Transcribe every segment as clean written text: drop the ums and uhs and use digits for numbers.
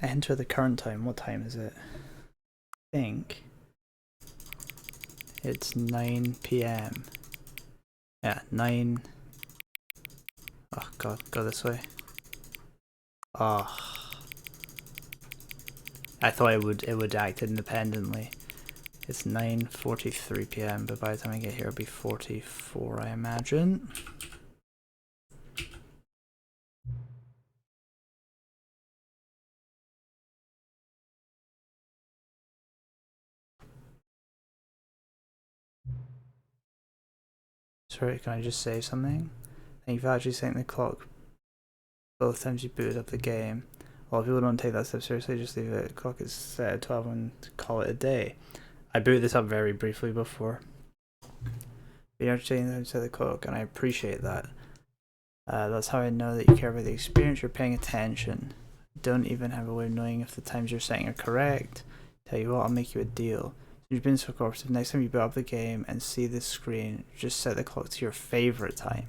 Enter the current time. What time is it? I think it's 9 p.m. Yeah, 9. Oh god, go this way. Oh, I thought it would act independently. It's 9:43 p.m. but by the time I get here it'll be 44, I imagine. Sorry, can I just say something? I think you've actually set the clock both times you booted up the game. A lot of people don't take that step seriously, just leave it. The clock is set at 12 and call it a day. I booted this up very briefly before. You're understanding how to set the clock, and I appreciate that. That's how I know that you care about the experience, you're paying attention. Don't even have a way of knowing if the times you're setting are correct. Tell you what, I'll make you a deal. You've been so cooperative, next time you boot up the game and see this screen, just set the clock to your favourite time.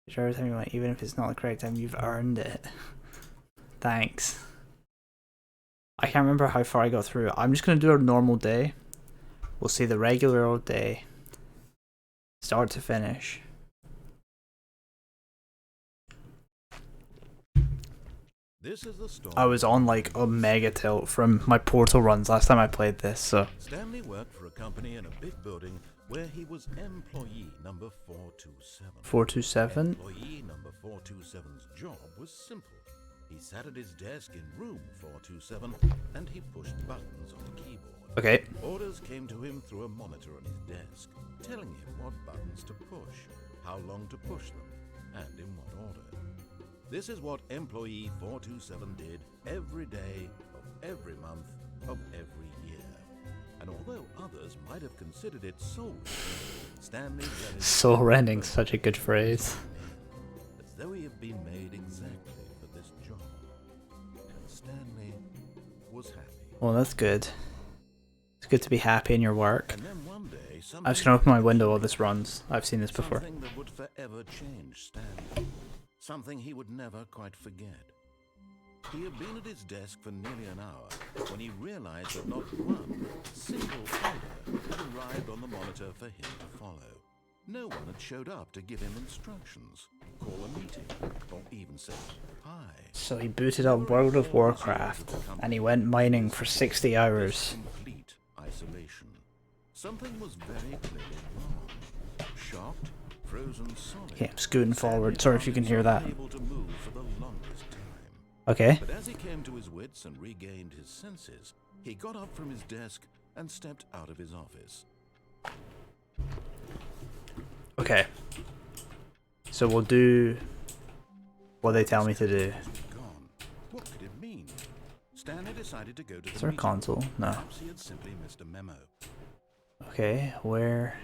Whichever time you want, even if it's not the correct time, you've earned it. Thanks. I can't remember how far I got through. I'm just going to do a normal day. We'll see the regular old day. Start to finish. This is the story. I was on like a mega tilt from my Portal runs last time I played this, so. Stanley worked for a company in a big building where he was employee number 427. 427? Employee number 427's job was simple. He sat at his desk in room 427 and he pushed buttons on the keyboard. Okay. Orders came to him through a monitor on his desk, telling him what buttons to push, how long to push them, and in what order. This is what employee 427 did every day of every month of every year. And although others might have considered it soul-rending, Stanley read it Soul-rending, such a good phrase. as though he had been made exactly for this job. And Stanley was happy. Well, that's good. It's good to be happy in your work. And then one day, I'm just gonna open my window while this runs. I've seen this before. something that would forever change Stanley. Something he would never quite forget. He had been at his desk for nearly an hour when he realized that not one single order had arrived on the monitor for him to follow. No one had showed up to give him instructions, call a meeting, or even say hi. So he booted up World of Warcraft, and he went mining for 60 hours. Complete isolation. Something was very clearly wrong. Shocked, frozen solid. Okay, I'm scooting forward. Sorry if you can hear that. Unable to move for the longest time. Okay. But as he came to his wits and regained his senses, he got up from his desk and stepped out of his office. Okay. So we'll do what they tell me to do. Gone. What could it mean? Stanley decided to go to Is the there a meeting. console? No. Perhaps he had simply missed a memo. Okay, where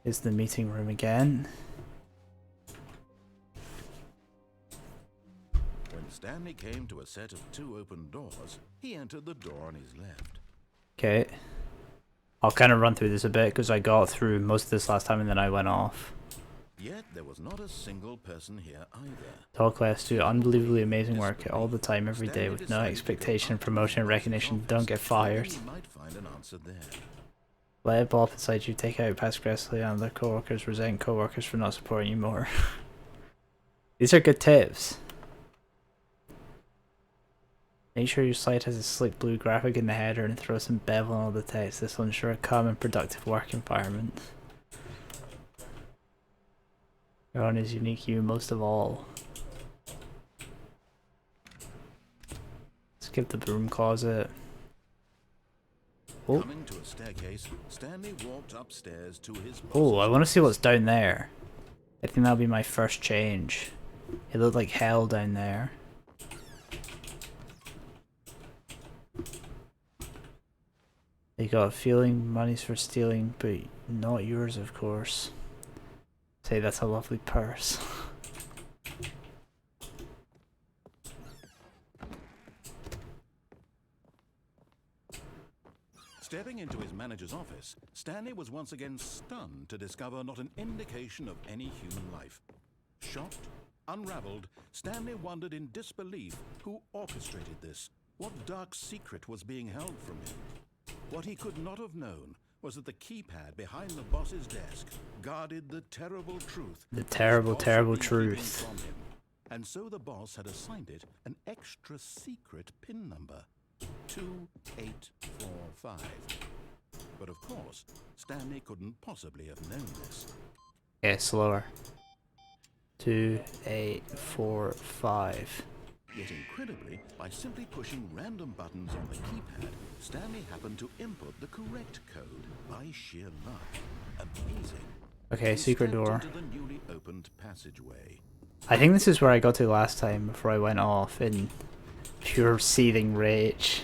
is the meeting room again? When Stanley came to a set of two open doors, he entered the door on his left. Okay. I'll kind of run through this a bit because I got through most of this last time and then I went off. Yet there was not a single person here either. Talk Quest do unbelievably amazing work all the time, every day, with no expectation, promotion, and recognition. Don't get fired. He might find an answer there. Let it ball up inside you, take out past aggressively and other co-workers, resent co-workers for not supporting you more. These are good tips. Make sure your slide has a slick blue graphic in the header and throw some bevel on all the text. This will ensure a calm and productive work environment. Your own is unique you most of all. Skip the broom closet. Oh. Coming to a staircase, Stanley walked upstairs to his Oh, I boss's want to see office. what's down there. I think that'll be my first change. It looked like hell down there. They got a feeling money's for stealing, but not yours, of course. Say that's a lovely purse. Stepping into his manager's office, Stanley was once again stunned to discover not an indication of any human life. Shocked, Unraveled, Stanley wondered in disbelief who orchestrated this. What dark secret was being held from him? What he could not have known was that the keypad behind the boss's desk guarded the terrible truth. The terrible, terrible truth. And so the boss had assigned it an extra secret pin number, 2845. But of course, Stanley couldn't possibly have known this. Okay, slower. 2845. Yet incredibly, by simply pushing random buttons on the keypad, Stanley happened to input the correct code by sheer luck. Amazing. Okay, secret door. Into the newly opened passageway. I think this is where I got to last time before I went off in pure seething rage.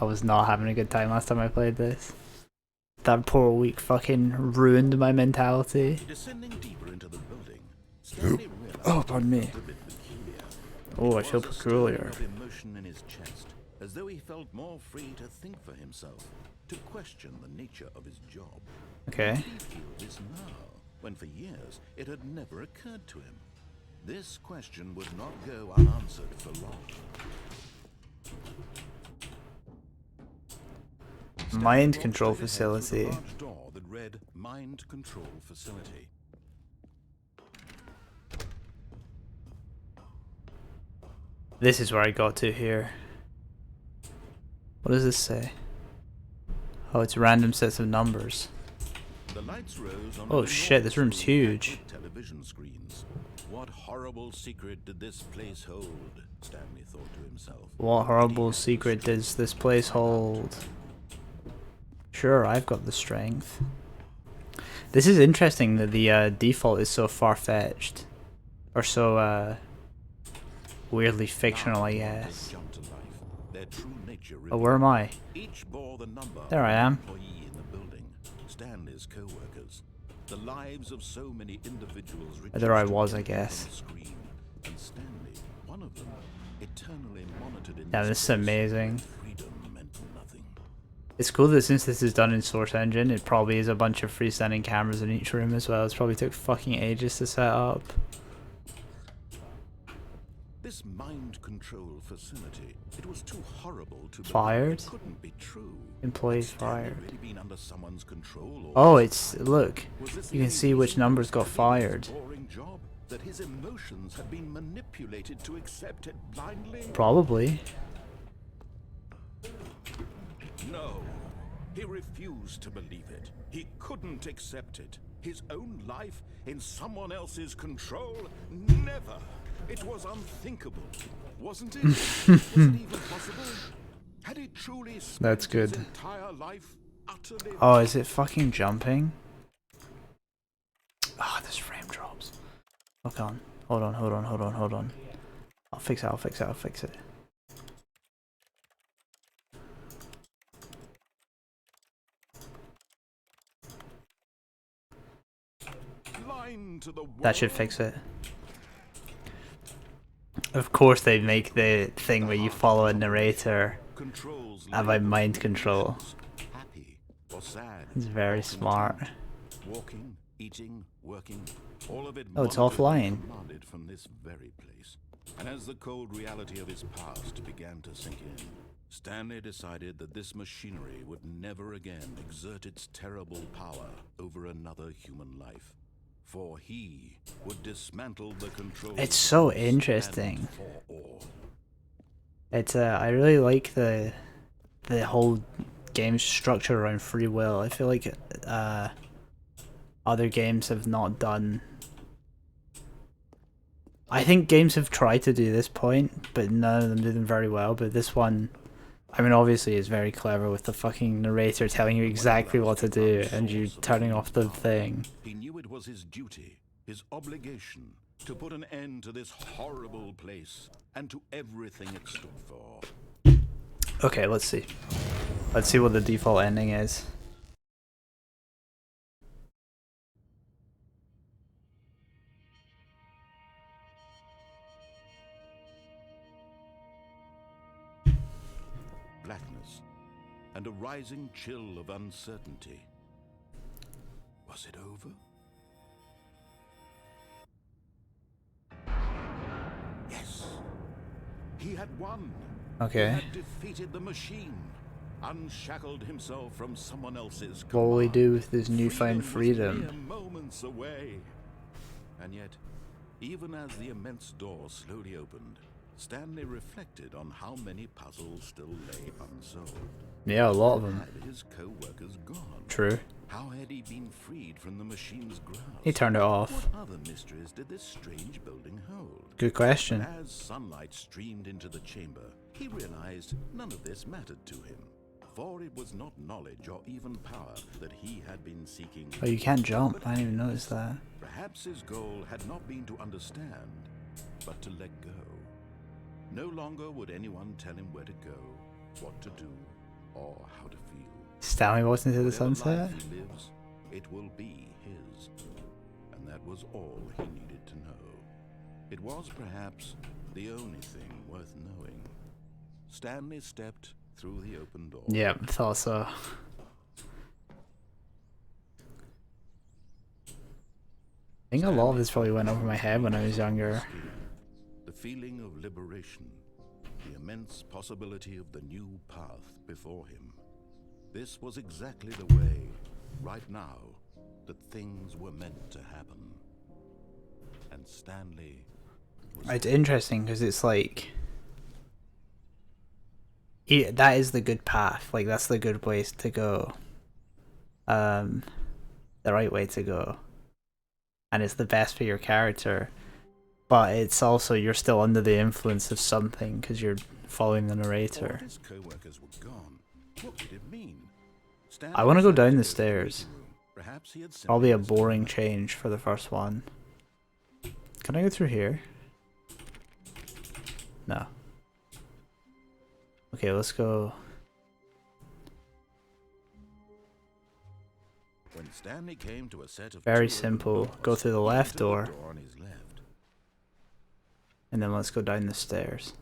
I was not having a good time last time I played this. That poor week fucking ruined my mentality. Descending deeper into the building, Stanley realized oh, pardon me. a bit peculiar. Oh, I feel There was a peculiar. stirring of emotion in his chest, as though he felt more free to think for himself, to question the nature of his job. Okay. Did he feel this now, when for years it had never occurred to him? This question would not go unanswered for long. Mind control facility. A large door that read Mind Control Facility. This is where I got to here. What does this say? Oh, it's random sets of numbers. The lights rose on Oh shit, this room's huge. television screens. What horrible secret did this place hold? Stanley thought to himself. What horrible secret does this place hold? Sure, I've got the strength. This is interesting that the default is so far-fetched. Or so, weirdly fictional, I guess. Oh, where am I? Each bore the number There I am. employee in the building, Stanley's co-workers, the lives of so many individuals. There I reduced to was, I death guess. on the screen, and Stanley, one of them, eternally monitored in Yeah, this is amazing. freedom meant nothing. It's cool that since this is done in Source Engine, it probably is a bunch of freestanding cameras in each room as well. It's probably took fucking ages to set up. This mind control facility, it was too horrible to believe. Fired? It couldn't be true. Employees Had Stanley fired. really been under someone's control, or Oh, it's, look, was this you the can see which reason numbers got for fired. his boring job, that his emotions had been manipulated to accept it blindly? Probably. No, he refused to believe it. He couldn't accept it. His own life in someone else's control? Never. It was unthinkable, wasn't it? Was it even possible? Had he truly spent That's good. his entire life utterly? Oh, is it fucking jumping? Ah, this frame drops. Hold on. Hold on, hold on, hold on, hold on. I'll fix it, I'll fix it, I'll fix it. Blind to the That should world? fix it. Of course they make the thing where you follow a narrator Controls and by labeled mind control. emotions, happy or sad. It's very or smart. content. Walking, eating, working, all of it Oh, it's monitored and offline. commanded from this very place. And as the cold reality of his past began to sink in, Stanley decided that this machinery would never again exert its terrible power over another human life. For he would dismantle the control. It's so once and interesting. for all. It's I really like the whole game structure around free will. I feel like other games have not done. I think games have tried to do this point, but none of them do them very well. But this one, I mean, obviously is very clever with the fucking narrator telling you exactly what to do and you turning off the thing. He knew it was his duty, his obligation, to put an end to this horrible place and to everything it stood for. Okay, let's see. Let's see what the default ending is. Blackness and a rising chill of uncertainty. Was it over? He had won. Okay. He had defeated the machine, unshackled himself from someone else's What will he command. do with his newfound freedom? Was mere moments away. And yet, even as the immense door slowly opened, Stanley reflected on how many puzzles still lay unsolved. Yeah, a lot of them. Had his co-workers gone? True. How had he been freed from the machine's grasp? He turned it off. What other mysteries did this strange building hold? Good question. As sunlight streamed into the chamber, he realized none of this mattered to him, for it was not knowledge or even power that he had been seeking. Oh, you can't jump. I didn't even notice that. Perhaps his goal had not been to understand, but to let go. No longer would anyone tell him where to go, what to do, or how to feel. Stanley walks into the Whatever sunset. life he lives, it will be his. And that was all he needed to know. It was perhaps the only thing worth knowing. Stanley stepped through the open door. Yep, thought so. I think a lot of this probably went over my head when I was younger. The feeling of liberation, the immense possibility of the new path before him. This was exactly the way, right now, that things were meant to happen. And Stanley was... It's interesting because it's like... that is the good path. Like, that's the good place to go. The right way to go. And it's the best for your character. But it's also, you're still under the influence of something because you're following the narrator. All his co-workers were gone. What did it mean? I want to go down the stairs. Perhaps he had Probably a boring change for the first one. Can I go through here? No. Okay, let's go. When Stanley came to a set of Very two simple. open doors, Go through the he left entered door. on his left. And then let's go down the stairs.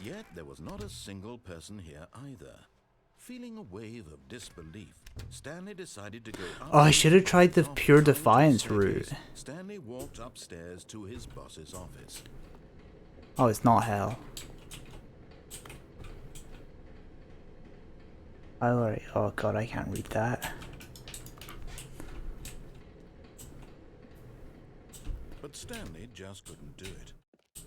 Yet there was not a single person here either. Feeling a wave of disbelief, Stanley decided to go up. Oh, I should have tried the pure After defiance climbing the route. staircase, Stanley walked upstairs to his boss's office. Oh, it's not hell. Alright. Oh god, I can't read that. But Stanley just couldn't do it.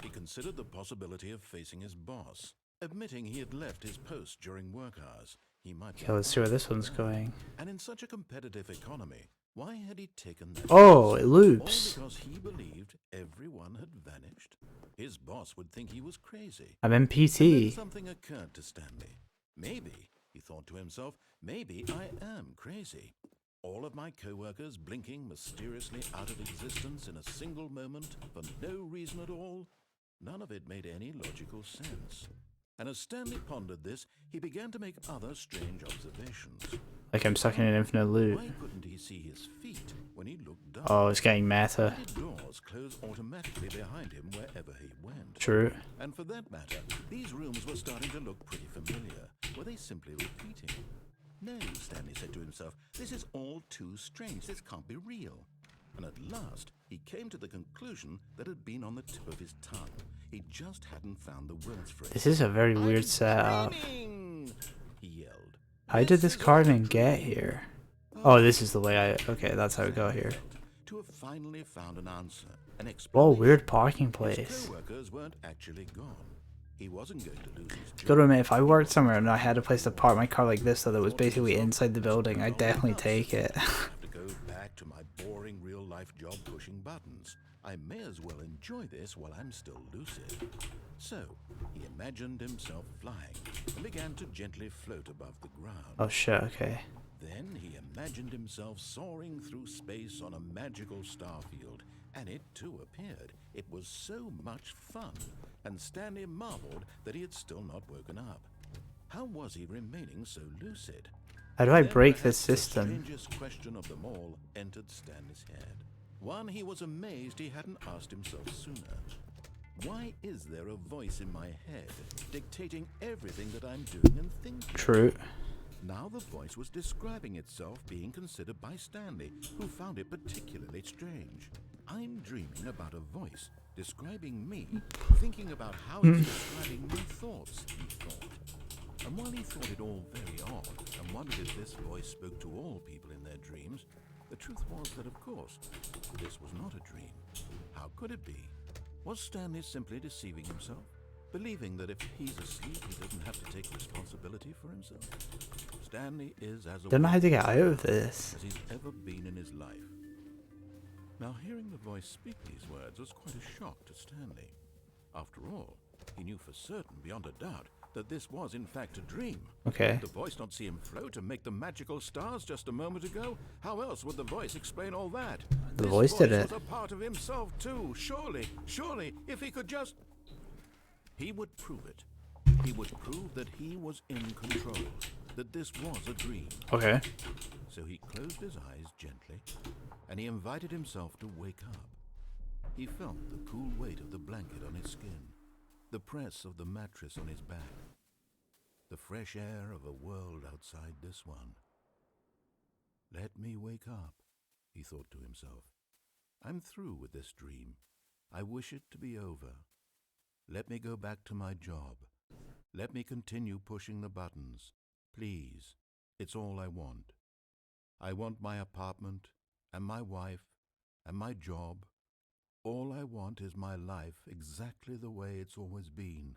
He considered the possibility of facing his boss. Admitting he had left his post during work hours, he might... Okay, let's see where this one's going. And in such a competitive economy, why had he taken that Oh, risk? it All loops. because he believed everyone had vanished? His boss would think he was crazy. I'm in And then PT. something occurred to Stanley. Maybe, he thought to himself, maybe I am crazy. All of my co-workers blinking mysteriously out of existence in a single moment for no reason at all? None of it made any logical sense. And as Stanley pondered this, he began to make other strange observations. Like I'm stuck in an infinite loop. Why couldn't he see his feet when he looked down? Oh, it's getting meta. Why did doors close automatically behind him wherever he went? True. And for that matter, these rooms were starting to look pretty familiar. Were they simply repeating? No, Stanley said to himself, this is all too strange. This can't be real. And at last, he came to the conclusion that had been on the tip of his tongue. He just hadn't found the words for it. This is a very weird "I'm setup. dreaming!" he yelled. How did this is all carving a get dream." here? Oh, this is the way I... Okay, that's how it got here. To have finally found an answer, an Whoa, explanation. weird parking His place. co-workers weren't actually gone. He wasn't going to lose his job. Gotta admit, if I worked somewhere and I had a place to park my car like this, though, that was basically inside the building, I'd definitely take it. I have to go back to my boring real-life job pushing buttons. I may as well enjoy this while I'm still lucid. So, he imagined himself flying and began to gently float above the ground. Oh shit, okay. Then he imagined himself soaring through space on a magical star field, and it too appeared. It was so much fun, and Stanley marveled that he had still not woken up. How was he remaining so lucid? How do I Then break this perhaps the system? strangest question of them all entered Stanley's head. One he was amazed he hadn't asked himself sooner. Why is there a voice in my head dictating everything that I'm doing and thinking? True. Now the voice was describing itself being considered by Stanley, who found it particularly strange. I'm dreaming about a voice describing me, thinking about how it's describing my thoughts, he thought. And while he thought it all very odd and wondered if this voice spoke to all people in their dreams, the truth was that, of course, this was not a dream. How could it be? Was Stanley simply deceiving himself? Believing that if he's asleep, he doesn't have to take responsibility for himself? Stanley is as Don't know how to get out of this. as he's ever been in his life. Now, hearing the voice speak these words was quite a shock to Stanley. After all, he knew for certain, beyond a doubt, that this was in fact a dream. Okay. Did the voice not see him float and make the magical stars just a moment ago? How else would the voice explain all that? The This voice did it. was a part of himself too. Surely, if he could just... He would prove it. He would prove that he was in control, that this was a dream. Okay. So he closed his eyes gently, and he invited himself to wake up. He felt the cool weight of the blanket on his skin, the press of the mattress on his back, the fresh air of a world outside this one. Let me wake up, he thought to himself. I'm through with this dream. I wish it to be over. Let me go back to my job. Let me continue pushing the buttons. Please, it's all I want. I want my apartment, and my wife, and my job. All I want is my life exactly the way it's always been.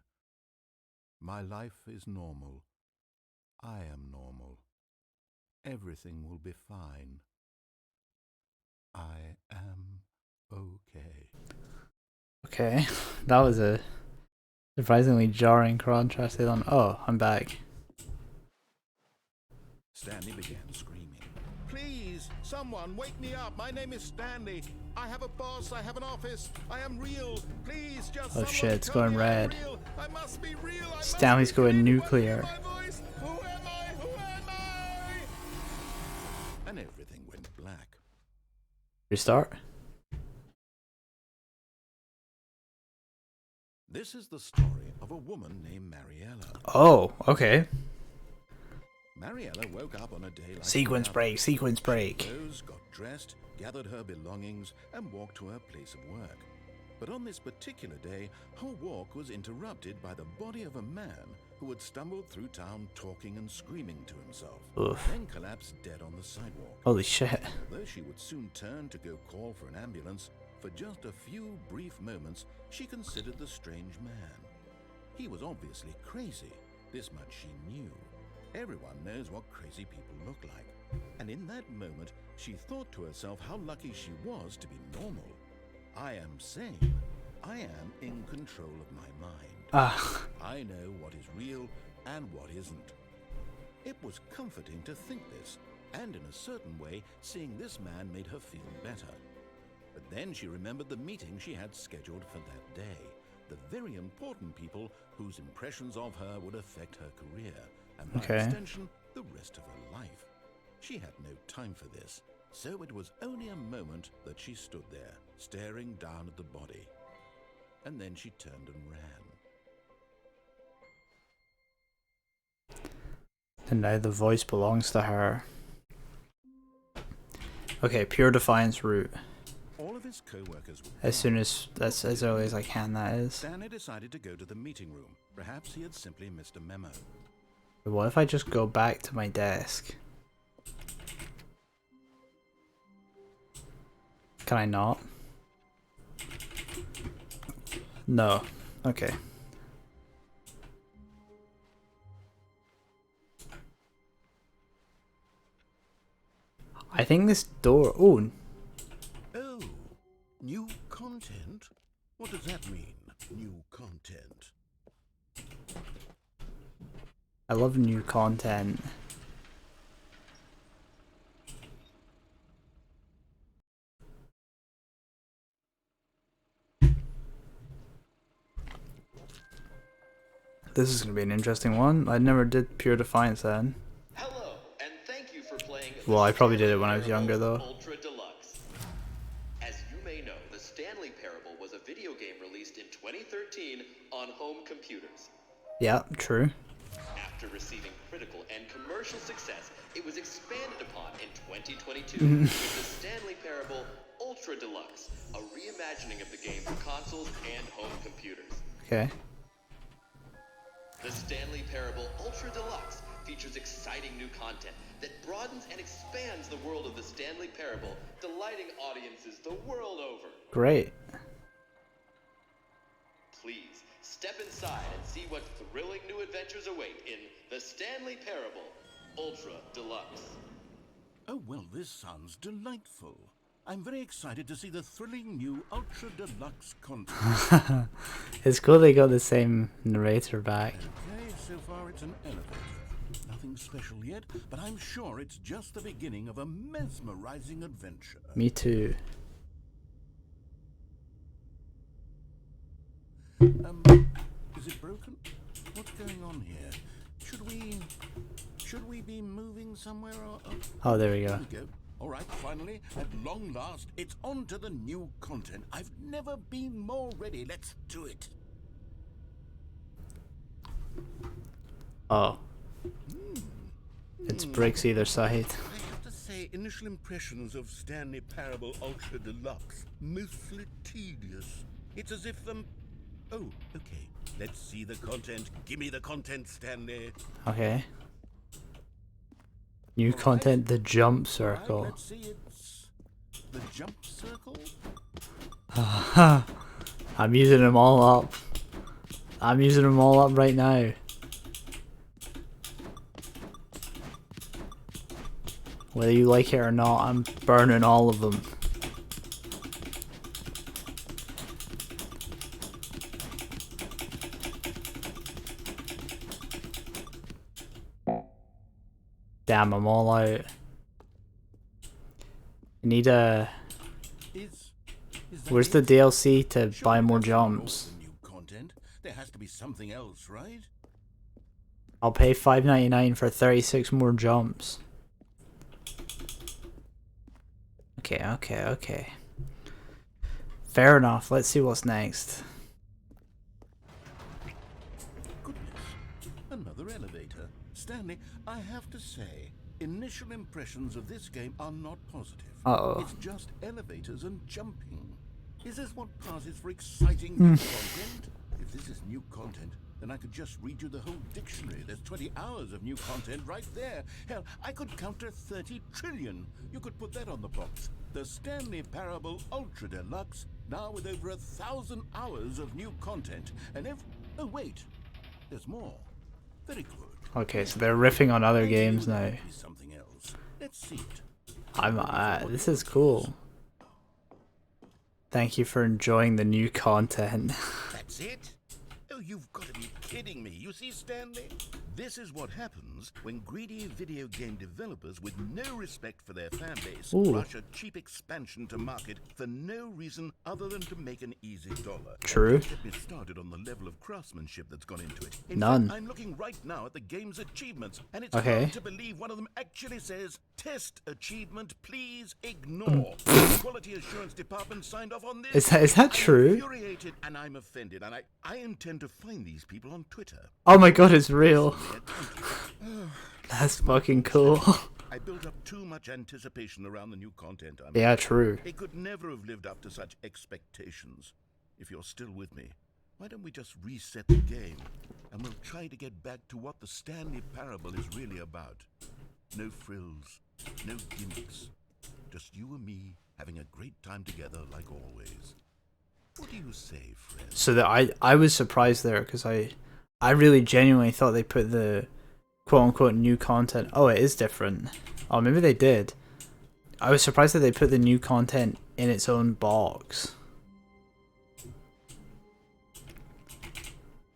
My life is normal. I am normal. Everything will be fine. I am okay. Okay. That was a surprisingly jarring contrast on. Oh, I'm back. Stanley began screaming. Please, someone, wake me up. My name is Stanley. I have a boss. I have an office. I am real. Please, just Oh someone shit, it's tell going me I'm red. real. I must be real. I Stanley's must be going real. nuclear. What is my voice? Who am I? Who am I? And everything went black. Restart. This is the story of a woman named Mariella. Oh, okay. Mariella woke up on a day like Sequence any other. break, sequence break. Rose got dressed, gathered her belongings, and walked to her place of work. But on this particular day, her walk was interrupted by the body of a man who had stumbled through town talking and screaming to himself, Oof. then collapsed dead on the sidewalk. Holy shit. Though she would soon turn to go call for an ambulance, for just a few brief moments, she considered the strange man. He was obviously crazy. This much she knew. Everyone knows what crazy people look like. And in that moment, she thought to herself how lucky she was to be normal. I am sane. I am in control of my mind. Ah. I know what is real and what isn't. It was comforting to think this, and in a certain way, seeing this man made her feel better. But then she remembered the meeting she had scheduled for that day, the very important people whose impressions of her would affect her career, and by extension, the rest of her life. She had no time for this, so it was only a moment that she stood there, staring down at the body. And then she turned and ran. And now the voice belongs to her. Okay, pure defiance route. All of his co-workers were As soon as that's as early as I can, that is. Stanley decided to go to the meeting room. Perhaps he had simply missed a memo. What if I just go back to my desk? Can I not? No. Okay. I think this door... Oh, Oh, new content? What does that mean, new content? I love new content. This is going to be an interesting one. I never did Pure Defiance then. Hello, and thank you for playing. Well, I probably did it when I was younger, though. Ultra Deluxe. As you may know, the Stanley Parable was a video game released in 2013 on home computers. Yeah, true. After receiving critical and commercial success, it was expanded upon in 2022 with the Stanley Parable Ultra Deluxe, a reimagining of the game for consoles and home computers. Okay. The Stanley Parable Ultra Deluxe features exciting new content that broadens and expands the world of the Stanley Parable, delighting audiences the world over. Great. Please, step inside and see what thrilling new adventures await in The Stanley Parable Ultra Deluxe. Oh, well, this sounds delightful. I'm very excited to see the thrilling new Ultra Deluxe content. It's cool they got the same narrator back. Okay, so far it's an elevator. Nothing special yet, but I'm sure it's just the beginning of a mesmerizing adventure. Me too. Is it broken? What's going on here? Should we be moving somewhere or... Oh, there we go. There we go. All right, finally, at long last, it's on to the new content. I've never been more ready. Let's do it. Oh. It's bricks either side. I have to say, initial impressions of Stanley Parable Ultra Deluxe, mostly tedious. It's as if Oh, okay. Let's see the content. Give me the content, Stanley. Okay. New content, the jump circle. Right, let's see, it's the jump circle. I'm using them all up. I'm using them all up right now. Whether you like it or not, I'm burning all of them. Damn, I'm all out. I need a... Where's the DLC to buy more jumps? New content. There has to be something else, right? I'll pay $5.99 for 36 more jumps. Okay. Fair enough. Let's see what's next. Goodness. Another elevator. Stanley, I have to say, initial impressions of this game are not positive. Uh-oh. It's just elevators and jumping. Is this what passes for exciting new content? If this is new content, then I could just read you the whole dictionary. There's 20 hours of new content right there. Hell, I could counter 30 trillion. You could put that on the box. The Stanley Parable Ultra Deluxe, now with over 1,000 hours of new content. And oh wait, there's more. Very good. Okay, so they're riffing on other games now. Something else. Let's see it. This is cool. Thank you for enjoying the new content. That's it? Oh, you've got to be kidding me. You see, Stanley? This is what happens when greedy video game developers with no respect for their fan base rush a cheap expansion to market for no reason other than to make an easy dollar. True. Get me started on the level of craftsmanship that's gone into it. In None. fact, I'm looking right now at the game's achievements, and it's Okay. hard to believe one of them actually says, "Test achievement, please ignore." Quality assurance department signed off on this. Is that true? I'm infuriated and I'm offended, and I intend to find these people on Twitter. Oh my god, it's real. That's fucking cool. I built up too much anticipation around the new content. Yeah, true. It could never have lived up to such expectations. If you're still with me, why don't we just reset the game, and we'll try to get back to what the Stanley Parable is really about. No frills, no gimmicks. Just you and me having a great time together like always. What do you say, friend? So that I was surprised there because I really genuinely thought they put the quote-unquote new content. Oh, it is different. Oh, maybe they did. I was surprised that they put the new content in its own box.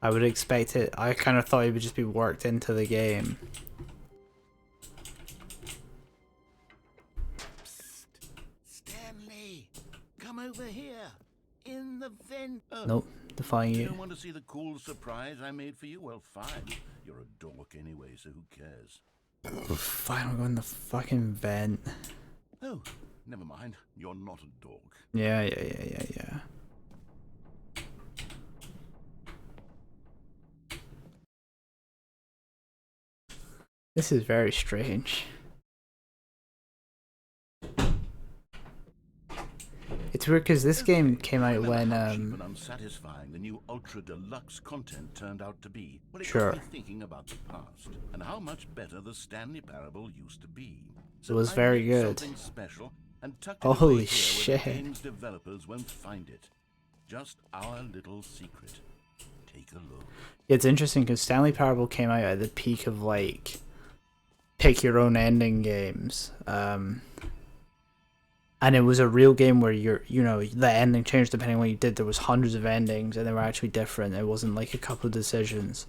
I would expect it. I kind of thought it would just be worked into the game. Psst. Stanley, come over here. In the vent. Nope, defying You you. don't want to see the cool surprise I made for you? Well, fine. You're a dork anyway, so who cares? Fine, I'll go in the fucking vent. Oh, never mind. You're not a dork. Yeah. This is very strange. It's weird because this game came out Remember when how cheap and unsatisfying the new Ultra Deluxe content turned out to be? Well, it Sure. got me thinking about the past and how much better the Stanley Parable used to be. it was I very made good. something special and tucked it Holy away here where shit. the game's developers won't find it. Just our little secret. Take a look. It's interesting because Stanley Parable came out at the peak of like pick your own ending games. And it was a real game where the ending changed depending on what you did. There was hundreds of endings and they were actually different. It wasn't like a couple of decisions.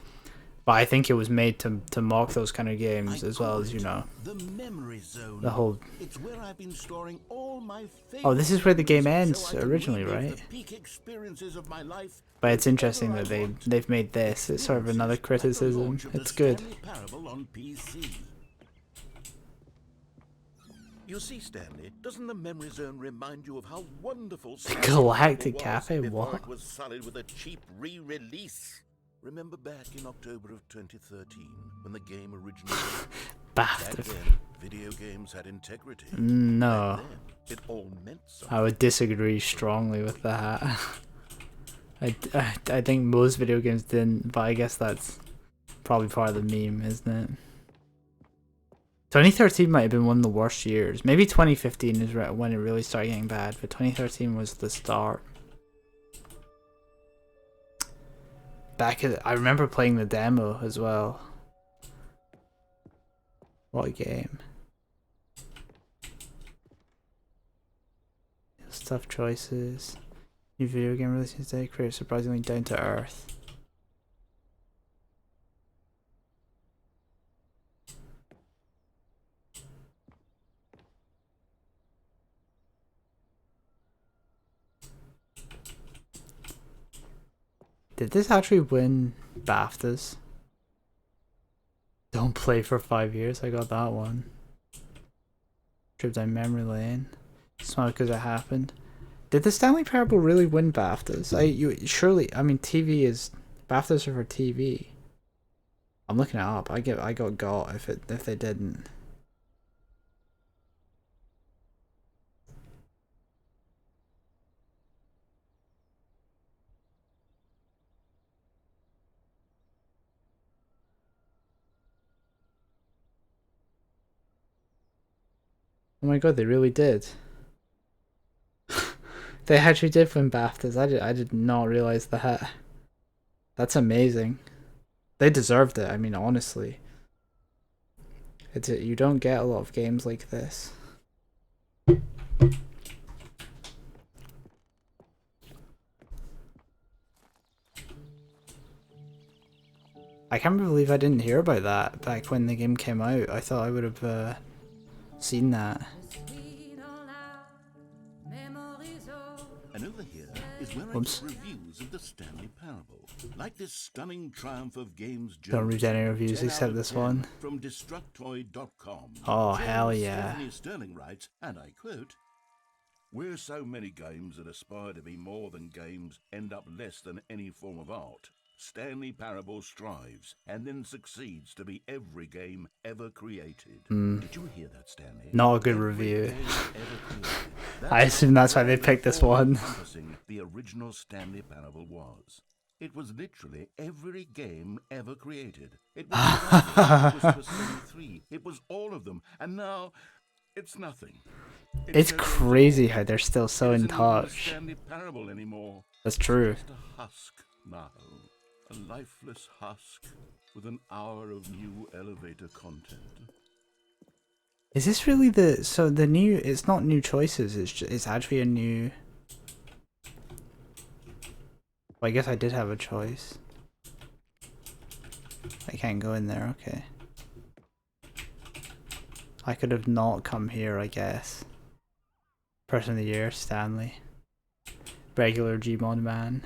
But I think it was made to mock those kind of games as well as, the memory zone. the whole... It's where I've been storing all my Oh, this is where the game ends so I can originally, relive right? the peak experiences of my life. But it's interesting that they've made this. It's sort of another criticism. It's good. Stanley Parable on PC. You see, Stanley, doesn't the memory zone remind you of how wonderful Galactic was Cafe? before What? it was sullied with a cheap re-release? Remember back in October of 2013 when the game originally back Bastard. then, video games had integrity. No. Back then, it all meant something. I would disagree strongly with that. I think most video games didn't, but I guess that's probably part of the meme, isn't it? 2013 might have been one of the worst years. Maybe 2015 is when it really started getting bad, but 2013 was the start. I remember playing the demo as well. What a game. Tough choices. New video game releases today create surprisingly down to earth. Did this actually win BAFTAs? Don't play for 5 years. I got that one. Trip down memory lane. It's not because it happened. Did the Stanley Parable really win BAFTAs? TV is BAFTAs are for TV. I'm looking it up. I got if they didn't. Oh my god, they really did. They actually did win BAFTAs. I did not realize that. That's amazing. They deserved it. I mean, honestly, you don't get a lot of games like this. I can't believe I didn't hear about that back when the game came out. I thought I would have seen that. And over here is where Oops. I get reviews of the Stanley Parable. Like this stunning triumph of games. Don't read any reviews 10 except out of this 10 one. From Destructoid.com. Oh, James hell yeah. Stephanie Sterling writes, and I quote, "Where so many games that aspire to be more than games end up less than any form of art, Stanley Parable strives and then succeeds to be every game ever created." Did you hear that, Stanley? Not a good Every review. game ever created. I assume that's why they picked this one. Encompassing the original Stanley Parable was. It was literally every game ever created. It was it was Persona 3. It was all of them. And now it's nothing. It's crazy how they're still so in It isn't even a touch. Stanley Parable anymore. That's true. Just a husk now. A lifeless husk with an hour of new elevator content. Is this really the new? It's not new choices. It's actually a new. Well, I guess I did have a choice. I can't go in there. Okay. I could have not come here, I guess. Person of the year, Stanley. Regular Gmod man.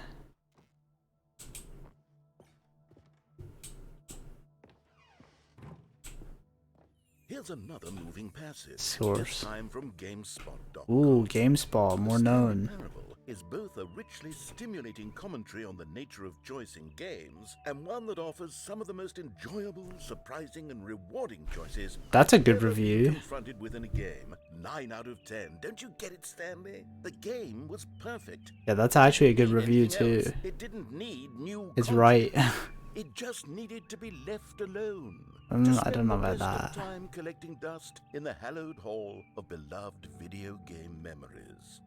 Here's another moving passage. Source. This time from GameSpot.com. Ooh, GameSpot, more The Stanley known. Parable is both a richly stimulating commentary on the nature of choice in games and one that offers some of the most enjoyable, surprising, and rewarding choices That's a good ever been review. confronted with in a game. 9 out of 10. Don't you get it, Stanley? The game was perfect. Yeah, that's actually a good It didn't need review anything too. else. It didn't need new It's content. right. It just needed to be left alone. I don't know about the rest that. of time collecting dust in the hallowed hall of beloved video game memories.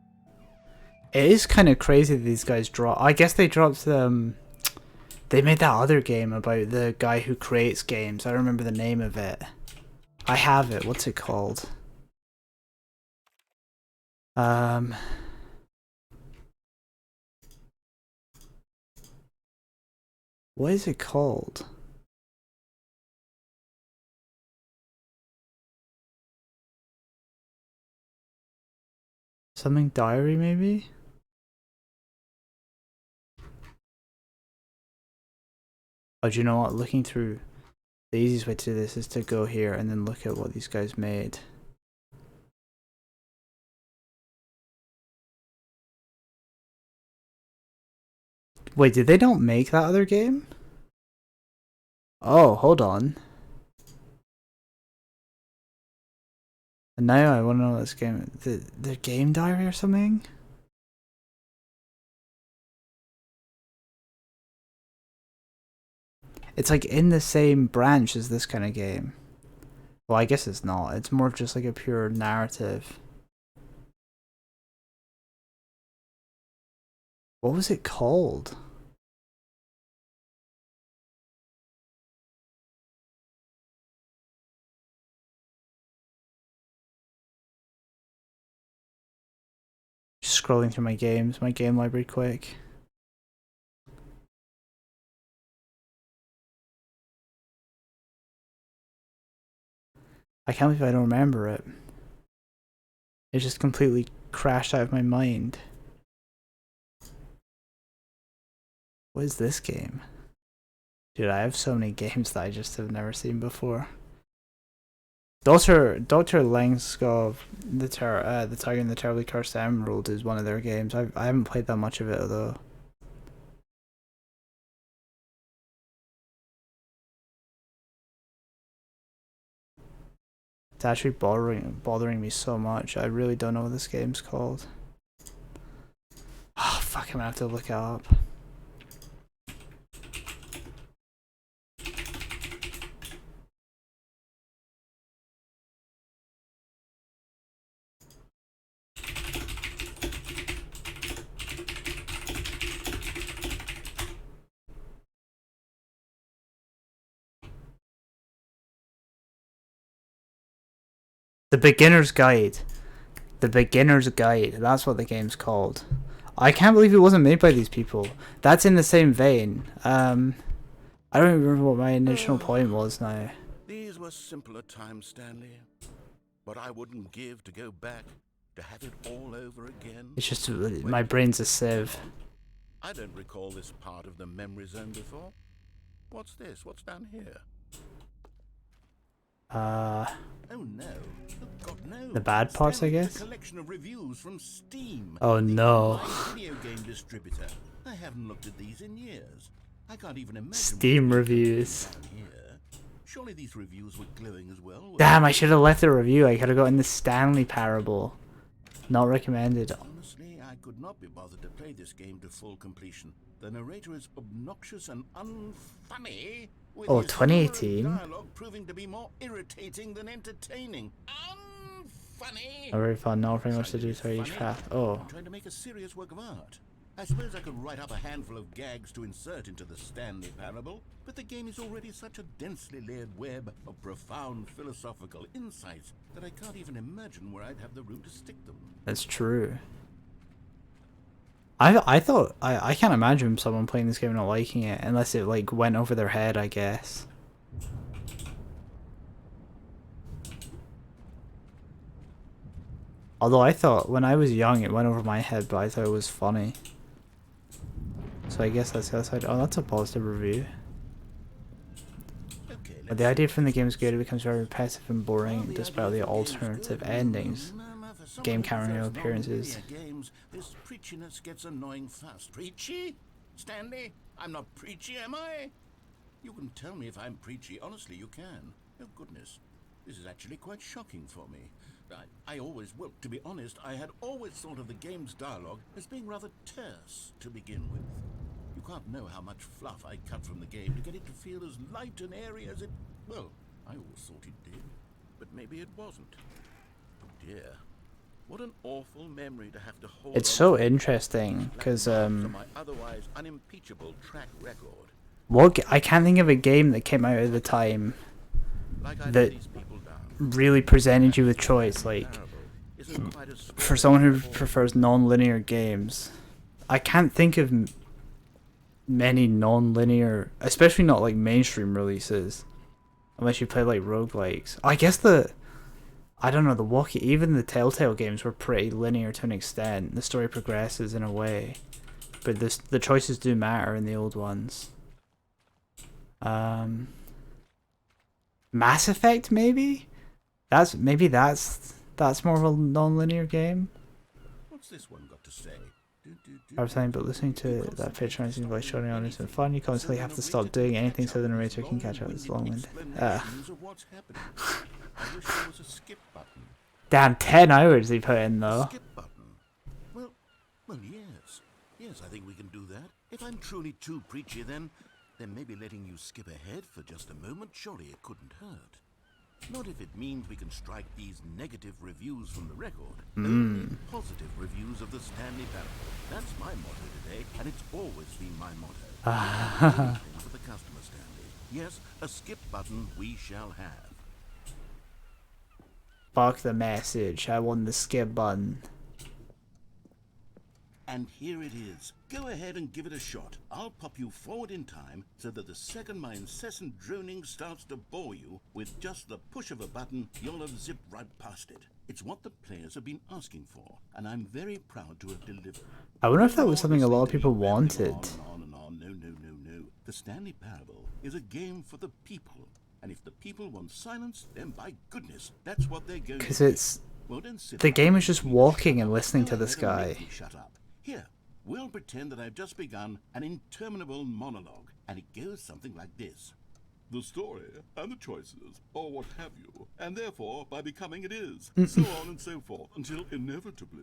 It is kind of crazy that these guys drop. I guess they dropped they made that other game about the guy who creates games. I don't remember the name of it. I have it. What's it called? What is it called? Something Diary, maybe? Oh, do you know what? Looking through, the easiest way to do this is to go here and then look at what these guys made. Wait, did they not make that other game? Oh, hold on. And now I want to know this game. The Game Diary or something? It's like in the same branch as this kind of game. Well, I guess it's not. It's more of just like a pure narrative. What was it called? Just scrolling through my games, my game library quick. I can't believe I don't remember it. It just completely crashed out of my mind. What is this game? Dude, I have so many games that I just have never seen before. Dr. Langskov, the Tiger and the Terribly Cursed Emerald is one of their games. I haven't played that much of it though. It's actually bothering me so much. I really don't know what this game's called. Oh fuck, I'm gonna have to look it up. The Beginner's Guide. The Beginner's Guide. That's what the game's called. I can't believe it wasn't made by these people. That's in the same vein. I don't even remember what my initial point was now. These were simpler times, Stanley. But I wouldn't give to go back to have it all over again. It's just my brain's a sieve. I don't recall this part of the memory zone before. What's this? What's down here? Oh no. Oh, God, no. The bad parts, I guess? A collection of reviews from Steam. Oh no. My video game distributor. I haven't looked at these in years. I can't even imagine. Steam reviews. Here. Surely these reviews were glowing as well. Damn, I should have left a review. I could have gotten the Stanley Parable. Not recommended. Honestly, I could not be bothered to play this game to full completion. The narrator is obnoxious and unfunny. With Oh, his 2018. dialogue proving to be more irritating than entertaining. Unfunny. Not very fun. Not very much to do Decidedly through each funny. path. Oh. I'm trying to make a serious work of art. I suppose I could write up a handful of gags to insert into the Stanley Parable, but the game is already such a densely layered web of profound philosophical insights that I can't even imagine where I'd have the room to stick them. That's true. I thought I can't imagine someone playing this game and not liking it unless it like went over their head, I guess. Although I thought when I was young it went over my head, but I thought it was funny. So I guess that's the other side. Oh, that's a positive review. Okay, But the idea from the game is good. It becomes very repetitive and boring despite all the alternative endings. Game cameo appearances. preachiness gets annoying fast. Preachy? Stanley? I'm not preachy, am I? You can tell me if I'm preachy. Honestly, you can. Oh, goodness. This is actually quite shocking for me. Well, to be honest, I had always thought of the game's dialogue as being rather terse to begin with. You can't know how much fluff I cut from the game to get it to feel as light and airy as it... Well, I always thought it did, but maybe it wasn't. Oh dear. What an awful memory to have to hold. It's so interesting because my otherwise unimpeachable track record. I can't think of a game that came out at the time Like that really presented you with choice. Like, for someone who prefers non-linear games, I can't think of many non-linear, especially not like mainstream releases, unless you play like roguelikes. I guess I don't know, even the Telltale games were pretty linear to an extent. The story progresses in a way, but the choices do matter in the old ones. Mass Effect, maybe? That's more of a non-linear game. What's this one got to say? I was saying, but listening to that patronizing voice shouting on has been fun. You constantly have to stop doing anything so the narrator can catch up. It's long-winded. Damn, 10 hours he put in though. Skip button. Well, yes. Yes, I think we can do that. If I'm truly too preachy, then maybe letting you skip ahead for just a moment, surely it couldn't hurt. Not if it means we can strike these negative reviews from the record. Only positive reviews of the Stanley Parable. That's my motto today, and it's always been my motto. For the customer, Stanley. Yes, a skip button we shall have. Fuck the message. I want the skip button. And here it is. Go ahead and give it a shot. I'll pop you forward in time so that the second my incessant droning starts to bore you, with just the push of a button, you'll have zipped right past it. It's what the players have been asking for, and I'm very proud to have delivered. I wonder if that was something a lot of people wanted. On and on. No. The Stanley Parable is a game for the people. And if the people want silence, then by goodness, that's what they're going to do. Because it's... The game is just walking and listening to this guy. Shut up. Here, we'll pretend that I've just begun an interminable monologue, and it goes something like this. The story and the choices, or what have you, and therefore by becoming it is, so on and so forth, until inevitably,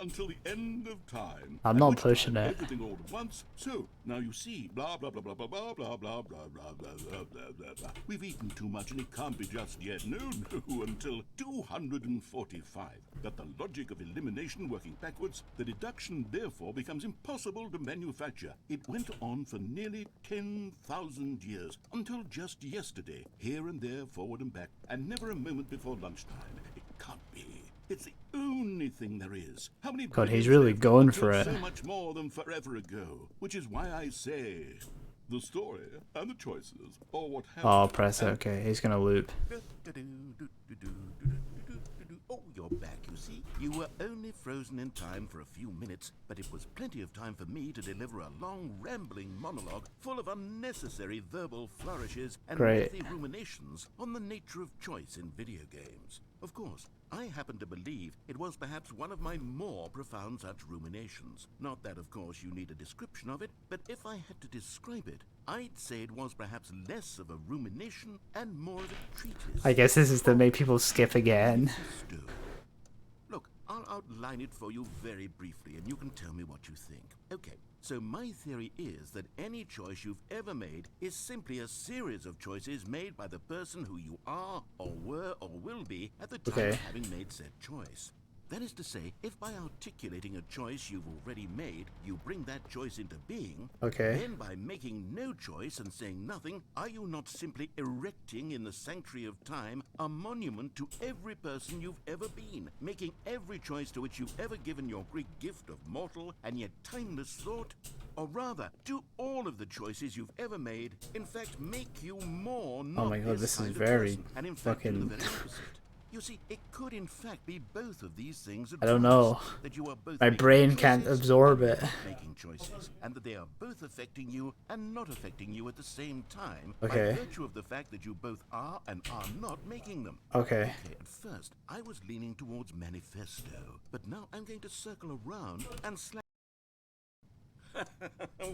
until the end of time. I'm not pushing it. Everything all at once. So, now you see, blah, blah, blah, blah, blah, blah, blah, blah, blah, blah, blah, blah, blah, blah. We've eaten too much and it can't be just yet. No, until 245. Got the logic of elimination working backwards, the deduction therefore becomes impossible to manufacture. It went on for nearly 10,000 years, until just yesterday, here and there, forward and back, and never a moment before lunchtime. It can't be. It's the only thing there is. How many God, he's really going for it. So much more than forever ago, which is why I say, the story and the choices, or what have Oh, press it. Okay, he's gonna loop. Oh, you're back, you see. You were only frozen in time for a few minutes, but it was plenty of time for me to deliver a long, rambling monologue full of unnecessary verbal flourishes and lengthy ruminations on the nature of choice in video games. Of course, I happen to believe it was perhaps one of my more profound such ruminations. Not that, of course, you need a description of it, but if I had to describe it, I'd say it was perhaps less of a rumination and more of a treatise. I guess this is to make people skip again. Look, I'll outline it for you very briefly, and you can tell me what you think. Okay, so my theory is that any choice you've ever made is simply a series of choices made by the person who you are, or were, or will be at the time of having made said choice. That is to say, if by articulating a choice you've already made, you bring that choice into being, then by making no choice and saying nothing, are you not simply erecting in the sanctuary of time a monument to every person you've ever been, making every choice to which you've ever given your great gift of mortal and yet timeless thought? Or rather, do all of the choices you've ever made, in fact, make you more not Oh my God, this is kind of very person, and in fact, fucking... the very opposite? You see, it could in fact be both of these things at I don't once. know. That you are both My making brain can't choices absorb and it. not making choices, and that they are both affecting you and not affecting you at the same time Okay. by virtue of the fact that you both are and are not making them. Okay. Okay, at first, I was leaning towards manifesto, but now I'm going to circle around and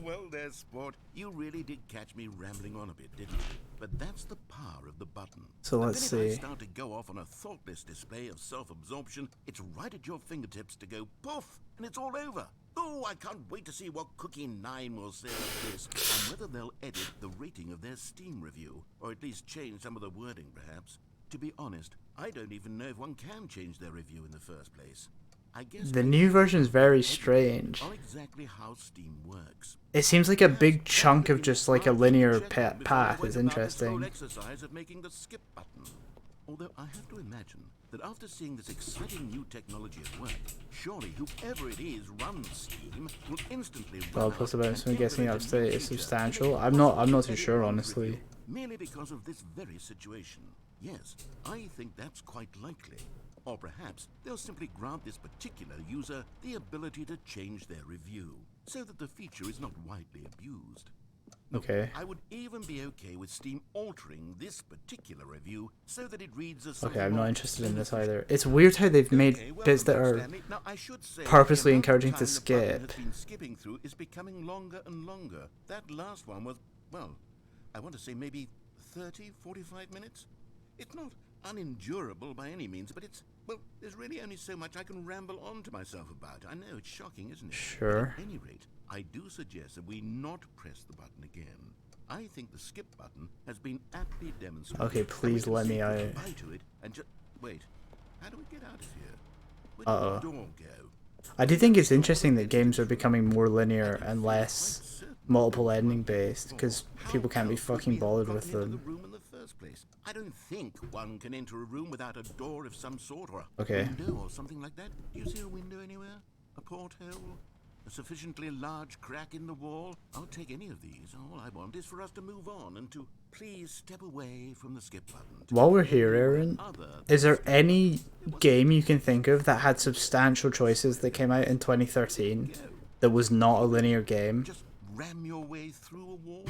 well there, sport. You really did catch me rambling on a bit, didn't you? But that's the power of the button. So And let's then if see. I start to go off on a thoughtless display of self-absorption, it's right at your fingertips to go poof, and it's all over. Oh, I can't wait to see what Cookie 9 will say of this, and whether they'll edit the rating of their Steam review, or at least change some of the wording, perhaps. To be honest, I don't even know if one can change their review in the first place. I guess The new version is very strange. on exactly how Steam works. It seems like a big chunk of just like a linear path is interesting. Exercise of making the skip button. Although I have to imagine that after seeing this exciting new technology at work, surely whoever it is runs Steam will instantly Well, plus about some guessing upstate is substantial. I'm not too sure, honestly. Merely because of this very situation. Yes, I think that's quite likely. Or perhaps they'll simply grant this particular user the ability to change their review, so that the feature is not widely abused. Okay. I would even be okay with Steam altering this particular review so that it reads as Okay, I'm not interested in this either. It's weird how they've made bits that are purposely encouraging to skip. Skipping through is becoming longer and longer. That last one was, well, I want to say maybe 30, 45 minutes. It's not unendurable by any means, but it's, well, there's really only so much I can ramble on to myself about. I know, it's shocking, isn't it? Sure. But at any rate, I do suggest that we not press the button again. I think the skip button has been aptly demonstrated. Okay, please let me out. To it and wait, how do we get out of here? Where Uh-oh. did the door go? I do think it's interesting that games are becoming more linear and less multiple ending based, because people can't be fucking bothered with them. I don't think one can enter a room without a door of some sort, or a Okay. window or something like that. Do you see a window anywhere? A porthole? A sufficiently large crack in the wall? I'll take any of these. All I want is for us to move on and to please step away from the skip button. While we're here, Aaron, is there any game you can think of that had substantial choices that came out in 2013 that was not a linear game? Just ram your way through a wall?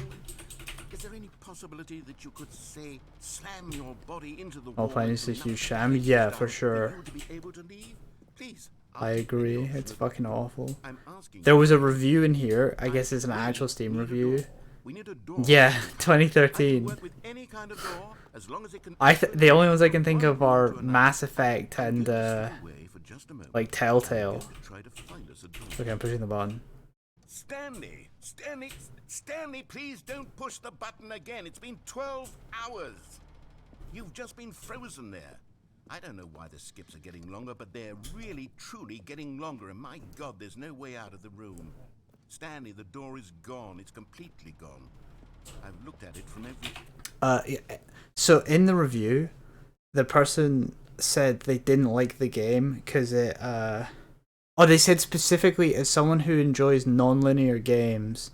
Is there any possibility that you could, say, slam your body into the wall? All Planet is a huge sham? Yeah, for sure. To be able to leave? Please, I agree, it's fucking awful. I'm asking There was a review in here, I guess it's an actual Steam review. We need a door. Yeah, I can 2013. work with any kind of door, as long as it can The only ones I can think of are Mass Effect and away for just a moment. like Telltale. Try to find us a door. Okay, I'm pushing the button. Stanley, please don't push the button again. It's been 12 hours. You've just been frozen there. I don't know why the skips are getting longer, but they're really, truly getting longer. And my God, there's no way out of the room. Stanley, the door is gone. It's completely gone. I've looked at it from every... Yeah. So in the review, the person said they didn't like the game because it they said specifically as someone who enjoys non-linear games,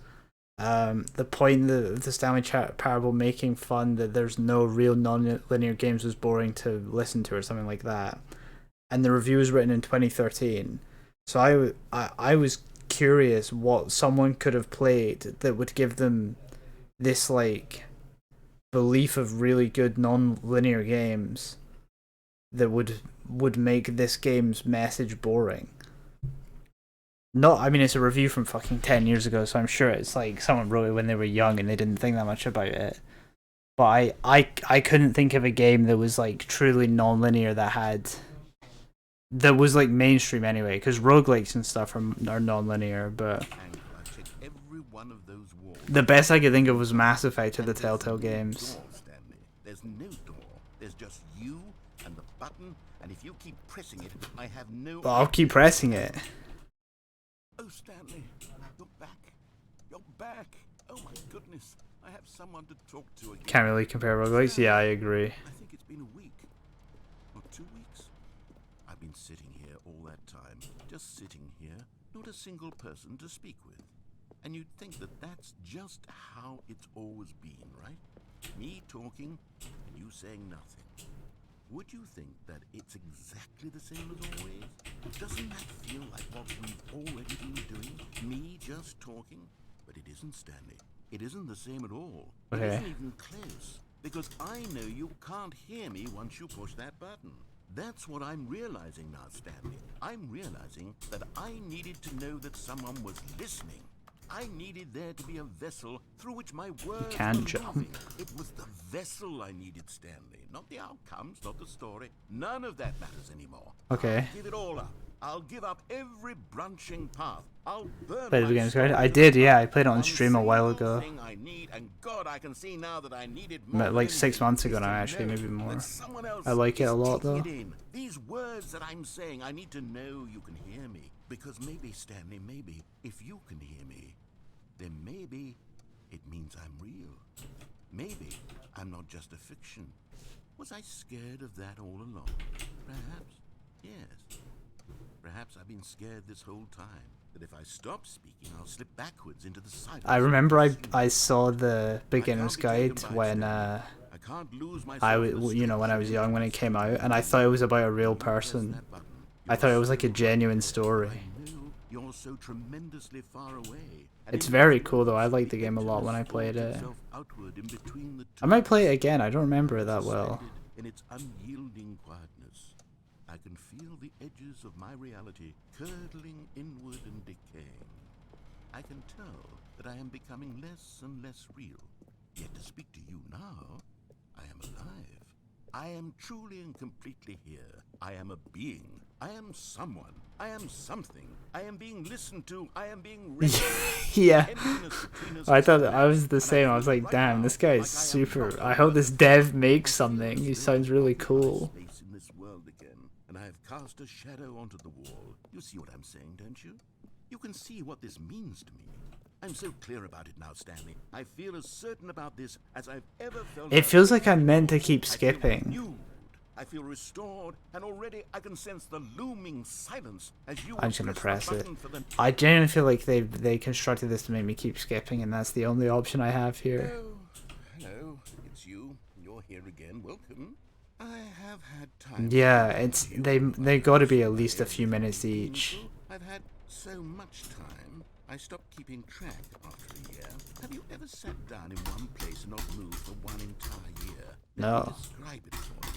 the point of the Stanley Parable making fun that there's no real non-linear games was boring to listen to or something like that. And the review was written in 2013. So I was curious what someone could have played that would give them this like belief of really good non-linear games that would make this game's message boring. I mean, it's a review from fucking 10 years ago, so I'm sure it's like someone wrote it when they were young and they didn't think that much about it. But I couldn't think of a game that was like truly non-linear that was like mainstream anyway, because roguelikes and stuff are non-linear, but the best I could think of was Mass Effect of the Telltale games. There's no door. There's just you and the button, and if you keep pressing it, I have no... But I'll keep pressing it. Oh, Stanley, you're back. You're back. Oh my goodness. I have someone to talk to again. Can't really compare roguelikes. Yeah, I agree. I think it's been a week. Or 2 weeks. I've been sitting here all that time. Just sitting here. Not a single person to speak with. And you'd think that that's just how it's always been, right? Me talking and you saying nothing. Would you think that it's exactly the same as always? Doesn't that feel like what we've already been doing? Me just talking? But it isn't, Stanley. It isn't the same at all. It Okay. isn't even close. Because I know you can't hear me once you push that button. That's what I'm realizing now, Stanley. I'm realizing that I needed to know that someone was listening. I needed there to be a vessel through which my words can were jump. moving. It was the vessel I needed, Stanley. Not the outcomes, not the story. None of that matters anymore. Okay. I'll give it all up. I'll give up every branching path. I'll burn Played my the game, story I to did, the yeah. I ground. played it on One stream a while single ago. thing I need, and God, I can see now that I needed more Like than 6 anything, months ago is now, to actually, know maybe more. that someone else I like it is a lot, taking though. it in. These words that I'm saying, I need to know you can hear me. Because maybe, Stanley, maybe, if you can hear me, then maybe it means I'm real. Maybe I'm not just a fiction. Was I scared of that all along? Perhaps. Yes. Perhaps I've been scared this whole time. That if I stop speaking, I'll slip backwards into the silence. I remember I saw the beginner's guide when I can't lose myself I in the was, you know, when I was young when it came out, and I streets. thought it was about a real person. I thought it was like a genuine story. I know you're so tremendously far away. And It's in very those cool though. I words, liked the game a lot when I emptiness played pours it. itself outward in between the I might play it trees. again. I don't remember it that well. Suspended in its unyielding quietness, I can feel the edges of my reality curdling inward and decaying. I can tell that I am becoming less and less real. Yet to speak to you now, I am alive. I am truly and completely here. I am a being. I am someone. I am something. I am being listened to. I am being raised. Yeah. Emptiness between us I has thought I was collapsed, the and same. I feel was like, right damn, now this guy is like I am super. not I hope this alone. dev makes I feel something. as He though sounds I really occupy cool. space in this world again, and I have cast a shadow onto the wall. You see what I'm saying, don't you? You can see what this means to me. I'm so clear about it now, Stanley. I feel as certain about this as I've ever felt. It feels like I'm meant to keep I feel skipping. renewed. I feel restored, and already I can sense the looming silence as you I'm just gonna press the press it. button for the... I genuinely feel like they constructed this to make me keep skipping, and that's the only option I have here. Oh, hello, it's you. You're here again. Welcome. I have had time. Yeah, it's they got to be at least a few minutes each. I've had so much time. I stopped keeping track after a year. Have you ever sat down in one place and not moved for one entire year? Let No. me describe it for you.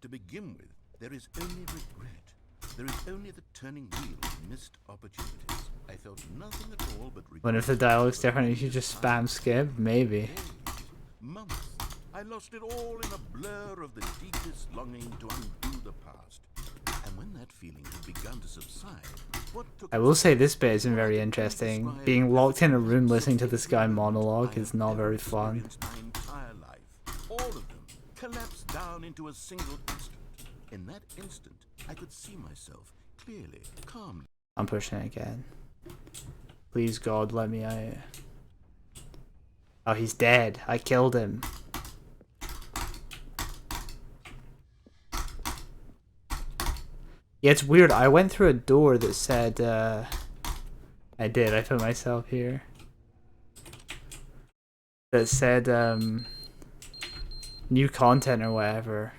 To begin with, there is only regret. There is only the turning wheel of missed opportunities. I felt nothing at all but regret. Wonder if the dialogue's different. You should just spam skip, maybe. Months. I lost it all in a blur of the deepest longing to undo the past. And when that feeling had begun to subside, what took I will say this bit isn't very interesting. Being locked in a room listening to this guy monologue is not very fun. my entire life, all of them, collapsed down into a single instant. In that instant, I could see myself clearly, calmly. I'm pushing it again. Please God, let me out. Oh, he's dead. I killed him. Yeah, it's weird. I went through a door that said, I did. I put myself here. That said, new content or whatever.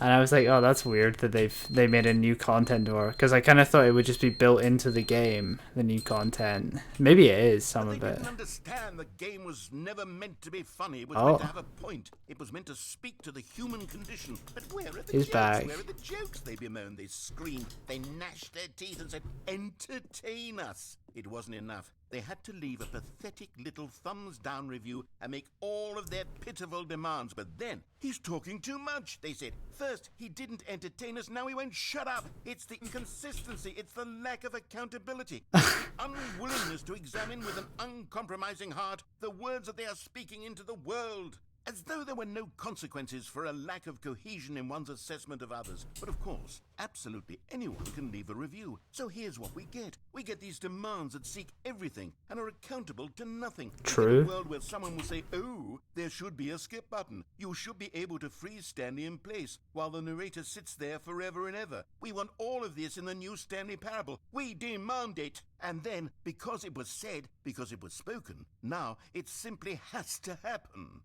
And I was like, oh, that's weird that they made a new content door, because I kind of thought it would just be built into the game, the new content. Maybe it is some But of they it. didn't understand the game was never meant to be funny. It was Oh. meant to have a point. It was meant to speak to the human condition. But where are the He's jokes? back. Where are the jokes? They bemoaned, they screamed, they gnashed their teeth and said, entertain us. It wasn't enough. They had to leave a pathetic little thumbs-down review and make all of their pitiful demands. But then, he's talking too much, they said. First, he didn't entertain us, now he won't shut up. It's the inconsistency, it's the lack of accountability, it's the unwillingness to examine with an uncompromising heart the words that they are speaking into the world. As though there were no consequences for a lack of cohesion in one's assessment of others. But of course, absolutely anyone can leave a review. So here's what we get. We get these demands that seek everything and are accountable to nothing. We True. get a world where someone will say, oh, there should be a skip button. You should be able to freeze Stanley in place while the narrator sits there forever and ever. We want all of this in the new Stanley Parable. We demand it. And then, because it was said, because it was spoken, now it simply has to happen.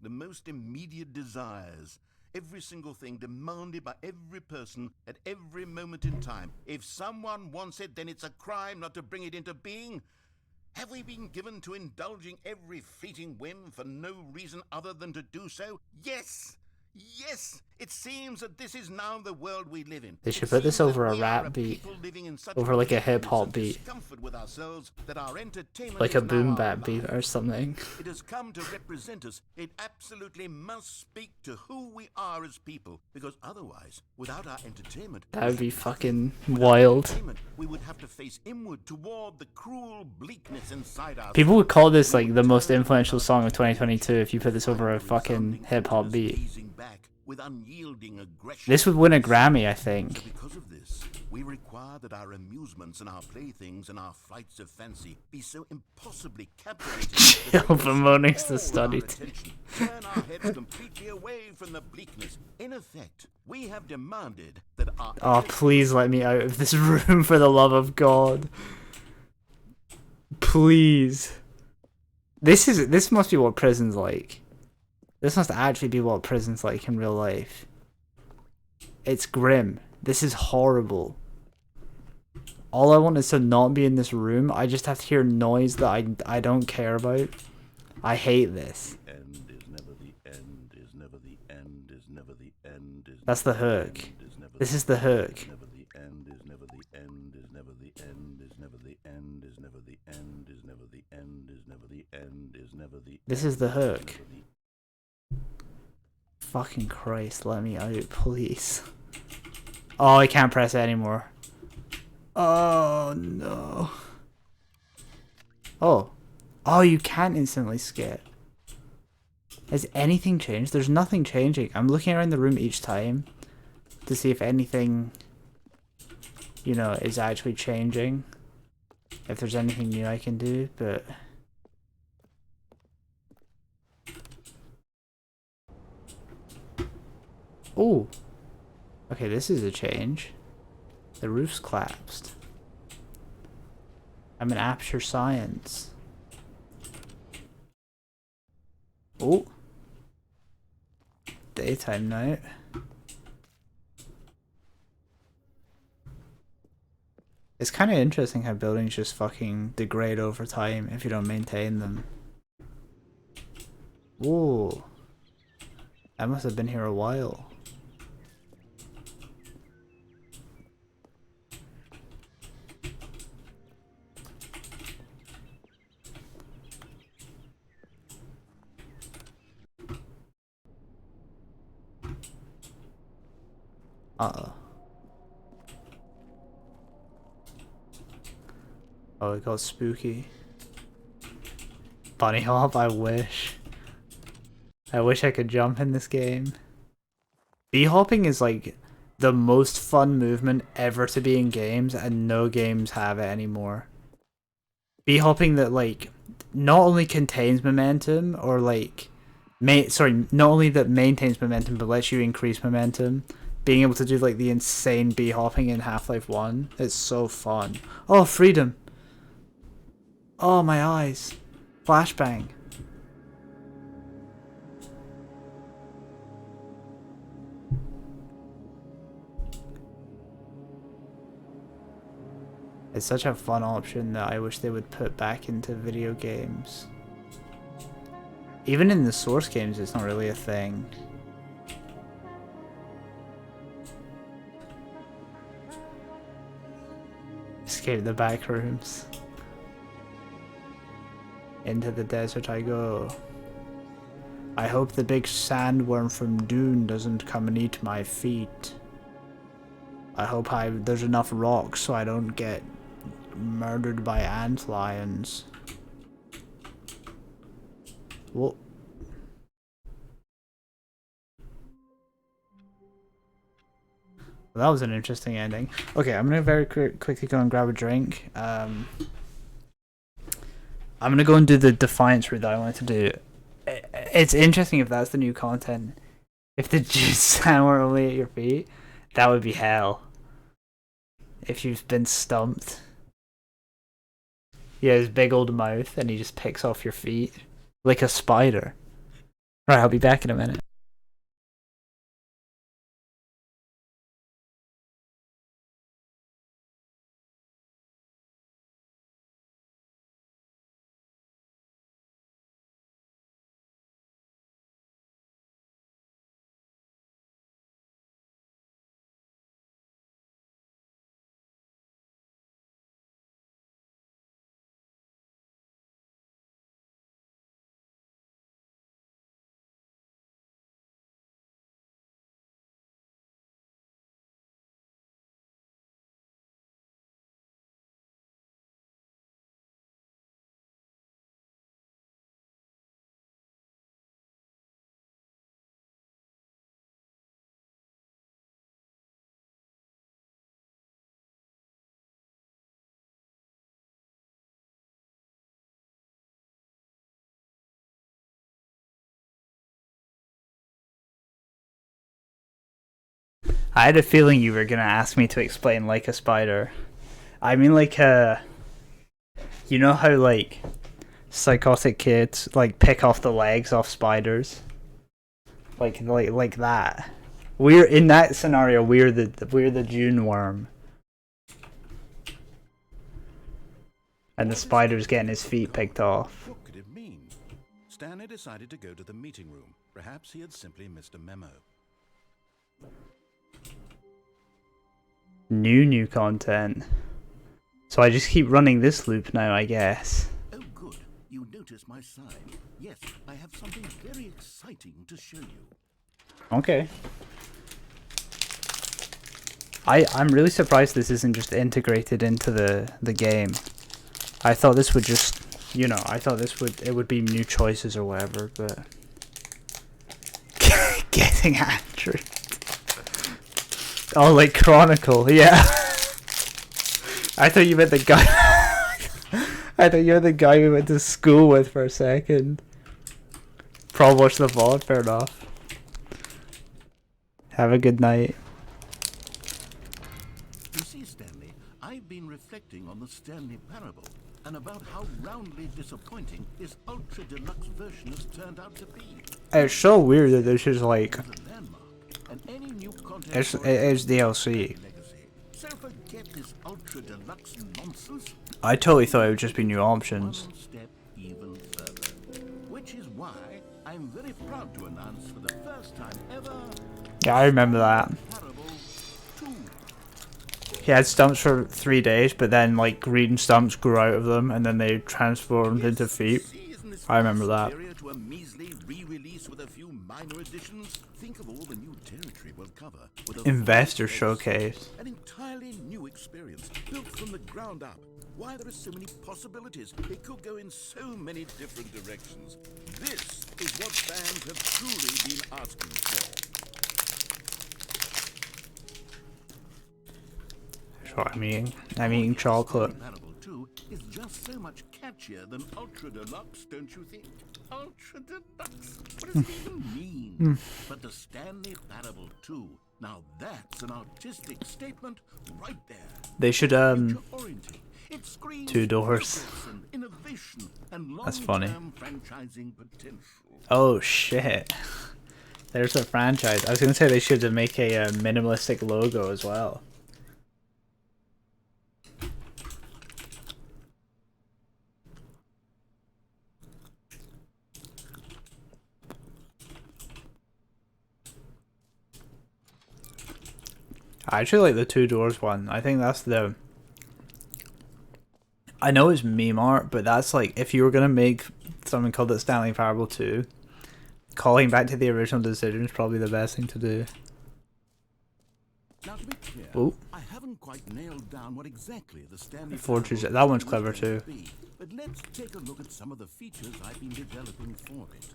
the most immediate desires. Every single thing demanded by every person at every moment in time. If someone wants it, then it's a crime not to bring it into being. Have we been given to indulging every fleeting whim for no reason other than to do so? Yes! Yes! It seems that this is now the world we live in. They should put this over a rap beat. Over like a hip-hop beat. Like a boom bap beat or something. It has come to represent us. It absolutely must speak to who we are as people. Because otherwise, without our entertainment... That would be fucking wild. We would have to face inward toward the cruel bleakness inside us. People would call this like the most influential song of 2022 if you put this over a fucking hip-hop beat. With unyielding aggression. This would win a Grammy, I think. So because of this, we require that our amusements and our playthings and our flights of fancy be so impossibly captivating. Chill, bemoaning's the study. Turn our heads completely away from the bleakness. In effect, we have demanded that our... Oh, please let me out of this room for the love of God. Please. This must be what prison's like. This must actually be what prison's like in real life. It's grim. This is horrible. All I want is to not be in this room. I just have to hear noise that I don't care about. I hate this. That's the hook. This is the hook. This is the hook. Fucking Christ, let me out, please. Oh, I can't press it anymore. Oh, no. Oh. Oh, you can't instantly skip. Has anything changed? There's nothing changing. I'm looking around the room each time to see if anything, you know, is actually changing. If there's anything new I can do, but... Oh, okay, this is a change. The roof's collapsed. I'm in Aperture Science. Oh, daytime night. It's kind of interesting how buildings just fucking degrade over time if you don't maintain them. Whoa, I must have been here a while. Uh-oh. Oh, it got spooky. Bunny hop, I wish. I wish I could jump in this game. Bee hopping is like the most fun movement ever to be in games, and no games have it anymore. Bee hopping that like not only contains momentum or like not only that maintains momentum but lets you increase momentum. Being able to do like the insane bee hopping in Half-Life 1, it's so fun. Oh, freedom. Oh, my eyes. Flashbang. It's such a fun option that I wish they would put back into video games. Even in the Source games, it's not really a thing. Escape the back rooms. Into the desert I go. I hope the big sandworm from Dune doesn't come and eat my feet. I hope there's enough rocks so I don't get murdered by antlions. Whoa. That was an interesting ending. Okay, I'm gonna very quickly go and grab a drink. I'm gonna go and do the Defiance route that I wanted to do. It's interesting if that's the new content. If the juice were only at your feet, that would be hell. If you've been stumped. He has his big old mouth and he just picks off your feet like a spider. Right, I'll be back in a minute. I had a feeling you were gonna ask me to explain like a spider. I mean, like, you know how like psychotic kids like pick off the legs off spiders, like that. We're in that scenario. We're the June worm, and the spider's getting his feet picked off. What could it mean? Stanley decided to go to the meeting room. Perhaps he had simply missed a memo. New content. So I just keep running this loop now, I guess. Oh, good. You notice my sign. Yes, I have something very exciting to show you. Okay. I'm really surprised this isn't just integrated into the game. I thought this would just, you know, I thought it would be new choices or whatever, but getting Andrew. Oh, like Chronicle, yeah. I thought you meant the guy. I thought you were the guy we went to school with for a second. Probably watched the VOD, fair enough. Have a good night. You see, Stanley, I've been reflecting on the Stanley Parable and about how roundly disappointing this ultra deluxe version has turned out to be. It's so weird that this is like It's a landmark, and any new content it's DLC. So forget this ultra deluxe nonsense. I totally thought it would just be new options. One step even further, which is why I'm very proud to announce for the first time ever. Yeah, I remember that. Parable 2. He had stumps for 3 days, but then like green stumps grew out of them, and then they transformed into feet. I remember that. To a measly re-release with a few minor additions. Think of all the new territory we'll cover. With a Investor showcase. An entirely new experience, built from the ground up. Why there are so many possibilities. It could go in so many different directions. This is what fans have truly been asking for. Sure, I'm eating chocolate. Parable 2 is just so much catchier than Ultra Deluxe, don't you think? Ultra Deluxe? What does it even mean? But the Stanley Parable 2, now that's an artistic statement right there. They should Future-oriented. It screams 2 doors. progress and innovation and That's funny. long-term franchising potential. Oh shit. There's a franchise. I was gonna say they should make a minimalistic logo as well. I actually like the 2 doors one. I think that's the... I know it's meme art, but that's like, if you were gonna make something called the Stanley Parable 2, calling back to the original decision is probably the best thing to do. Now to be clear, Ooh. I haven't quite nailed down what exactly the Stanley Fortress, Parable that one's is clever going too. to be, but let's take a look at some of the features I've been developing for it.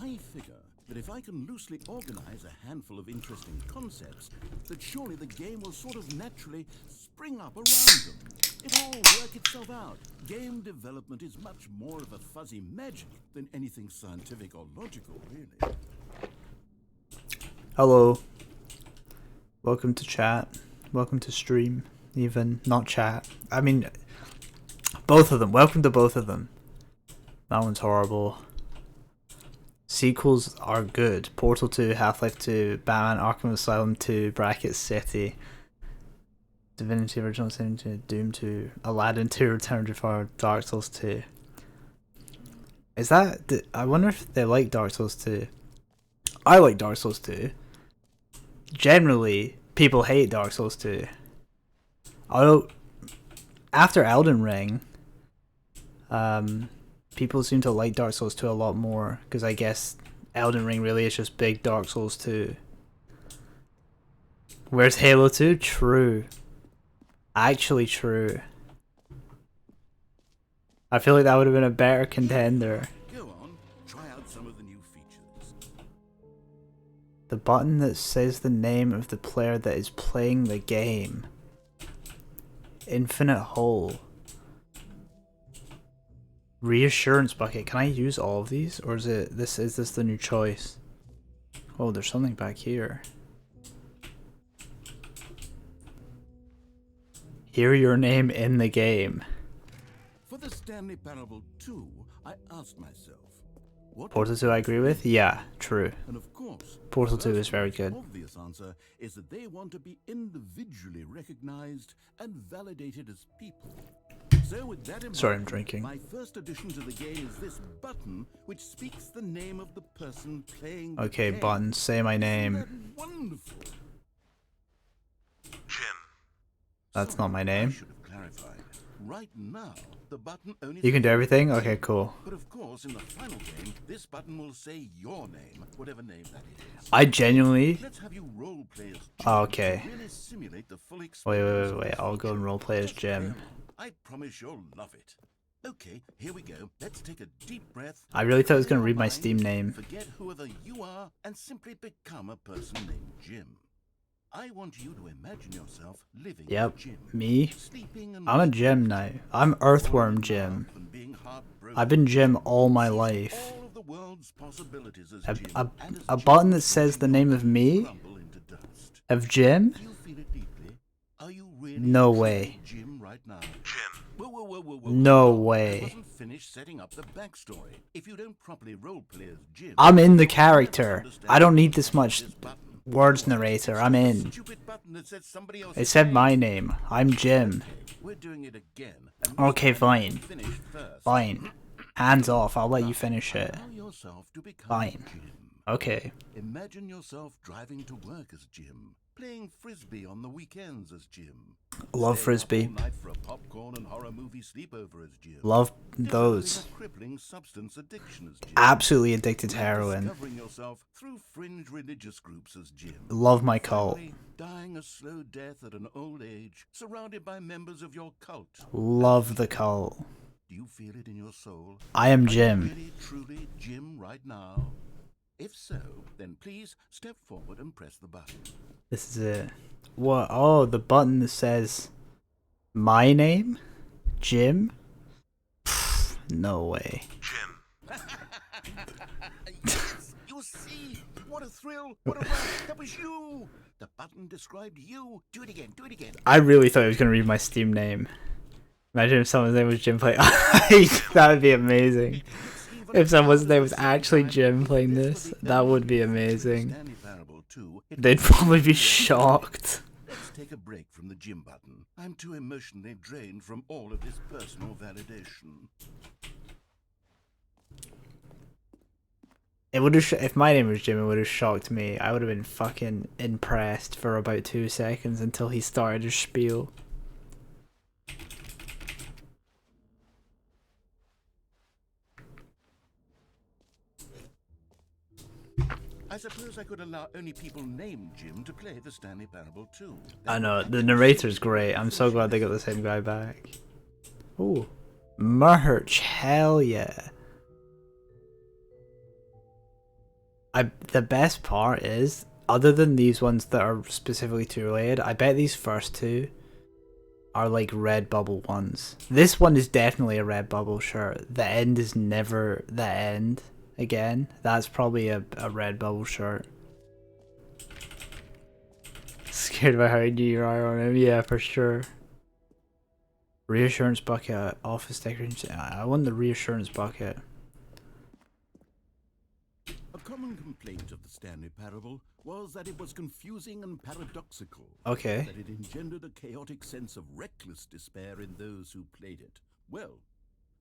I figure that if I can loosely organize a handful of interesting concepts, that surely the game will sort of naturally spring up around them. It'll all work itself out. Game development is much more of a fuzzy magic than anything scientific or logical, really. Hello. Welcome to chat. Welcome to stream. Even, not chat. I mean, both of them. Welcome to both of them. That one's horrible. sequels are good. Portal 2, Half-Life 2, Batman Arkham Asylum 2, Bracket City, Divinity Original Sin 2, Doom 2, Aladdin 2, Return to Fire, Dark Souls 2. Is that... I wonder if they like Dark Souls 2. I like Dark Souls 2. Generally, people hate Dark Souls 2. Although, after Elden Ring, people seem to like Dark Souls 2 a lot more, because I guess Elden Ring really is just big Dark Souls 2. Where's Halo 2? True. Actually true. I feel like that would have been a better contender. Go on, try out some of the new features. The button that says the name of the player that is playing the game. Infinite hole. Reassurance bucket. Can I use all of these, or is this the new choice? Oh, there's something back here. Hear your name in the game. For the Stanley Parable 2, I asked myself, what Portal 2 I agree with? Yeah, true. And of course, Portal 2 the is very most good. obvious answer is that they want to be individually recognized and validated as people. So with that in mind, Sorry, I'm drinking. my first addition to the game is this button which speaks the name of the person playing the Okay, game. button, say my name. Isn't that wonderful? Jim. That's Sorry, not my I name. should have clarified. Right now, the button only You can do says everything? Jim. Okay, cool. But of course, in the final game, this button will say your name, whatever name that is. I genuinely... Let's have you role play as Jim Oh, okay. to really simulate the full Wait. experience of this I'll go and feature. roleplay as Just Jim. play along. I promise you'll love it. Okay, here we go. Let's take a deep breath. I really thought I was clear going to read your my mind, Steam name. Forget whoever you are and simply become a person named Jim. I want you to imagine yourself living Yep, as Jim. me. Sleeping and I'm a waking Jim now. I'm Earthworm Jim. up and being heartbroken. I've been Jim all my Sees life. all of the world's possibilities as A, Jim, a, and as a Jim, button that says the name of me? crumble into dust. Of Jim? Do you feel it deeply? Are you really No truly way. Jim right now? Jim. Whoa. No I way. wasn't finished setting up the backstory. If you don't properly roleplay as Jim, I'm in the you'll never character. understand I don't need this much this button. words narrator. I'm in. Stupid button that says somebody It else's said name. my name. I'm Jim. Okay, we're doing it again. and Okay, this time you fine. finish first. Fine. Hands off. I'll let you finish it. Allow yourself to become Fine. Jim. Okay. Imagine yourself driving to work as Jim, playing frisbee on the weekends as Jim. Love staying frisbee. Up all night for a popcorn and horror movie sleepover as Jim. Love Developing those. a crippling substance addiction as Jim. Absolutely addicted to And heroin. discovering yourself through fringe religious groups as Jim. Love my cult. Finally, dying a slow death at an old age, surrounded by members of your cult. Love the cult. Do you feel it in your soul? I am Are you Jim. really, truly Jim right now? If so, then please step forward and press the button. This is it. What? Oh, the button that says my name? Jim? Pfft, no way. Jim. Yes, you see? What a thrill! What a rush! That was you! The button described you. Do it again, do it again. I really thought I was going to read my Steam name. Imagine if someone's name was Jim playing. That would be amazing. If someone's name was actually Jim playing this, that would be amazing. Stanley Parable 2, it They'd was probably be shocked. Let's take a break from the Jim button. I'm too emotionally drained from all of this personal validation. It would have if my name was Jim, it would have shocked me. I would have been fucking impressed for about 2 seconds until he started his spiel. I suppose I could allow only people named Jim to play the Stanley Parable 2. I know, the narrator's great. I'm so glad they got the same guy back. Ooh. Merch, hell yeah. The best part is, other than these ones that are specifically to related, I bet these first two are like Redbubble ones. This one is definitely a Redbubble shirt. The end is never the end again. That's probably a Redbubble shirt. Scared about how I knew your eye on him? Yeah, for sure. Reassurance bucket, office decoration. I want the reassurance bucket. one complaint of the Stanley Parable was that it was confusing and paradoxical. Okay. That it engendered a chaotic sense of reckless despair in those who played it. Well,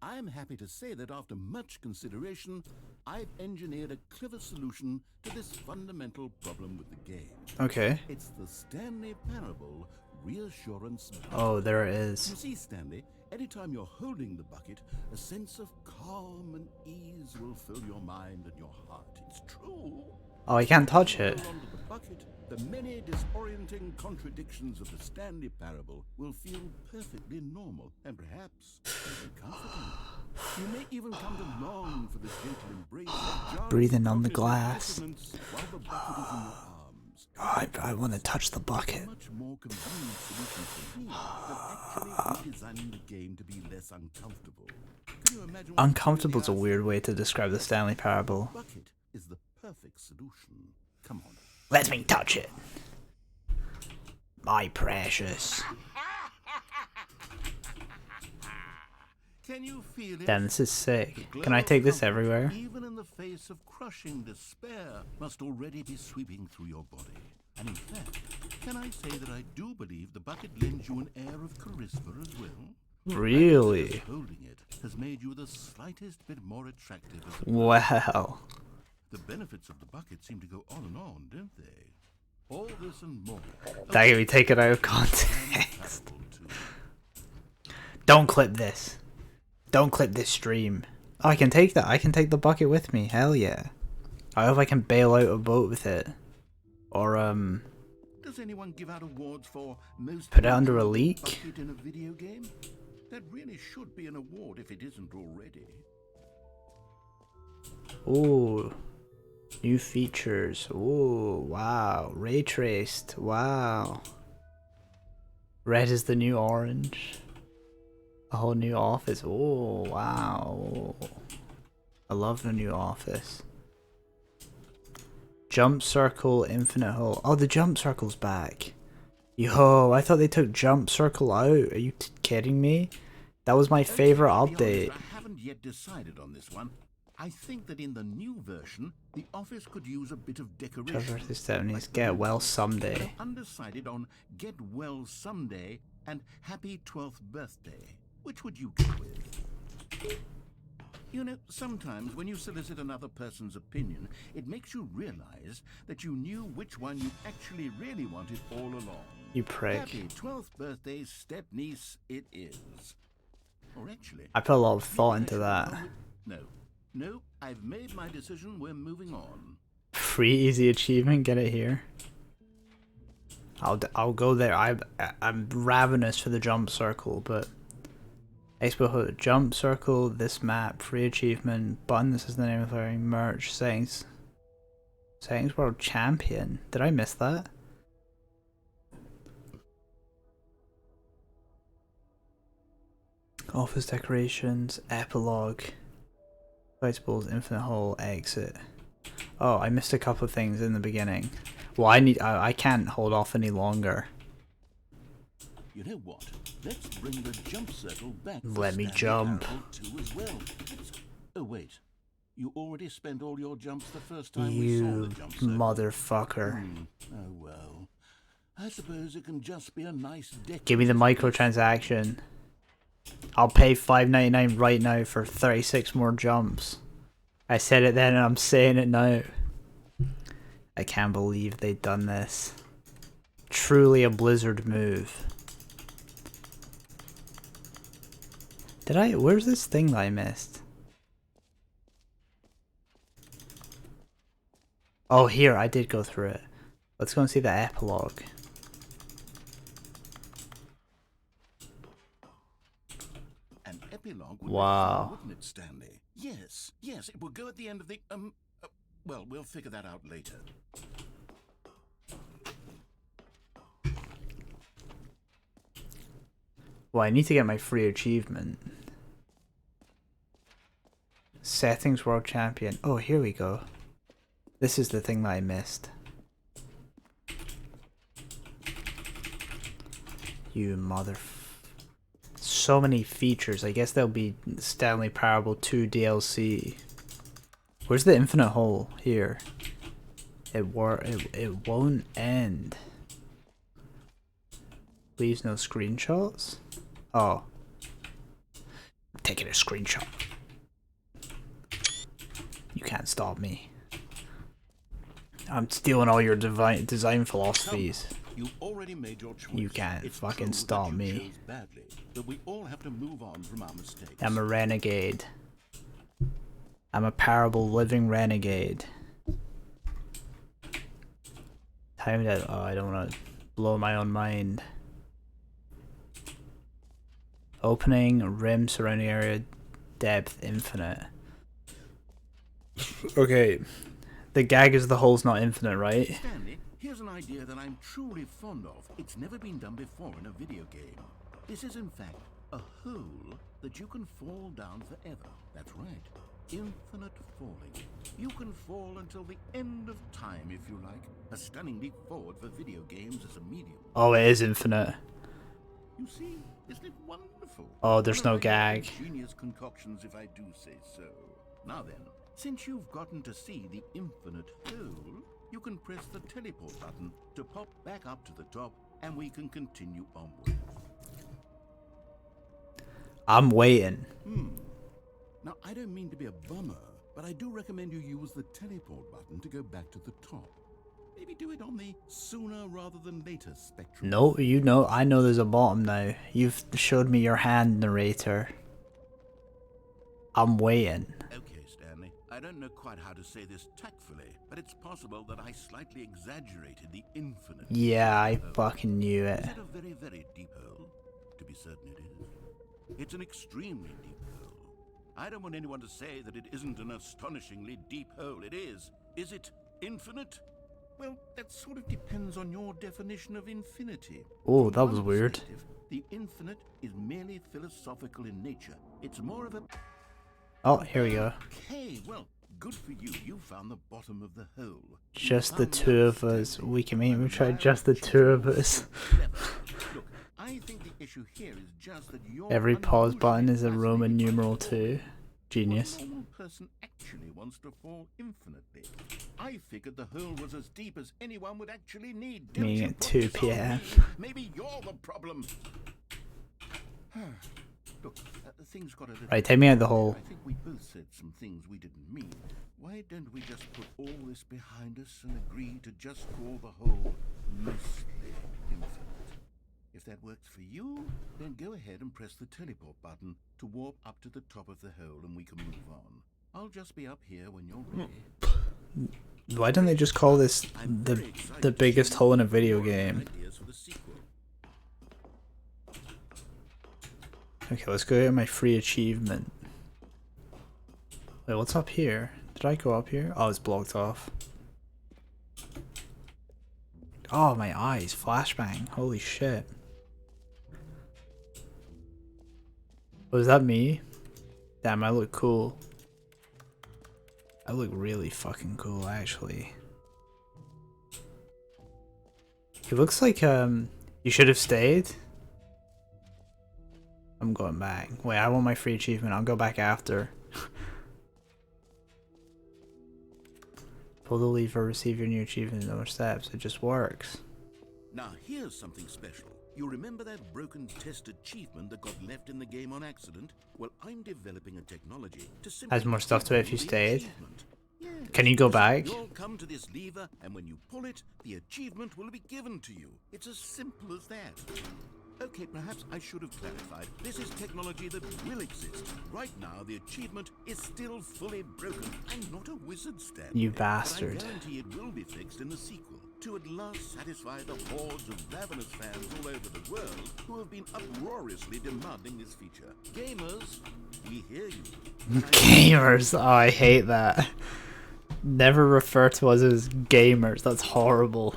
I'm happy to say that after much consideration, I've engineered a clever solution to this fundamental problem with the game. Okay. It's the Stanley Parable Reassurance Bucket. Oh, there it You is. see, Stanley, anytime you're holding the bucket, a sense of calm and ease will fill your mind and your heart. It's true. Oh, I can't touch it. Hold on to the bucket, the many disorienting contradictions of the Stanley Parable will feel perfectly normal and perhaps even comforting. You may even come to long for the gentle embrace of jarring Breathing on the cognitive glass. dissonance while the bucket is in your arms. I want to touch the bucket. Much more convenient solution for me than actually redesigning the game to be less uncomfortable. Can you imagine what Uncomfortable is a really weird way to describe the Stanley Parable. bucket is the perfect solution. Come on. Let me touch it. My precious. Can you feel it? Damn, this is The sick. glow Can I of take this comfort, everywhere? Even in the face of crushing despair, must already be sweeping through your body. And in fact, can I say that I do believe the bucket lends you an air of charisma as well? Really? Holding it has made you the slightest bit more attractive as a Wow. The benefits of the bucket seem to go on and on, don't they? All this and more. That can be taken out of context. Parable too. Don't clip this. Don't clip this stream. Oh, I can take that. I can take the bucket with me. Hell yeah. I hope I can bail out a boat with it. Or, Does anyone give out awards for most put it under a enjoyable leak? bucket in a video game? That really should be an award if it isn't already. Ooh. New features. Ooh, wow. Ray traced. Wow. Red is the new orange. A whole new office. Oh, wow. I love the new office. Jump circle, infinite hole. Oh, the jump circle's back. Yo, I thought they took jump circle out. Are you kidding me? That was my favorite To be update. honest, I haven't yet decided on this one. I think that in the new version, the office could use a bit of decoration. Trevor the 70s. Get well someday. I'm undecided on Get Well Someday and Happy 12th Birthday. Which would you go with? You know, sometimes when you solicit another person's opinion, it makes you realize that you knew which one you actually really wanted all along. You prick. Happy 12th birthday, step-niece, it is. Or actually... I put a lot of thought maybe I into should that. go with- No, I've made my decision, we're moving on. Free easy achievement. Get it here. I'll go there. I'm ravenous for the jump circle, but Expo Hood, jump circle, this map, free achievement, button, this is the name of our merch, settings world champion. Did I miss that? Office decorations, epilogue, Balls, infinite hole, exit. Oh, I missed a couple of things in the beginning. Well, I can't hold off any longer. You know what? Let's bring the jump circle back. for Let me Stanley jump. Parable 2 as well. Oh wait, you already spent all your jumps the first time we saw You the jump circle. motherfucker. Oh well. I suppose it can just be a nice decoration. Give me the microtransaction. I'll pay $5.99 right now for 36 more jumps. I said it then and I'm saying it now. I can't believe they've done this. Truly a Blizzard move. Where's this thing that I missed? Oh, here, I did go through it. Let's go and see the epilogue. An epilogue would Wow. be fun, wouldn't it, Stanley? Yes, it will go at the end of the well, we'll figure that out later. Well, I need to get my free achievement. Settings World Champion. Oh, here we go. This is the thing that I missed. You mother... So many features. I guess there'll be Stanley Parable 2 DLC. Where's the infinite hole? Here. It won't end. Leaves no screenshots? Oh. I'm taking a screenshot. You can't stop me. I'm stealing all your design philosophies. You've already made your choice. You can't It's fucking true stop that you me. chose badly, but we all have to move on from our mistakes. I'm a renegade. I'm a parable living renegade. Time that I don't want to blow my own mind. Opening, rim, surrounding area, depth, infinite. Okay. The gag is the hole's not infinite, right? Stanley, here's an idea that I'm truly fond of. It's never been done before in a video game. This is in fact a hole that you can fall down forever. That's right. Infinite falling. You can fall until the end of time if you like. A stunning leap forward for video games as a medium. Oh, it is infinite. You see, isn't it wonderful? Oh, there's One no of my gag. Genius concoctions, if I do say so. Now then, since you've gotten to see the infinite hole, you can press the teleport button to pop back up to the top, and we can continue onward. I'm waiting. Now, I don't mean to be a bummer, but I do recommend you use the teleport button to go back to the top. Maybe do it on the sooner rather than later spectrum. No, you know, I know there's a bottom now. You've showed me your hand, narrator. I'm waiting. Okay, Stanley. I don't know quite how to say this tactfully, but it's possible that I slightly exaggerated the infinite. Yeah, I fucking knew it. Is it a very, very deep hole? To be certain it is. It's an extremely deep hole. I don't want anyone to say that it isn't an astonishingly deep hole. It is. Is it infinite? Well, that sort of depends on your definition of infinity. Oh, From that was one weird. perspective, the infinite is merely philosophical in nature. It's more of a... Oh, here we go. Okay, well, good for you. You found the bottom of the hole. You Just the found two of outstanding. us. We can maybe I'm try glad just the that you two of were us. clever. Look, I think the issue here is just that you're Every pause unusually button is a fascinated Roman by numeral falling. 2. Genius. What normal person actually wants to fall infinitely? I figured the hole was as deep as anyone would actually need. Don't Meaning you at put 2 this on p.m. me. Maybe you're the problem. Look, things got a little... Right, take me out the hole. I think we both said some things we didn't mean. Why don't we just put all this behind us and agree to just call the hole mostly infinite? If that works for you, then go ahead and press the teleport button to warp up to the top of the hole and we can move on. I'll just be up here when you're ready. Why don't they just call this I'm the very excited the to biggest see hole in a more video game? ideas for the sequel. Okay, let's go get my free achievement. Wait, what's up here? Did I go up here? Oh, it's blocked off. Oh, my eyes. Flashbang. Holy shit. Was that me? Damn, I look cool. I look really fucking cool, actually. He looks like, you should have stayed. I'm going back. Wait, I want my free achievement. I'll go back after. Pull the lever, receive your new achievement in more steps. It just works. Now here's something special. You remember that broken test achievement that got left in the game on accident? Well, I'm developing a technology to simply Has more stuff to it if you disable the stayed. achievement. Yes. Can you go back? You'll come to this lever, and when you pull it, the achievement will be given to you. It's as simple as that. Okay, perhaps I should have clarified. This is technology that will exist. Right now, the achievement is still fully broken. I'm not a wizard, Stanley. You but bastard. I guarantee it will be fixed in the sequel to at last satisfy the hordes of ravenous fans all over the world who have been uproariously demanding this feature. Gamers, we hear you. Gamers. Oh, I hate that. Never refer to us as gamers. That's horrible.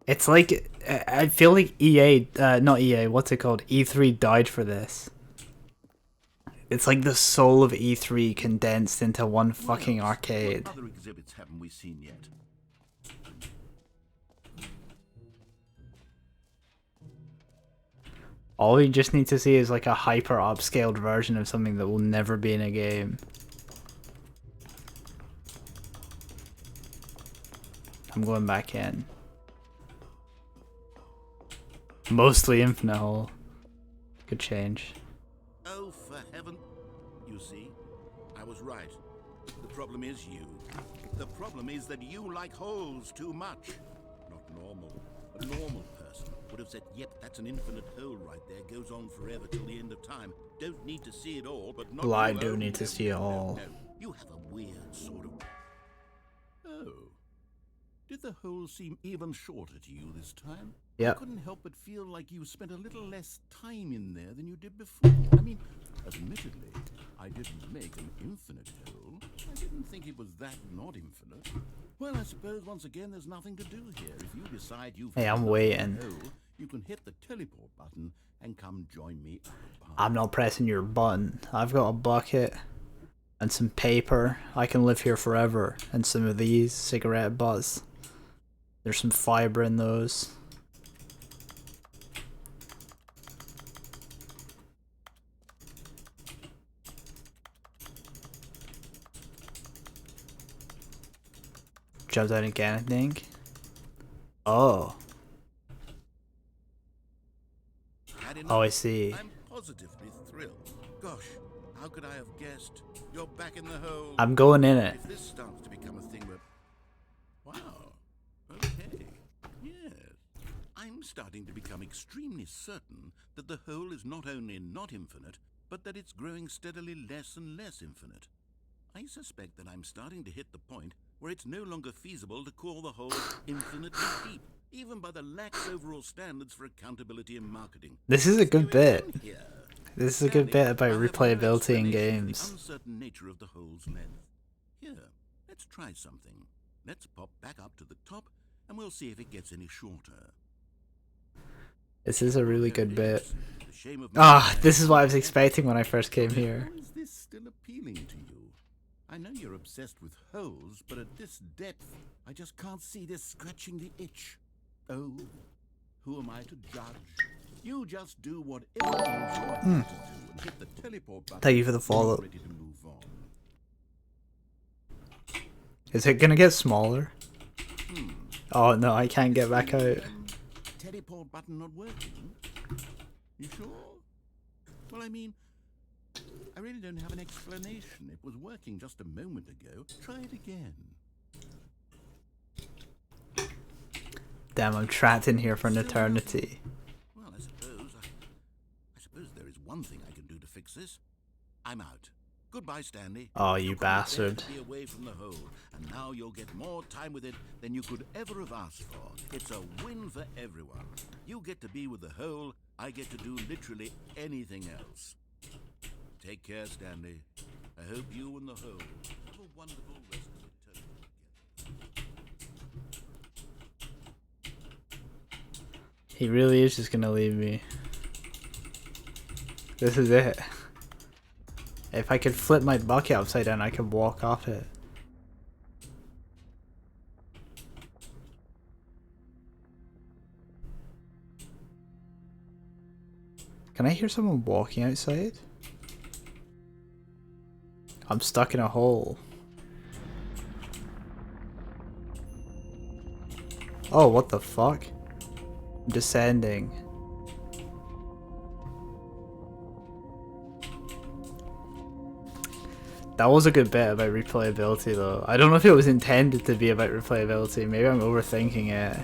It's like, I feel like EA, not EA, what's it called? E3 died for this. It's like the soul of E3 condensed into one fucking What else? arcade. What other exhibits haven't we seen yet? All we just need to see is like a hyper upscaled version of something that will never be in a game. I'm going back in. Mostly infinite hole. Could change. Oh, for heaven. You see, I was right. The problem is you. The problem is that you like holes too much. Not normal. A normal person would have said, yep, that's an infinite hole right there. Goes on forever till the end of time. Don't need to see it all, but not Well, I you. do Oh, need to no, see it no, all. no. You have a weird sort of... Oh. Did the hole seem even shorter to you this time? Yep. I couldn't help but feel like you spent a little less time in there than you did before. I mean, admittedly, I didn't make an infinite hole. I didn't think it was that not infinite. Well, I suppose once again there's nothing to do here. If you decide you've Hey, I'm had enough of waiting. the hole, you can hit the teleport button and come join me up above. I'm not pressing your button. I've got a bucket and some paper. I can live here forever. And some of these cigarette butts. There's some fiber in those. Jump down again, I think. Oh. Oh, I see. I'm positively thrilled. Gosh, how could I have guessed? You're back in the hole. I'm going in it. If this starts to become a thing where... Wow. Okay. Yes. I'm starting to become extremely certain that the hole is not only not infinite, but that it's growing steadily less and less infinite. I suspect that I'm starting to hit the point where it's no longer feasible to call the hole infinitely deep, even by the lax overall standards for accountability and marketing. This is a good bit. Here. This is a good bit about I'll have no replayability in explanation of games. the uncertain nature of the hole's length. Here, let's try something. Let's pop back up to the top, and we'll see if it gets any shorter. This is a really There good it bit. is. The shame of my Ah, life. this is what I was expecting when I first came here. How is this still appealing to you? I know you're obsessed with holes, but at this depth, I just can't see this scratching the itch. Oh, who am I to judge? You just do whatever it is you want to do and hit the teleport button. Thank you for the when follow. you're ready to move on. Is it gonna get smaller? Oh no, I can't get back out. Teleport button not working? You sure? Well, I mean, I really don't have an explanation. It was working just a moment ago. Try it again. Damn, I'm trapped in here for an eternity. Well, I suppose there is one thing I can do to fix this. I'm out. Goodbye, Stanley. Oh, you couldn't bastard. bear to be away from the hole, and now you'll get more time with it than you could ever have asked for. It's a win for everyone. You get to be with the hole. I get to do literally anything else. Take care, Stanley. I hope you and the hole have a wonderful rest of eternity together. He really is just gonna leave me. This is it. If I could flip my bucket upside down, I could walk off it. Can I hear someone walking outside? I'm stuck in a hole. Oh, what the fuck? I'm descending. That was a good bit about replayability though. I don't know if it was intended to be about replayability. Maybe I'm overthinking it.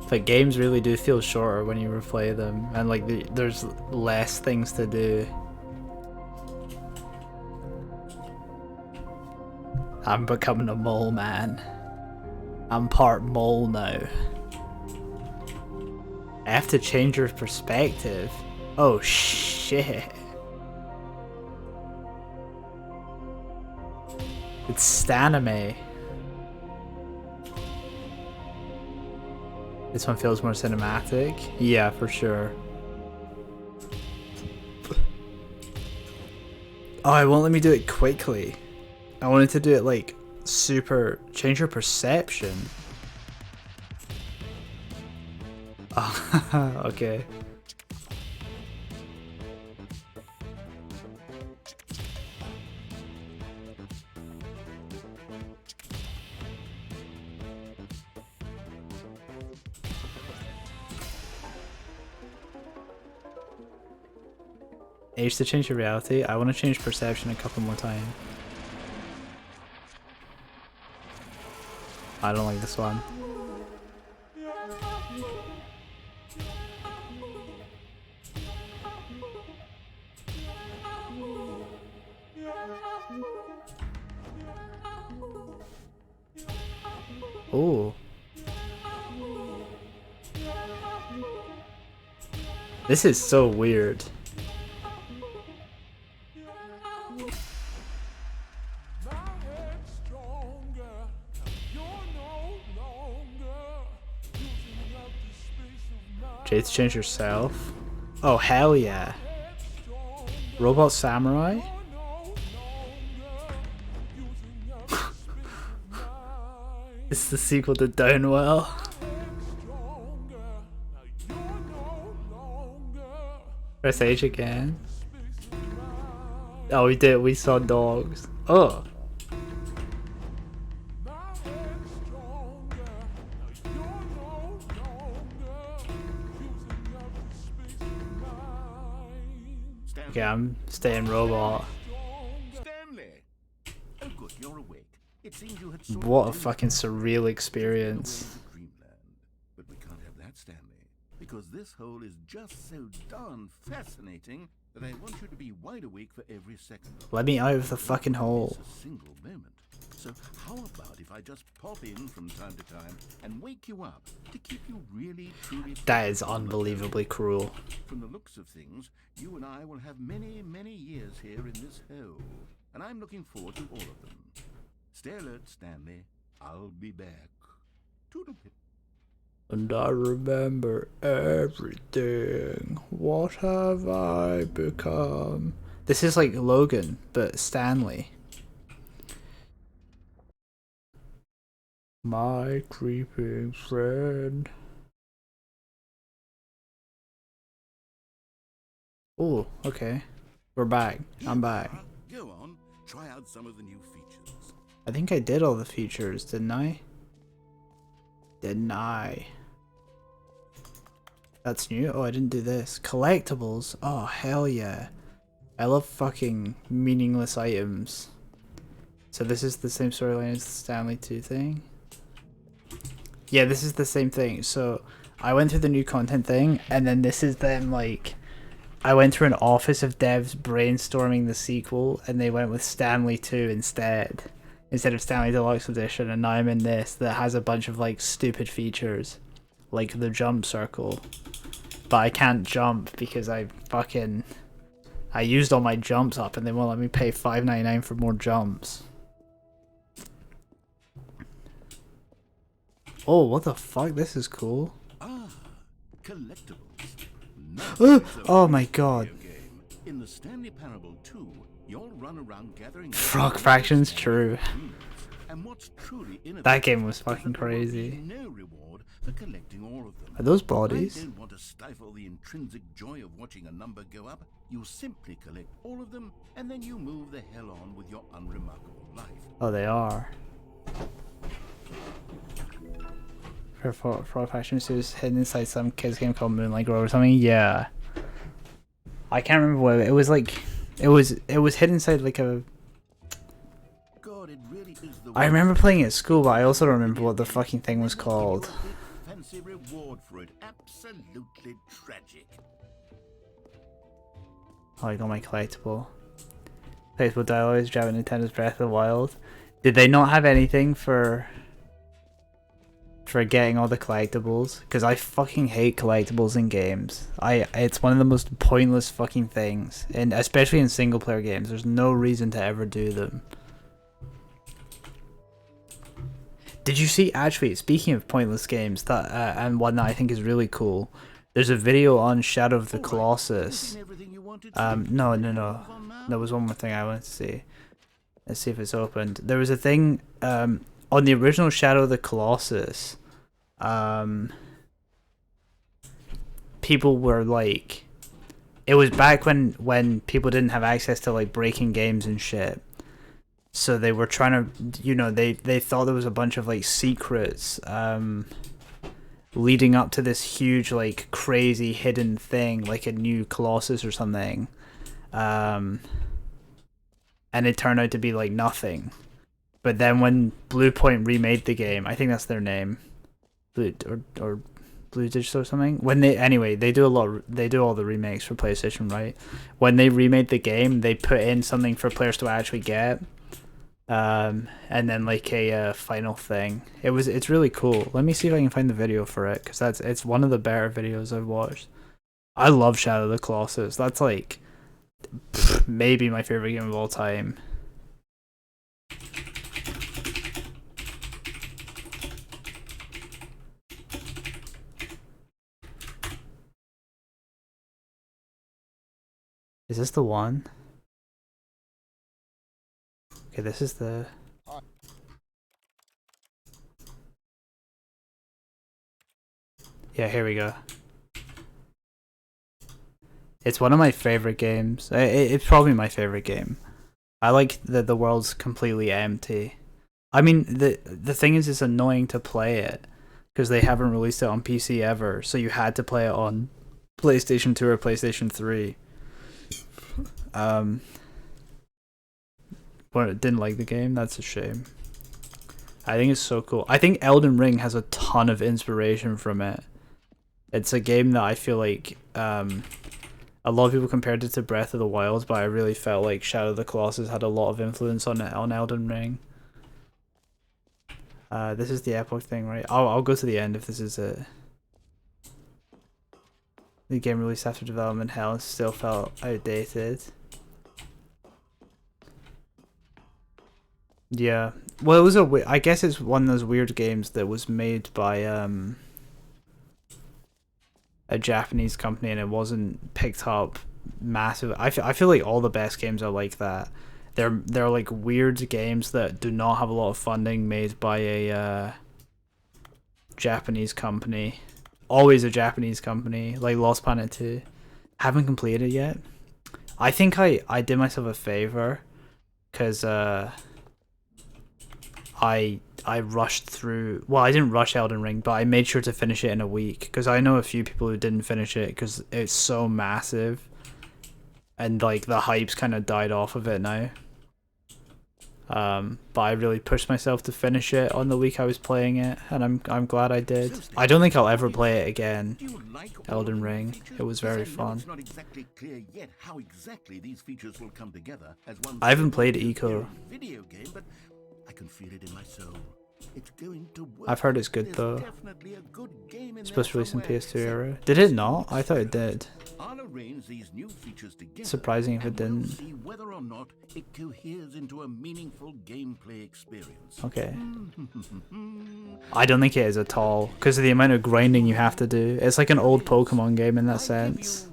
But games really do feel shorter when you replay them. And like there's less things to do. I'm becoming a mole man. I'm part mole now. I have to change your perspective. Oh shit. It's Stanime. This one feels more cinematic. Yeah, for sure. Oh, it won't let me do it quickly. I wanted to do it like super, change your perception. Oh, okay. Oh, Age to change your reality. I want to change perception a couple more times. I don't like this one. Oh. This is so weird. Jade to change yourself? Oh, hell yeah. Robot Samurai? It's the sequel to Downwell. Press H again. Oh, we did. We saw dogs. Oh. Okay, I'm staying robot. Stanley! Oh good, you're awake. It seems you had What a fucking surreal experience. Dreamland. But we can't have that, Stanley, because this hole is just so darn fascinating that I want you to be wide awake for every second. Let me out of the fucking hole. It's a single moment. So how about if I just pop in from time to time and wake you up to keep you really truly... That is unbelievably cruel. From the looks of things, you and I will have many, many years here in this hole, and I'm looking forward to all of them. Stay alert, Stanley. I'll be back. Toodle-pip. And I remember everything. What have I become? This is like Logan, but Stanley. My creeping friend. Oh, okay. We're back. I'm back. Go on. Try out some of the new features. I think I did all the features, didn't I? Didn't I? That's new? Oh, I didn't do this. Collectibles? Oh, hell yeah. I love fucking meaningless items. So this is the same storyline as the Stanley 2 thing? Yeah, this is the same thing. So I went through the new content thing, and then this is them like... I went through an office of devs brainstorming the sequel, and they went with Stanley 2 instead of Stanley Deluxe Edition, and now I'm in this that has a bunch of like stupid features, like the jump circle. But I can't jump because I used all my jumps up, and they won't let me pay $5.99 for more jumps. Oh, what the fuck? This is cool. Ah, collectibles. Oh my god. In the Stanley Parable 2, you'll run around gathering Frog Fraction's true. And what's truly That game was fucking crazy. No reward for collecting all of them. Are those bodies? I don't want to stifle the intrinsic joy of watching a number go up. You simply collect all of them, and then you move the hell on with your unremarkable life. Oh, they are. Frog Faction is hidden inside some kids game called Moonlight Grove or something. Yeah. I can't remember what it was like. It was hidden inside like a... God, it really is the I remember playing it at school, but I also don't remember what the fucking thing was called. Fancy reward for it. Absolutely tragic. Oh, I got my collectible. Collectible dialogues, Java Nintendo's Breath of the Wild. Did they not have anything for getting all the collectibles? Because I fucking hate collectibles in games. It's one of the most pointless fucking things, and especially in single player games. There's no reason to ever do them. Did you see, actually, speaking of pointless games, that and one that I think is really cool, there's a video on Shadow of the Colossus. No. There was one more thing I wanted to see. Let's see if it's opened. There was a thing on the original Shadow of the Colossus. People were like, it was back when people didn't have access to like breaking games and shit. So they were trying to, you know, they thought there was a bunch of like secrets leading up to this huge like crazy hidden thing, like a new Colossus or something. and it turned out to be like nothing. But then when Blue Point remade the game, I think that's their name, Blue or Blue Digital or something. When they do all the remakes for PlayStation, right? When they remade the game, they put in something for players to actually get, and then like a final thing. It's really cool. Let me see if I can find the video for it, because it's one of the better videos I've watched. I love Shadow of the Colossus. That's like maybe my favorite game of all time. Is this the one? Okay, this is the... Yeah, here we go. It's one of my favorite games. It's probably my favorite game. I like that the world's completely empty. I mean, the thing is, it's annoying to play it because they haven't released it on PC ever, so you had to play it on PlayStation 2 or PlayStation 3. But didn't like the game. That's a shame. I think it's so cool. I think Elden Ring has a ton of inspiration from it. It's a game that I feel like a lot of people compared it to Breath of the Wild, but I really felt like Shadow of the Colossus had a lot of influence on Elden Ring. This is the epic thing, right? I'll go to the end if this is it. The game released after development hell still felt outdated. Yeah, well, it was I guess it's one of those weird games that was made by a Japanese company, and it wasn't picked up massive. I feel like all the best games are like that. They're like weird games that do not have a lot of funding, made by a Japanese company. Always a Japanese company, like Lost Planet 2. Haven't completed it yet. I think I did myself a favor, because I rushed through. Well, I didn't rush Elden Ring, but I made sure to finish it in a week, because I know a few people who didn't finish it because it's so massive, and like the hype's kind of died off of it now. But I really pushed myself to finish it on the week I was playing it, and I'm glad I did. I don't think I'll ever play it again. Elden Ring. It was very fun. I haven't played Eco. I can feel it in my soul. It's going to work. I've heard it's good though. It's supposed to release in PS2 era. Did it not? I thought it did. I'll arrange these new features together. Surprising if it didn't. We'll see whether or not it coheres into a meaningful gameplay experience. Okay. I don't think it is at all, because of the amount of grinding you have to do. It's like an old Pokemon game in that sense.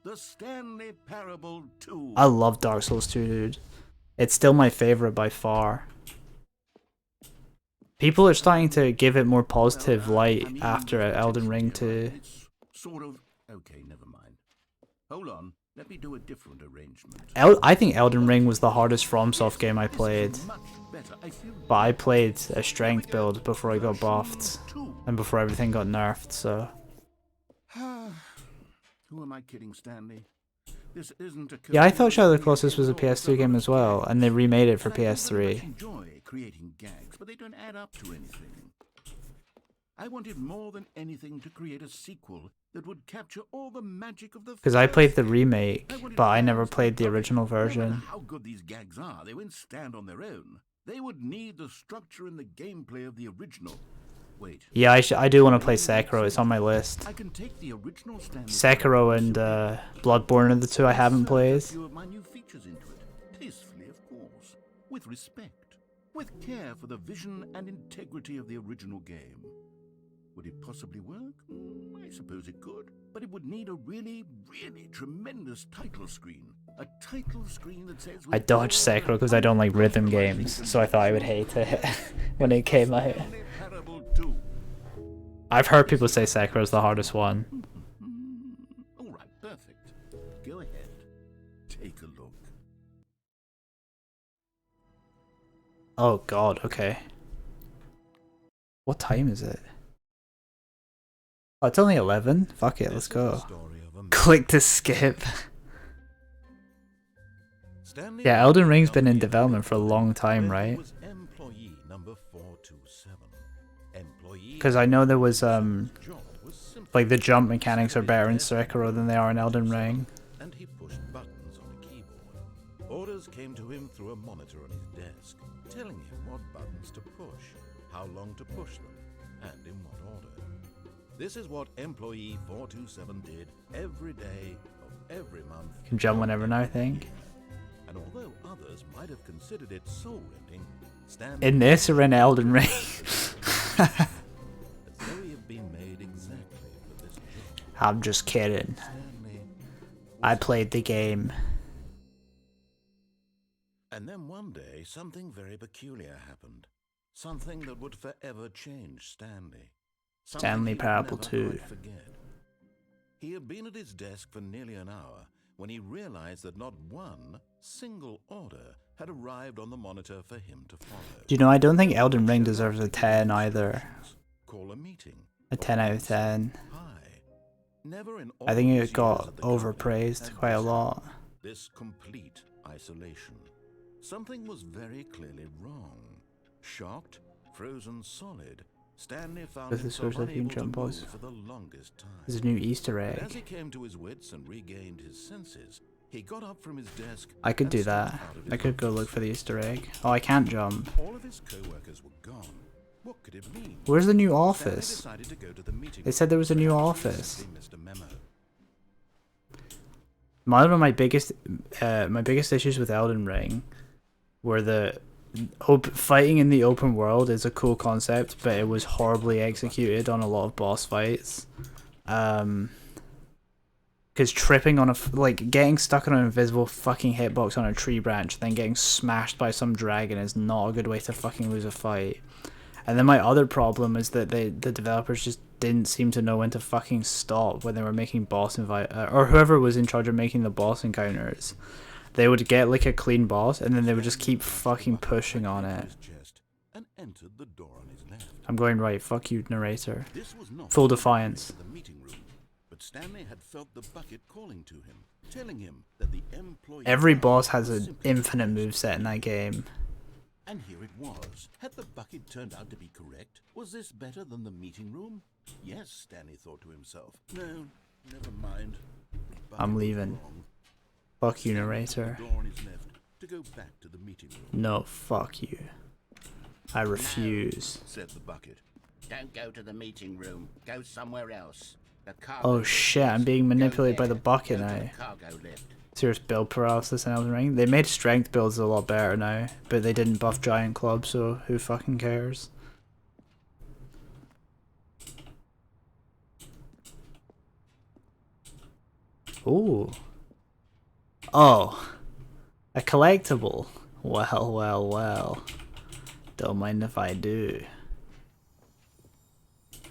The Stanley Parable 2. I love Dark Souls 2, dude. It's still my favorite by far. People are starting to give it more positive light after Elden Ring 2. It's sort of okay, never mind. Hold on, let me do a different arrangement. I think Elden Ring was the hardest FromSoft game I played. But I played a strength build before I got buffed, and before everything got nerfed, so... Who am I kidding, Stanley? This isn't a yeah, I thought Shadow of the Colossus was a PS2 game as well, and they remade it for PS3. Enjoy creating gags, but they don't add up to anything. I wanted more than anything to create a sequel that would capture all the magic of the. Because I played the remake, but I never played the original version. No matter how good these gags are, they won't stand on their own. They would need the structure and the gameplay of the original. Wait. Yeah, I do want to play Sekiro. It's on my list. I can take the original Sekiro and Bloodborne are the two I haven't played. A few of my new features into it, tastefully, of course, with respect, with care for the vision and integrity of the original game. Would it possibly work? I suppose it could, but it would need a really, really tremendous title screen. A title screen that says. I dodged Sekiro because I don't like rhythm games, so I thought I would hate it when it came out. I've heard people say Sekiro is the hardest one. All right, perfect. Go ahead. Take a look. Oh god, okay. What time is it? Oh, it's only 11? Fuck it, let's go. Click to skip. Stanley Yeah, wanted Elden to Ring's become been in the development for a long time, Therefore right? was employee number 427. Employee Because I know there was whose job was simple. like the jump He mechanics sat are at his better in desk Sekiro than they are in Elden Ring. and he pushed buttons on a keyboard. Orders came to him through a monitor on his desk, telling him what buttons to push, how long to push them, and in what order. This is what employee 427 did every day of every month. Can jump of whenever now, I every think. year. And although others might have considered it soul-rending, In this or in Elden Ring? as though he had been made exactly for this job. I'm just kidding. Stanley I was played the game. And then one day, something very peculiar happened. Something that would forever change Stanley. Something Stanley he would Parable never 2. quite forget. He had been at his desk for nearly an hour when he realized that not one single order had arrived on the monitor for him to follow. Do you know, I don't think Elden Ring deserves a 10 either. Call a meeting. A 10 out of 10. Hi. Never in all I think his it years got at the company overpraised had quite a this lot. happened. This complete isolation. Something was very clearly wrong. Shocked, frozen solid, Stanley found This is himself supposed to be unable to jump move boss. for the longest time. There's a new Easter But as he egg. came to his wits and regained his senses, he got up from his desk. I could and do stepped that. out of I his could go office. look for the Easter egg. Oh, I can't jump. All of his co-workers were gone. What could it mean? Where's the new Stanley office? decided to go to the meeting They said there was a new room. office. Simply missed a memo. One of my biggest issues with Elden Ring were the fighting in the open world is a cool concept, but it was horribly executed on a lot of boss fights. Because tripping on getting stuck on an invisible fucking hitbox on a tree branch, then getting smashed by some dragon is not a good way to fucking lose a fight. And then my other problem is that the developers just didn't seem to know when to fucking stop when they were making boss or whoever was in charge of making the boss encounters. They would get like a clean boss and then they would just keep fucking pushing on it. And entered the door on his left. I'm going right, fuck you, narrator. This was not Full defiance. the meeting room, but Stanley had felt the bucket calling to him, telling him that the employee. Every boss has an infinite moveset in that game. And here it was. Had the bucket turned out to be correct? Was this better than the meeting room? Yes, Stanley thought to himself. No, never mind. The I'm bucket was leaving. wrong. Fuck you, Stanley narrator. opened the door on his left to go back to the meeting room. No, fuck you. I refuse. Said the bucket. Don't go to the meeting room. Go somewhere else. The cargo Oh lift shit, I'm is. being Go manipulated by there. the bucket Go to now. the cargo lift. Serious build paralysis in Elden Ring. They made strength builds a lot better now, but they didn't buff Giant Club, so who fucking cares? Ooh. Oh. A collectible. Well, well, well. Don't mind if I do.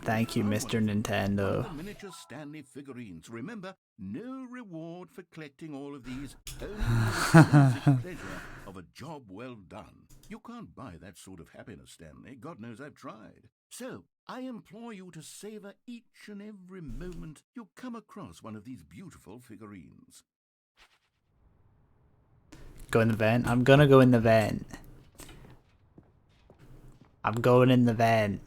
Thank you, Mr. Nintendo. The miniature Stanley figurines. Remember, no reward for collecting all of these. Only the intrinsic pleasure of a job well done. You can't buy that sort of happiness, Stanley. God knows I've tried. So, I implore you to savor each and every moment you come across one of these beautiful figurines. Go in the vent? I'm gonna go in the vent. I'm going in the vent.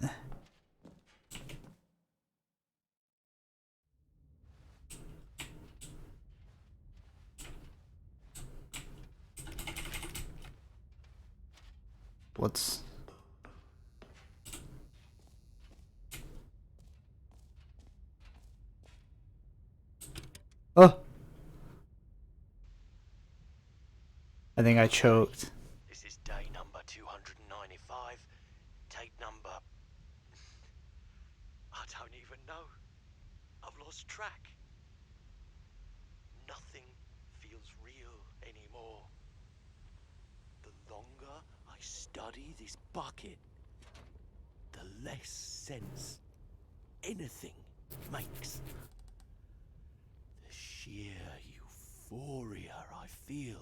What's... Oh! I think I choked. This is day number 295. Tape number... I don't even know. I've lost track. Nothing feels real anymore. The longer I study this bucket, the less sense anything makes. The sheer euphoria I feel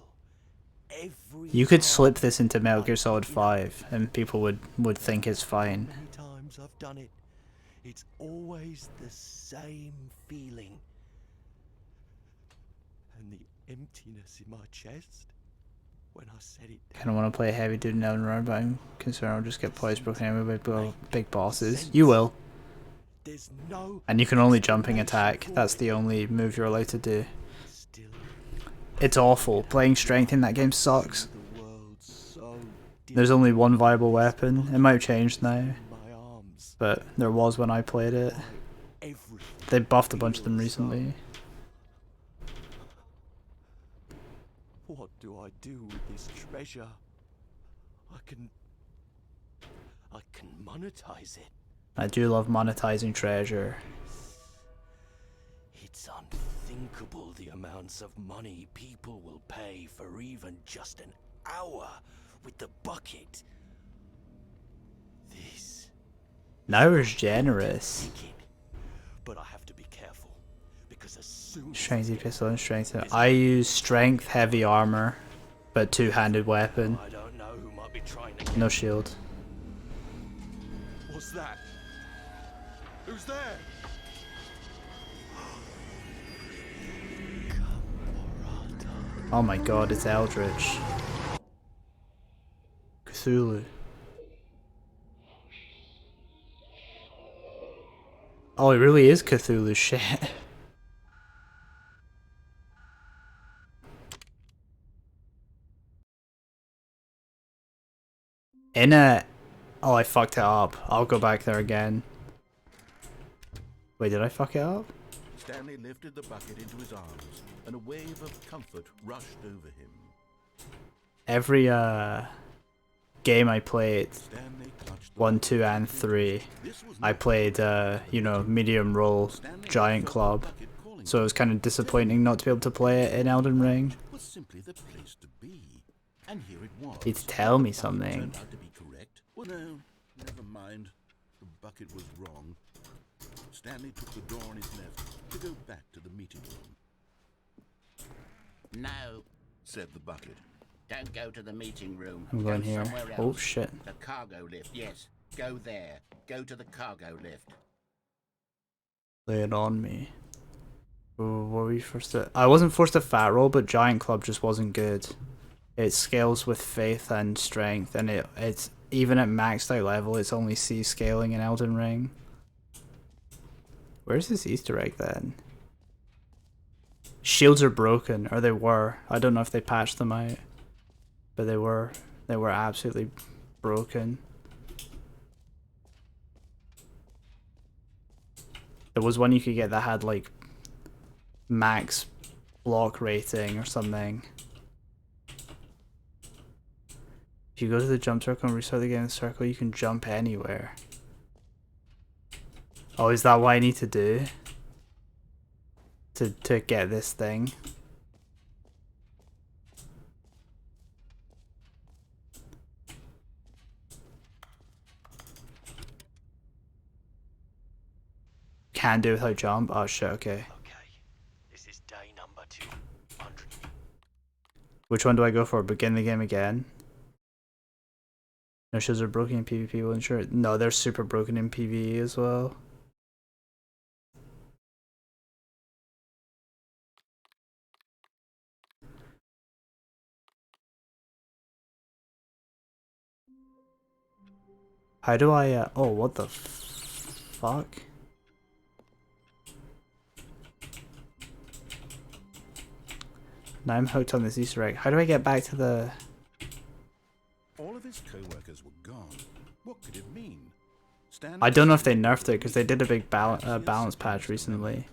every You could time slip this into Metal Gear I Solid pick it up. 5 and people would think it's fine. How many times I've done it, it's always the same feeling. And the emptiness in my chest, when I said it. Kind of want to play a heavy duty in Elden Ring, but I'm concerned I'll just get poised broken in with big bosses. You will. There's no And you can only jumping attack. That's the only move you're allowed to do. still It's awful. Playing strength in that game sucks. the world so There's only one viable weapon. It might have changed now, in my arms. but there was when I played it. Everything They buffed a bunch of them recently. What do I do with this treasure? I can monetize it. I do love monetizing treasure. It's unthinkable the amounts of money people will pay for even just an hour with the bucket. This Now is generous. wicked. But I have to be careful because as soon as Strength pistol and strength. I use strength heavy armor, but two-handed weapon. I don't know who might be trying to No shield. What's that? Who's there? Oh my god, it's Eldritch. Cthulhu. Oh, it really is Cthulhu shit. In a... Oh, I fucked it up. I'll go back there again. Wait, did I fuck it up? Stanley lifted the bucket into his arms, and a wave of comfort rushed over him. Every game I played, Stanley clutched the 1, 2, and 3, This was I not played, you know, medium roll, Stanley giant felt the club. bucket calling So it was kind of disappointing not to be able to play it in Elden Ring. It was simply the place to be. And here it was. It's tell me The bucket something. turned out to be correct. Well, no, never mind. The bucket was wrong. Stanley took the door on his left to go back to the meeting room. No, Said the bucket. don't go to the meeting room. I'm going go here. somewhere Oh else. shit. The cargo lift, yes. Go there. Go to the cargo lift. Lay it on me. Oh, were we forced to... I wasn't forced to fat roll, but giant club just wasn't good. It scales with faith and strength, and it's even at maxed out level, it's only C scaling in Elden Ring. Where's this Easter egg then? Shields are broken, or they were. I don't know if they patched them out, but they were absolutely broken. There was one you could get that had like max block rating or something. If you go to the jump circle and restart the game in the circle, you can jump anywhere. Oh, is that what I need to do? To get this thing? Can do without jump? Oh shit, okay. Okay, this is day number 200. Which one do I go for? Begin the game again? No shields are broken in PvP, will ensure it. No, they're super broken in PvE as well. How do I, oh, what the fuck? Now I'm hooked on this Easter egg. How do I get back to the... All of his co-workers were gone. What could it mean? Stanley I don't know if they nerfed it, because they did a big balance patch recently.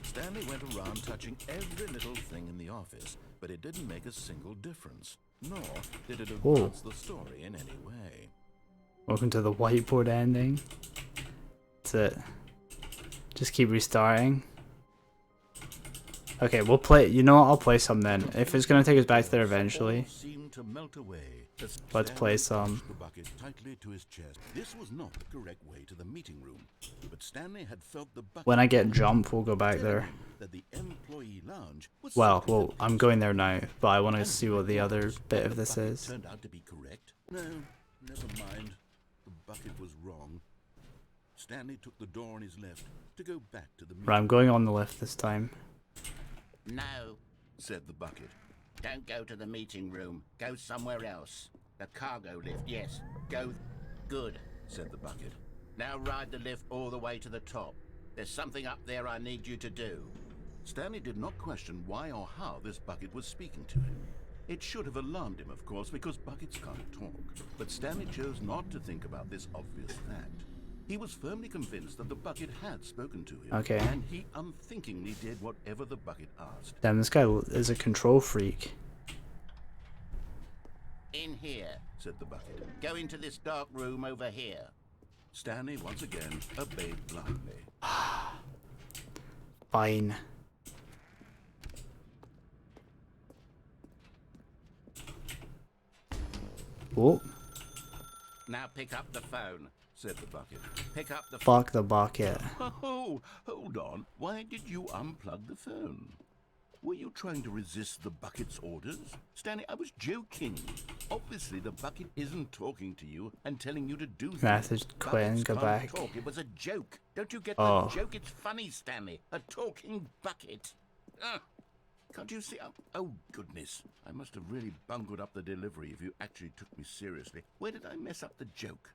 Stanley went around touching every little thing in the office, but it didn't make a single difference, nor did it advance the story in any way. Welcome to the whiteboard ending. That's it. Just keep restarting. Okay, we'll play. You know what? I'll play some then. If it's gonna take us back to there eventually. All seemed to melt away as Let's play Stanley some. pushed the bucket tightly to his chest. This was not the correct way to the meeting room, but Stanley had felt the bucket When I get jump, we'll go back there. that the employee lounge was Well, simply the well, I'm going there now, but I want to And see here what it the other was. bit The of this bucket is. turned out to be correct. No, never mind. The bucket was wrong. Stanley took the door on his left to go back to the meeting. Right, I'm going on the left this time. No, said the bucket. Don't go to the meeting room. Go somewhere else. The cargo lift, yes. Go. Good, Said the bucket. now ride the lift all the way to the top. There's something up there I need you to do. Stanley did not question why or how this bucket was speaking to him. It should have alarmed him, of course, because buckets can't talk. But Stanley chose not to think about this obvious fact. He was firmly convinced that the bucket had spoken to him. Okay. And he unthinkingly did whatever the bucket asked. Damn, this guy is a control freak. In here. Said the bucket. Go into this dark room over here. Stanley once again obeyed blindly. Fine. Oh, Now pick up the phone. Said the bucket. Pick up the fuck the bucket. Oh, hold on. Why did you unplug the phone? Were you trying to resist the bucket's orders? Stanley, I was joking. Obviously, the bucket isn't talking to you and telling you to do things. Message Quinn, Buckets go can't back. talk. It was a joke. Don't you get Oh. the joke? It's funny, Stanley. A talking bucket. Can't you see? Oh, goodness. I must have really bungled up the delivery if you actually took me seriously. Where did I mess up the joke?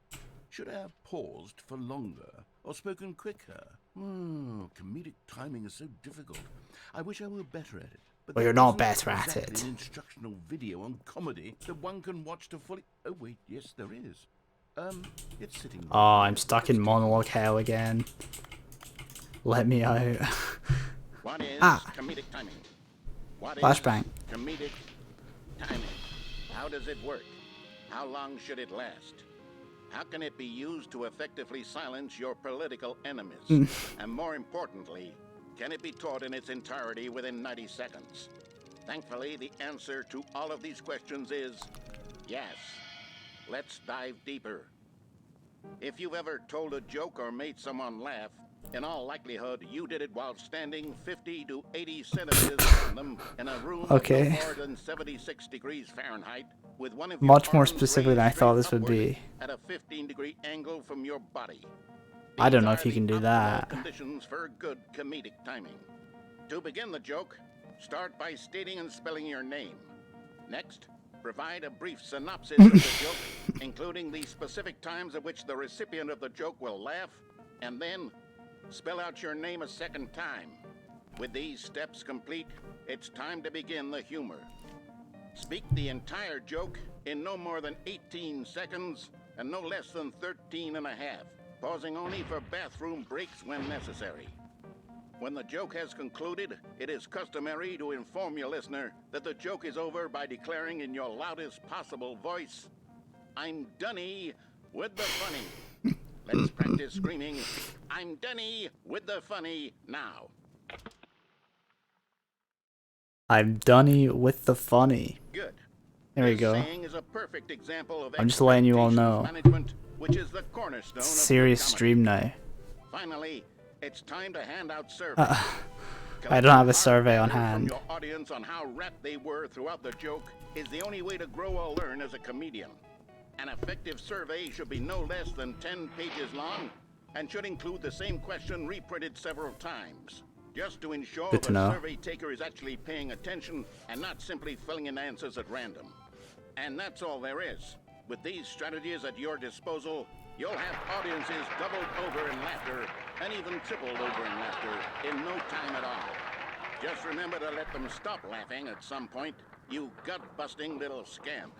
Should I have paused for longer or spoken quicker? Comedic timing is so difficult. I wish I were better at it. But Well, there you're not isn't better at exactly it. An instructional video on comedy that one can watch to fully... Oh, wait, yes, there is. It's sitting... Oh, I'm stuck in monologue hell again. Let me out. What is Ah. comedic timing? What is Flashbang. comedic timing? How does it work? How long should it last? How can it be used to effectively silence your political enemies? And more importantly, can it be taught in its entirety within 90 seconds? Thankfully, the answer to all of these questions is yes. Let's dive deeper. If you've ever told a joke or made someone laugh, in all likelihood, you did it while standing 50 to 80 centimeters from them in a room Okay. of no more than 76 degrees Fahrenheit, with one of your Much more arms specific than I raised thought straight this would upward be. at a 15-degree angle from your body. I don't These know are if you the can do optimal that. Conditions for good comedic timing. To begin the joke, start by stating and spelling your name. Next, provide a brief synopsis of the joke, including the specific times at which the recipient of the joke will laugh, and then spell out your name a second time. With these steps complete, it's time to begin the humor. Speak the entire joke in no more than 18 seconds and no less than 13 and a half, pausing only for bathroom breaks when necessary. When the joke has concluded, it is customary to inform your listener that the joke is over by declaring in your loudest possible voice, "I'm Dunny with the funny." Let's practice screaming, "I'm Dunny with the funny" now. I'm Dunny with the funny. Good. There we This go. saying is a perfect example of I'm just letting you all expectations know. management, which is the cornerstone of good Serious comedy. stream now. Finally, it's time to hand out surveys. I don't have a Collecting survey on feedback hand. From your audience on how rapt they were throughout the joke is the only way to grow or learn as a comedian. An effective survey should be no less than 10 pages long and should include the same question reprinted several times, just to ensure Good to the know. survey taker is actually paying attention and not simply filling in answers at random. And that's all there is. With these strategies at your disposal, you'll have audiences doubled over in laughter and even tripled over in laughter in no time at all. Just remember to let them stop laughing at some point, you gut-busting little scamp.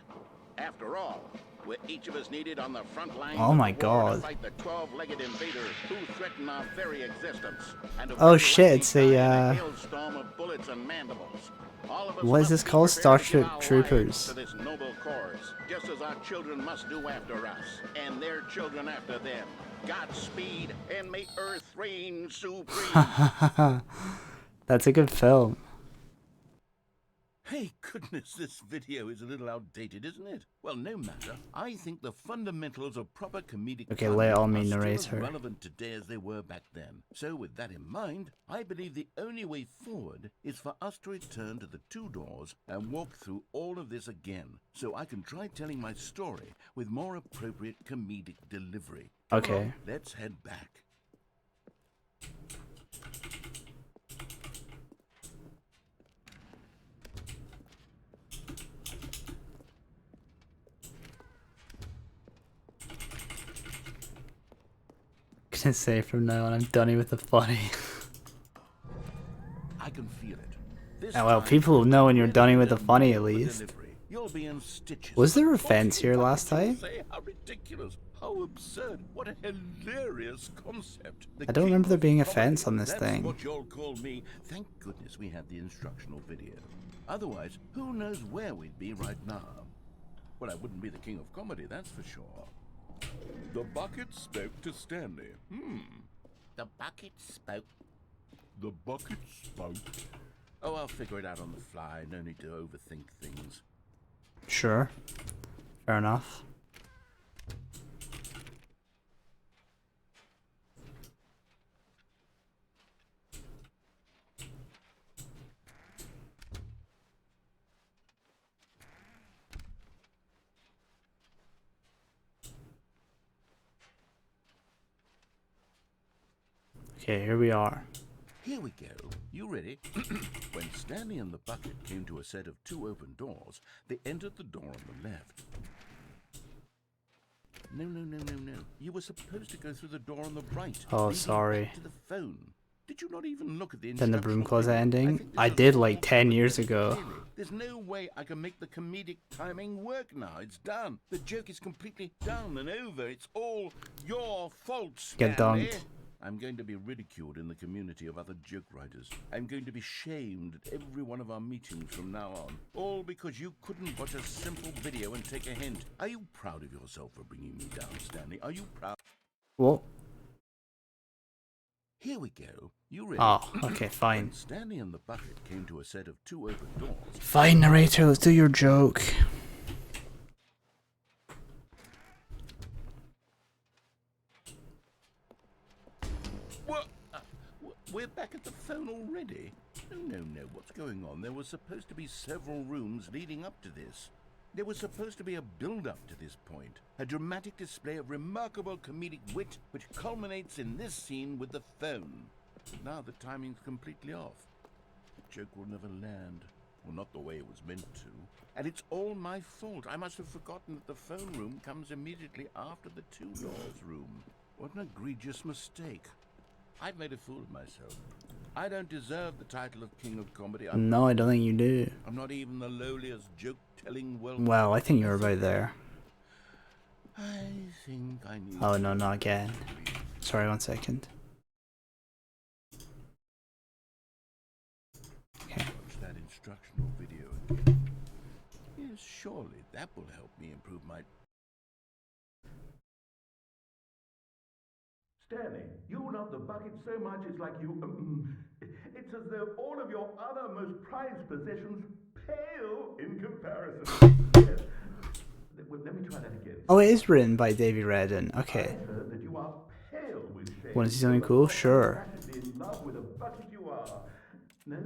After all, we're each of us needed on the front line Oh of my the war to God. fight the 12-legged invader who threaten our very existence. And Oh very shit, likely it's die in a, a hailstorm of bullets and mandibles. All of us What is must this be called? prepared to give Starship our Troopers. lives to this noble cause, just as our children must do after us, and their children after them. Godspeed, and may Earth reign supreme. That's a good film. Hey, goodness, this video is a little outdated, isn't it? Well, no matter. I think the fundamentals of proper comedic Okay, timing lay it on are me, still as narrator. relevant today as they were back then. So, with that in mind, I believe the only way forward is for us to return to the two doors and walk through all of this again, so I can try telling my story with more appropriate comedic delivery. Come Okay. on, let's head back. gonna say from now on, I'm done with the funny. I can feel it. This Oh, well, time, people will know when you're done with the the funny at more the least. delivery. You'll be in stitches. Was there a Talking fence here about last it, you'll time? say, how ridiculous, how absurd, what a hilarious concept. The I don't king remember there of being a comedy, fence on this that's thing. what you'll call me. Thank goodness we had the instructional video. Otherwise, who knows where we'd be right now. Well, I wouldn't be the king of comedy, that's for sure. The bucket spoke to Stanley. The bucket spoke. The bucket spoke. Oh, I'll figure it out on the fly. No need to overthink things. Sure. Fair enough. Okay, here we are. Here we go. You ready? When Stanley and the bucket came to a set of 2 open doors, they entered the door on the left. No. You were supposed to go through the door on the right. Oh, leading sorry. back to the phone. Did you not even look at the Then the broom instructional closet video? ending? think this I is did all like 10 years very ago. clearly. There's no way I can make the comedic timing work now. It's done. The joke is completely done and over. It's all your fault, Stanley. Get dunked. I'm going to be ridiculed in the community of other joke writers. I'm going to be shamed at every one of our meetings from now on. All because you couldn't watch a simple video and take a hint. Are you proud of yourself for bringing me down, Stanley? Are you proud? What? Here we go. You ready? Oh, okay, fine. When Stanley and the bucket came to a set of 2 open doors. Fine, narrator, let's do your joke. What? We're back at the phone already? No. What's going on? There were supposed to be several rooms leading up to this. There was supposed to be a build-up to this point. A dramatic display of remarkable comedic wit which culminates in this scene with the phone. But now the timing's completely off. The joke will never land. Well, not the way it was meant to. And it's all my fault. I must have forgotten that the phone room comes immediately after the 2 doors room. What an egregious mistake. I've made a fool of myself. I don't deserve the title of King of Comedy. No, I don't think you do. I'm not even the lowliest joke-telling Well, I think you're about there. I think I need... Oh, no, not again. Sorry, 1 second. Okay. Watch that instructional video again. Yes, surely that will help me improve my... Stanley, you love the bucket so much it's like you... it's as though all of your other most prized possessions pale in comparison. Yes. Well, let me try that again. Oh, it is written by Davy Redden. I Okay. heard that you are pale with shame. Want to see something cool? Sure. Passionately in love with a bucket you are. No?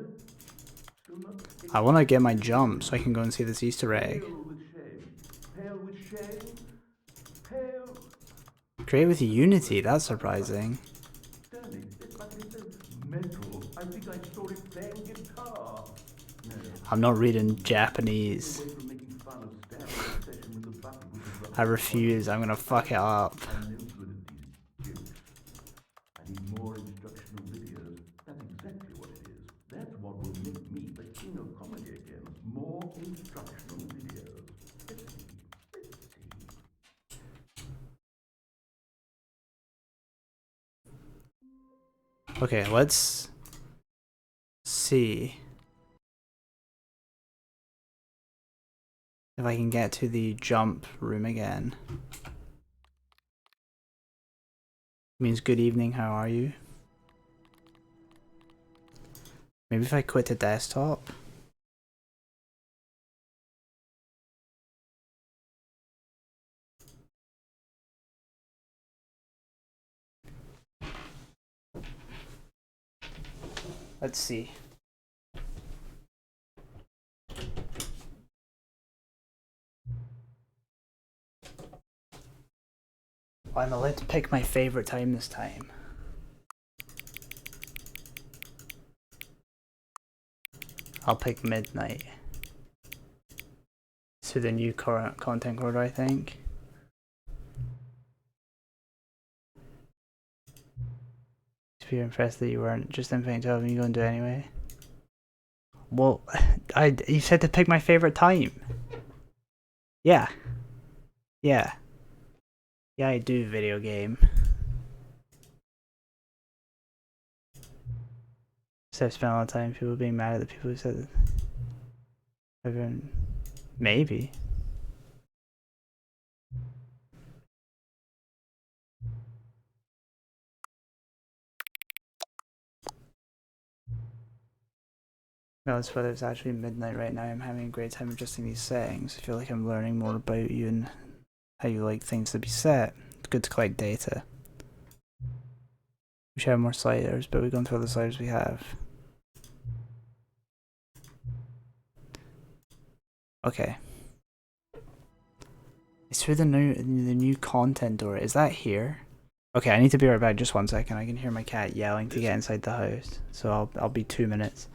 Still not? I want to get my jump so I can go and see this Easter egg. Pale with shame. Pale with shame. Pale... Create with Unity, that's surprising. Stanley, this bucket is so mental. I think I saw it playing guitar. No. I'm not reading Japanese. Away from making fun of Stanley's obsession with the bucket, which is the I refuse, I'm gonna fuck it up. I'm no good at these jokes. I need more instructional videos. That's exactly what it is. That's what will make me the king of comedy again. More instructional videos. Let's see. Okay, let's see if I can get to the jump room again. Means good evening, how are you? Maybe if I quit the desktop. Let's see. Finally, let's pick my favorite time this time. I'll pick midnight. To the new current content order, I think. If you're impressed that you weren't just infinite 12 and you go and do it anyway. Well, you said to pick my favorite time. Yeah. Yeah. Yeah, I do video game. So I've spent a lot of time people being mad at the people who said that. Everyone, maybe. Notice whether it's actually midnight right now. I'm having a great time adjusting these settings. I feel like I'm learning more about you and how you like things to be set. It's good to collect data. We should have more sliders, but we're going through all the sliders we have. Okay. It's through the new content door. Is that here? Okay, I need to be right back. Just 1 second. I can hear my cat yelling to get inside the house. So I'll be 2 minutes.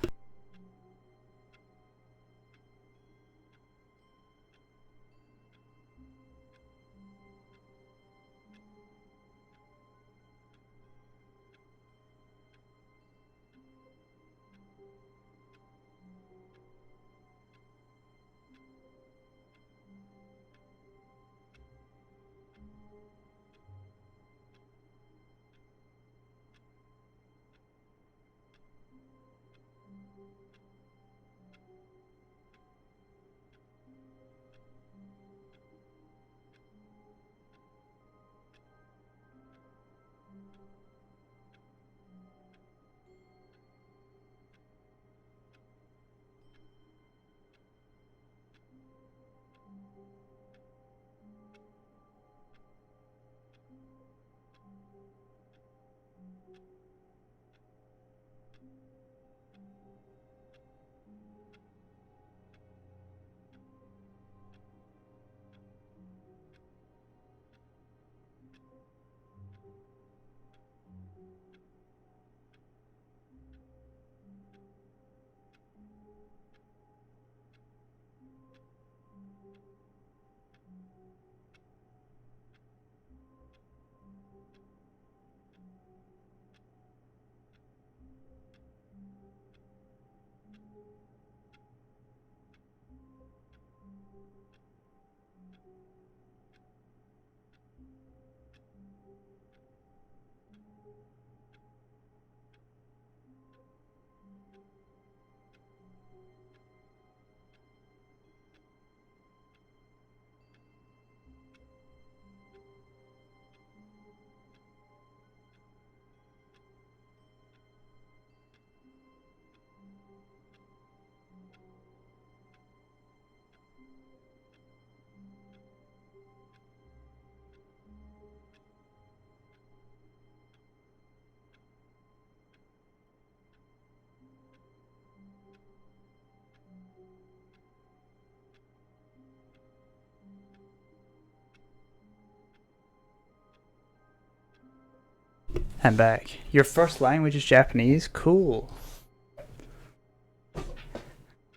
I'm back. Your first language is Japanese? Cool.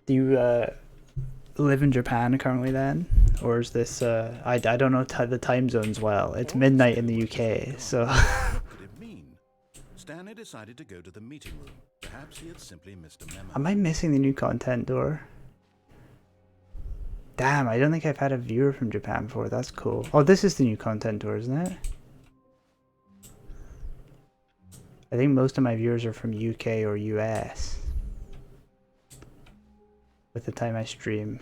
Do you live in Japan currently then? Or is this I don't know the time zones well. It's midnight in the UK, so What could it mean? Stanley decided to go to the meeting room. Perhaps he had simply missed a memo. am I missing the new content door? Damn, I don't think I've had a viewer from Japan before. That's cool. Oh, this is the new content door, isn't it? I think most of my viewers are from UK or US. With the time I stream.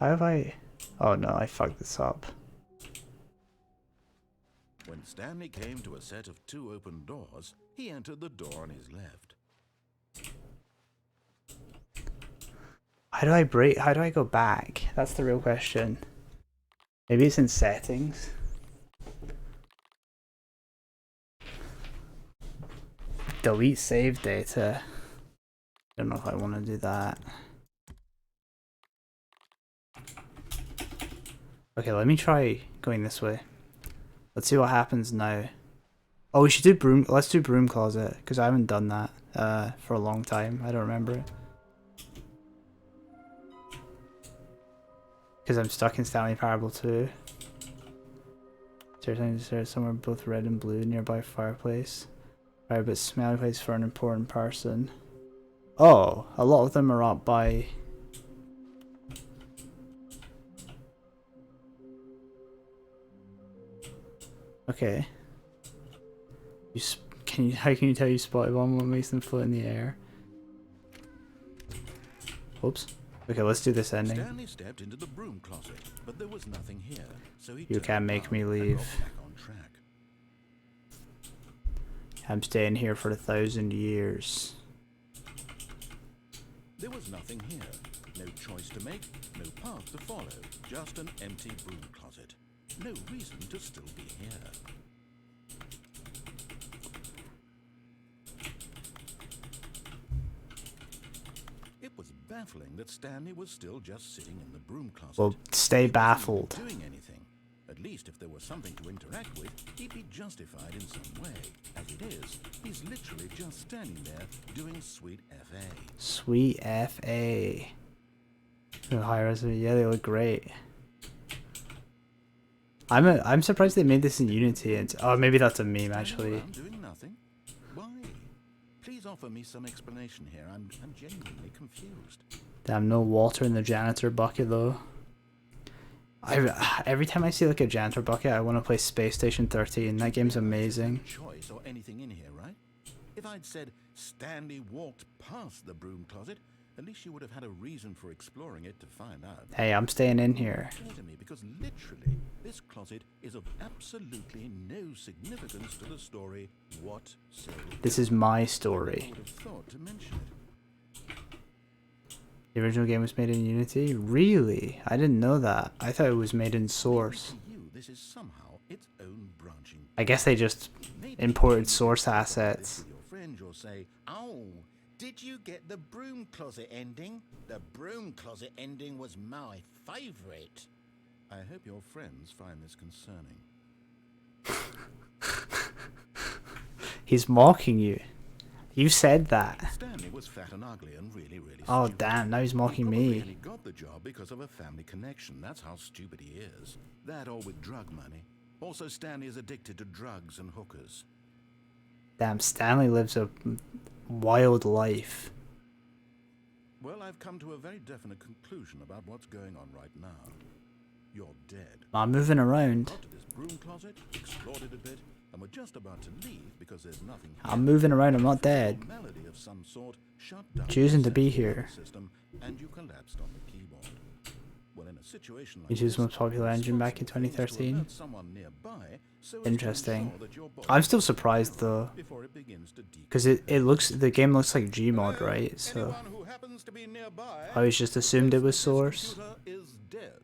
How have I... Oh no, I fucked this up. When Stanley came to a set of 2 open doors, he entered the door on his left. How do I go back? That's the real question. Maybe it's in settings. Delete save data. Don't know if I want to do that. Okay, let me try going this way. Let's see what happens now. Oh, we should do broom. Let's do broom closet because I haven't done that for a long time. I don't remember it. Because I'm stuck in Stanley Parable 2. There's somewhere both red and blue nearby fireplace. Right, but smelly place for an important person. Oh, a lot of them are up by. Okay. Can you? How can you tell you spotted one? What makes them float in the air? Oops. Okay, let's do this ending. Stanley stepped into the broom closet, but there was nothing here, so he You can't make me leave. Back on track. I'm staying here for 1,000 years. There was nothing here. No choice to make, no path to follow. Just an empty broom closet. No reason to still be here. It was baffling that Stanley was still just sitting in the broom closet. Well, stay He wasn't baffled. doing anything. At least if there was something to interact with, he'd be justified in some way. As it is, he's literally just standing there doing sweet FA. Sweet FA. The high resolution, yeah, they look great. I'm surprised they made this in Unity. And oh, maybe that's a meme actually. I'm doing nothing. Why? Please offer me some explanation here. I'm genuinely confused. Damn, no water in the janitor bucket though. Every time I see like a janitor bucket, I want to play Space Station 13. That game's amazing. Choice or anything in here, right? If I'd said Stanley walked past the broom closet, at least you would have had a reason for exploring it to find out. Hey, I'm staying in here. To me, because literally, this closet is of absolutely no significance to the story whatsoever. This is my I story. would have thought to mention it. The original game was made in Unity? Really? I didn't know that. I thought it was made in Source. To you, this is somehow its own branching. I guess they just imported Source assets. Your friend, you'll say, "Oh, did you get the broom closet ending? The broom closet ending was my favorite." I hope your friends find this concerning. He's mocking you. You said that. Stanley was fat and ugly and really Oh stupid. damn, now he's mocking Probably me. only got the job because of a family connection. That's how stupid he is. That or with drug money. Also, Stanley is addicted to drugs and hookers. Damn, Stanley lives a wild life. Well, I've come to a very definite conclusion about what's going on right now. You're dead. I'm moving around. Got to this broom closet, explored it a bit, and we're just about to leave because there's nothing here. I'm moving around, I'm not dead. Melody of some sort shut down Choosing the to be central here. system, and you collapsed on the keyboard. Well, in a situation like Unity was the this, most popular engine back in it's possible to 2013. alert someone nearby so as to Interesting. ensure that your body I'm still is surprised though, before it begins to because the game looks like Gmod, right? So Anyone who happens to be nearby, I always just assumed it was this Source. computer is dead.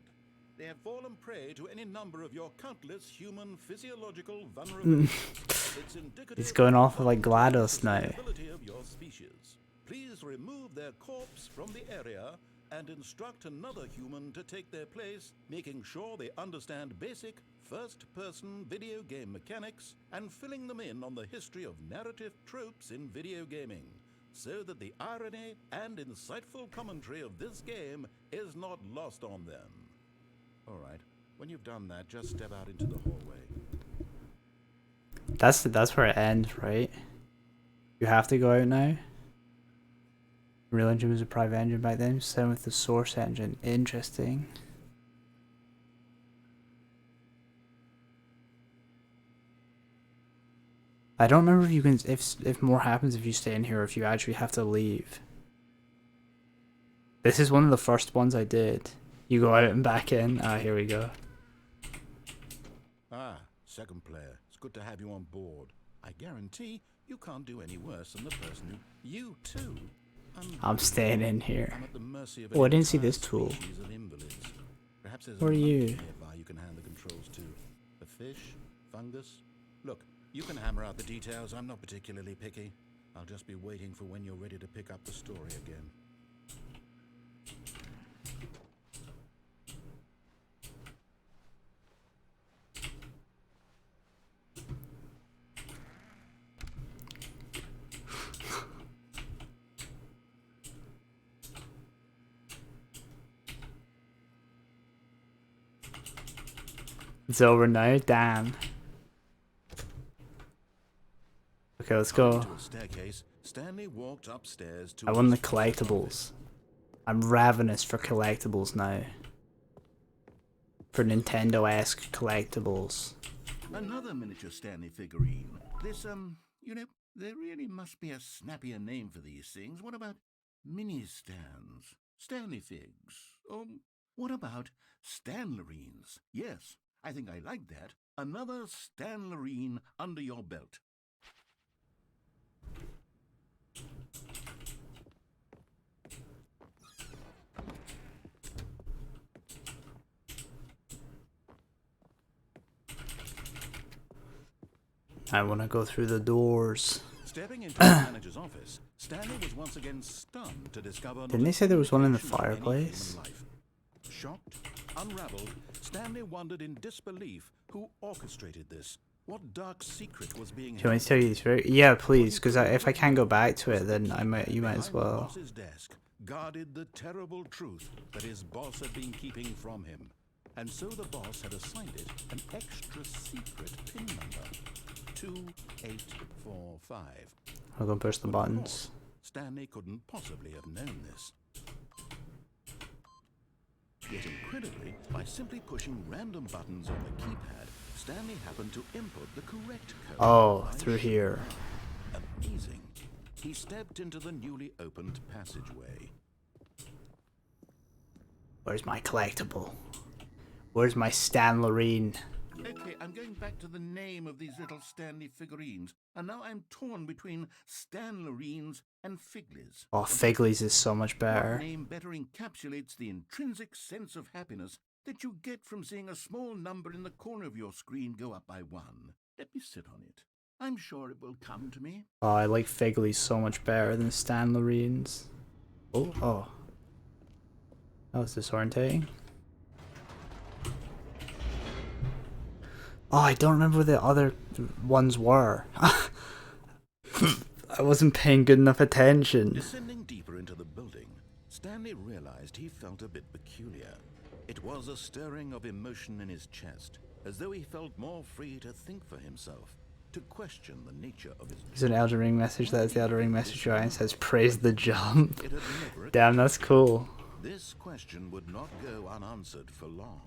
They have fallen prey to any number of your countless human physiological vulnerabilities. It's indicative He's going off of like the GLaDOS now. sustainability of your species. Please remove their corpse from the area and instruct another human to take their place, making sure they understand basic first-person video game mechanics and filling them in on the history of narrative tropes in video gaming, so that the irony and insightful commentary of this game is not lost on them. All right, when you've done that, just step out into the hallway. That's where it ends, right? You have to go out now. Real Engine was a private engine back then. Same with the Source engine. Interesting. I don't remember if you can if more happens if you stay in here or if you actually have to leave. This is one of the first ones I did. You go out and back in. Ah, here we go. Ah, second player. It's good to have you on board. I guarantee you can't do any worse than the person who... You too. I'm staying in here. I'm at the mercy of Oh, I an didn't see entire this tool. species of invalids. Perhaps there's Where are a monkey you? nearby you can hand the controls to. A fish? Fungus? Look, you can hammer out the details. I'm not particularly picky. I'll just be waiting for when you're ready to pick up the story again. It's over now. Damn. Okay, let's go. To a staircase, Stanley walked upstairs to I want the his boss's collectibles. office. I'm ravenous for collectibles now. For Nintendo-esque collectibles. Another miniature Stanley figurine. This, you know, there really must be a snappier name for these things. What about mini stands? Stanley figs? Or what about Stanlerines? Yes, I think I like that. Another Stanlerine under your belt. I want to go through the doors. Stepping into the manager's office, Stanley was once again stunned to discover. Didn't they say there was one in the indication of any fireplace? human life. Shocked, unraveled, Stanley wondered in disbelief who orchestrated this. What dark secret was being Do you want me held? to tell you these very? Yeah, please, because if I can't go back to it, then I might. You might as Behind the well. boss's desk guarded the terrible truth that his boss had been keeping from him. And so the boss had assigned it an extra secret pin number. 2845. I'll go push the But of buttons. course, Stanley couldn't possibly have known this. Yet incredibly, by simply pushing random buttons on the keypad, Stanley happened to input the correct code. Oh, by through here. Amazing. He stepped into the newly opened passageway. Where's my collectible? Where's my Stanlerine? Okay, I'm going back to the name of these little Stanley figurines, and now I'm torn between Stanlerines and Figlies. Oh, Figley's is so much What better. name better encapsulates the intrinsic sense of happiness that you get from seeing a small number in the corner of your screen go up by 1? Let me sit on it. I'm sure it will come to me. Oh, I like Figley's so much better than Stanlerine's. Oh. That was disorientating. Oh, I don't remember what the other ones were. I wasn't paying good enough attention. Descending deeper into the building, Stanley realized he felt a bit peculiar. It was a stirring of emotion in his chest, as though he felt more free to think for himself, to question the nature of his There's an Elden Ring message. That is the Elden Ring message. Ryan says, "Praise the jump." It had never Damn, that's cool. This question would not go unanswered for long.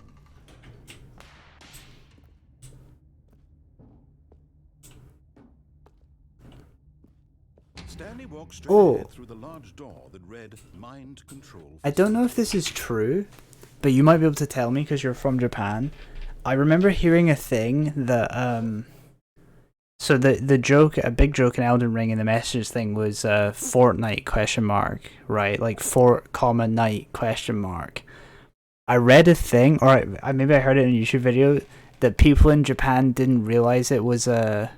Stanley walked straight ahead through the large door that read Mind Control. I don't know if this is true, but you might be able to tell me because you're from Japan. I remember hearing a thing that so the joke, a big joke in Elden Ring in the messages thing was Fortnite question mark, right? Like Fort, night question mark. I read a thing, or maybe I heard it in a YouTube video, that people in Japan didn't realize it was a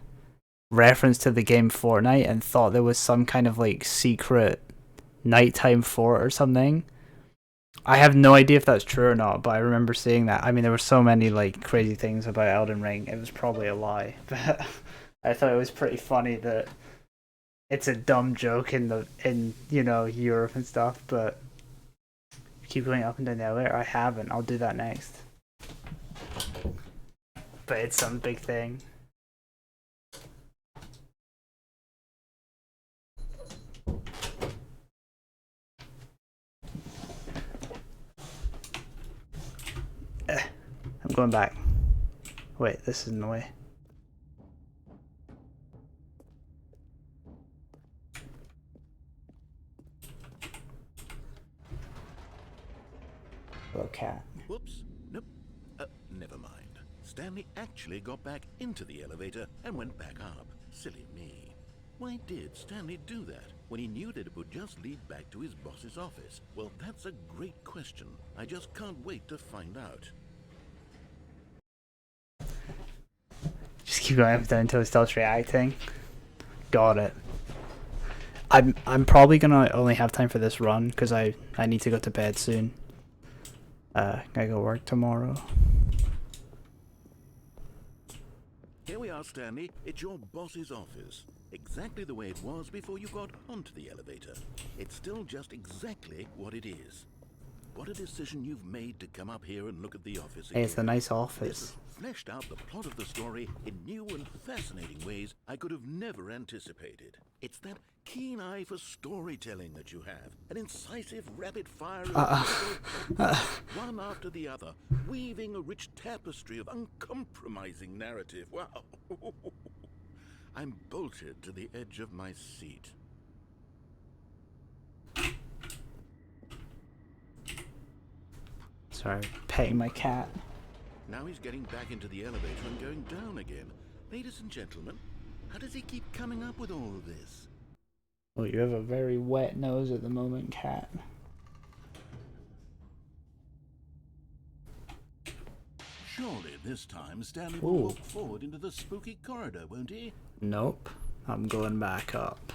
reference to the game Fortnite and thought there was some kind of like secret nighttime fort or something. I have no idea if that's true or not, but I remember seeing that. I mean, there were so many like crazy things about Elden Ring. It was probably a lie, but I thought it was pretty funny that it's a dumb joke in you know, Europe and stuff. But keep going up and down the elevator. I haven't. I'll do that next. But it's some big thing. I'm going back. Wait, this is in the way. Little cat. Whoops. Nope. Never mind. Stanley actually got back into the elevator and went back up. Silly me. Why did Stanley do that when he knew that it would just lead back to his boss's office? Well, that's a great question. I just can't wait to find out. Just keep going up and down until it stops reacting. Got it. I'm probably gonna only have time for this run because I need to go to bed soon. Gotta go work tomorrow. Here we are, Stanley. It's your boss's office. Exactly the way it was before you got onto the elevator. It's still just exactly what it is. what a decision you've made to come up here and look at the office Hey, it's a again. nice This office. has fleshed out the plot of the story in new and fascinating ways I could have never anticipated. It's that keen eye for storytelling that you have, an incisive rapid fire of one after the other, weaving a rich tapestry of uncompromising narrative. Wow. I'm bolted to the edge of my seat. Sorry, petting my cat. Now he's getting back into the elevator and going down again. Ladies and gentlemen, how does he keep coming up with all of this? Well, you have a very wet nose at the moment, cat. Surely this time Stanley will walk forward into the spooky corridor, won't he? Nope. I'm going back up.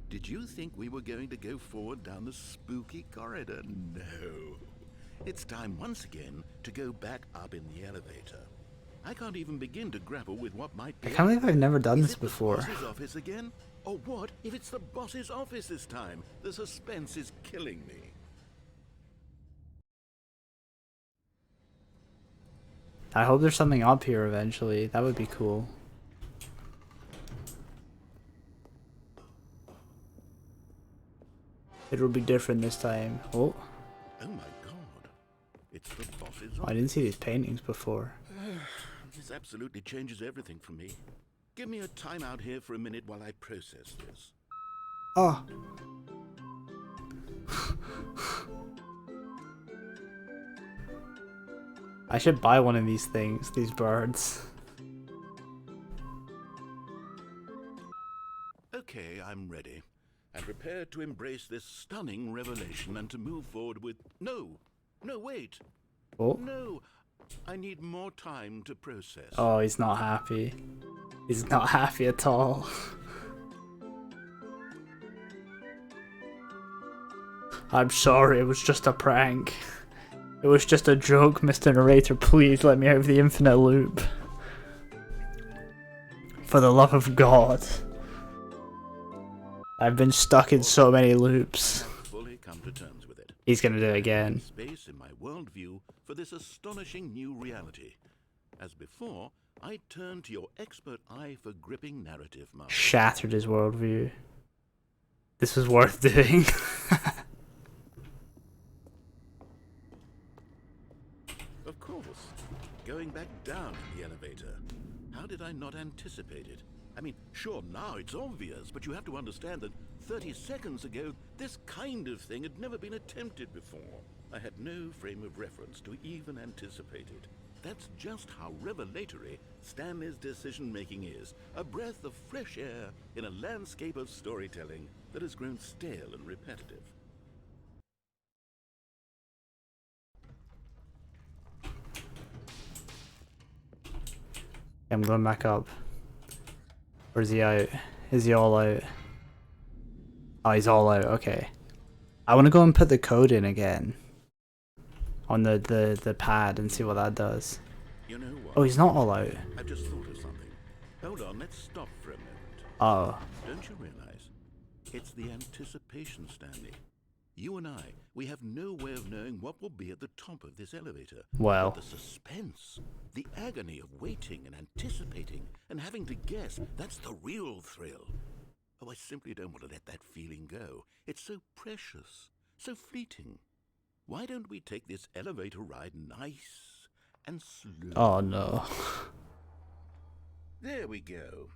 Did you think we were going to go forward down the spooky corridor? No. It's time once again to go back up in the elevator. I can't even begin to grapple with what might be. I can't believe I've never done Is this it the before. boss's office again? Or what if it's the boss's office this time? The suspense is killing me. I hope there's something up here eventually. That would be cool. It'll be different this time. Oh, Oh my god. It's the boss's I didn't see these paintings before. This absolutely changes everything for me. Give me a time out here for a minute while I process this. Oh. I should buy one of these things, these birds. Okay, I'm ready. I'm prepared to embrace this stunning revelation and to move forward with... No, wait. Oh. No, I need more time to process. Oh, he's not happy. He's not happy at all. I'm sorry, it was just a prank. It was just a joke, Mr. Narrator. Please let me out of the infinite loop. For the love of God. I've been stuck in so many loops. I've fully come to terms with it. He's gonna do it again. Space in my worldview for this astonishing new reality. As before, I turn to your expert eye for gripping narrative marks. Shattered his worldview. This was worth doing. Of course. Going back down in the elevator. How did I not anticipate it? I mean, sure, now it's obvious, but you have to understand that 30 seconds ago, this kind of thing had never been attempted before. I had no frame of reference to even anticipate it. That's just how revelatory Stanley's decision-making is. A breath of fresh air in a landscape of storytelling that has grown stale and repetitive. I'm going back up. Or is he out? Is he all out? Oh, he's all out. Okay. I want to go and put the code in again. On the pad and see what that does. You know what? Oh, he's not all out. I've just thought of something. Hold on, let's stop for a moment. Oh. Don't you realize? It's the anticipation, Stanley. You and I, we have no way of knowing what will be at the top of this elevator. Well. But the suspense, the agony of waiting and anticipating and having to guess, that's the real thrill. Oh, I simply don't want to let that feeling go. It's so precious, so fleeting. Why don't we take this elevator ride nice and slow? Oh no. There we go.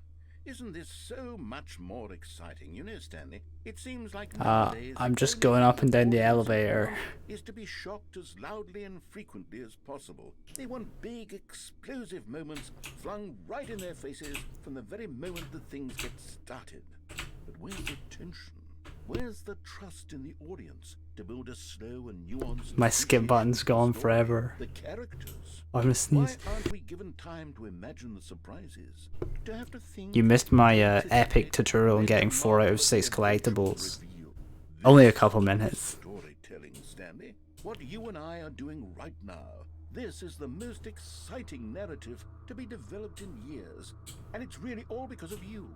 Isn't this so much more exciting? You know, Stanley, it seems like nowadays I'm the just only going thing up and down the audiences elevator. want is to be shocked as loudly and frequently as possible. They want big, explosive moments flung right in their faces from the very moment that things get started. But where's the tension? Where's the trust in the audience to build a slow and nuanced... My skip button's gone forever. The characters. I'm gonna sneeze. Why aren't we given time to imagine the surprises? To have to think... You missed my epic tutorial on getting 4 out of 6 collectibles. Only a couple minutes. Storytelling, Stanley. What you and I are doing right now. This is the most exciting narrative to be developed in years. And it's really all because of you.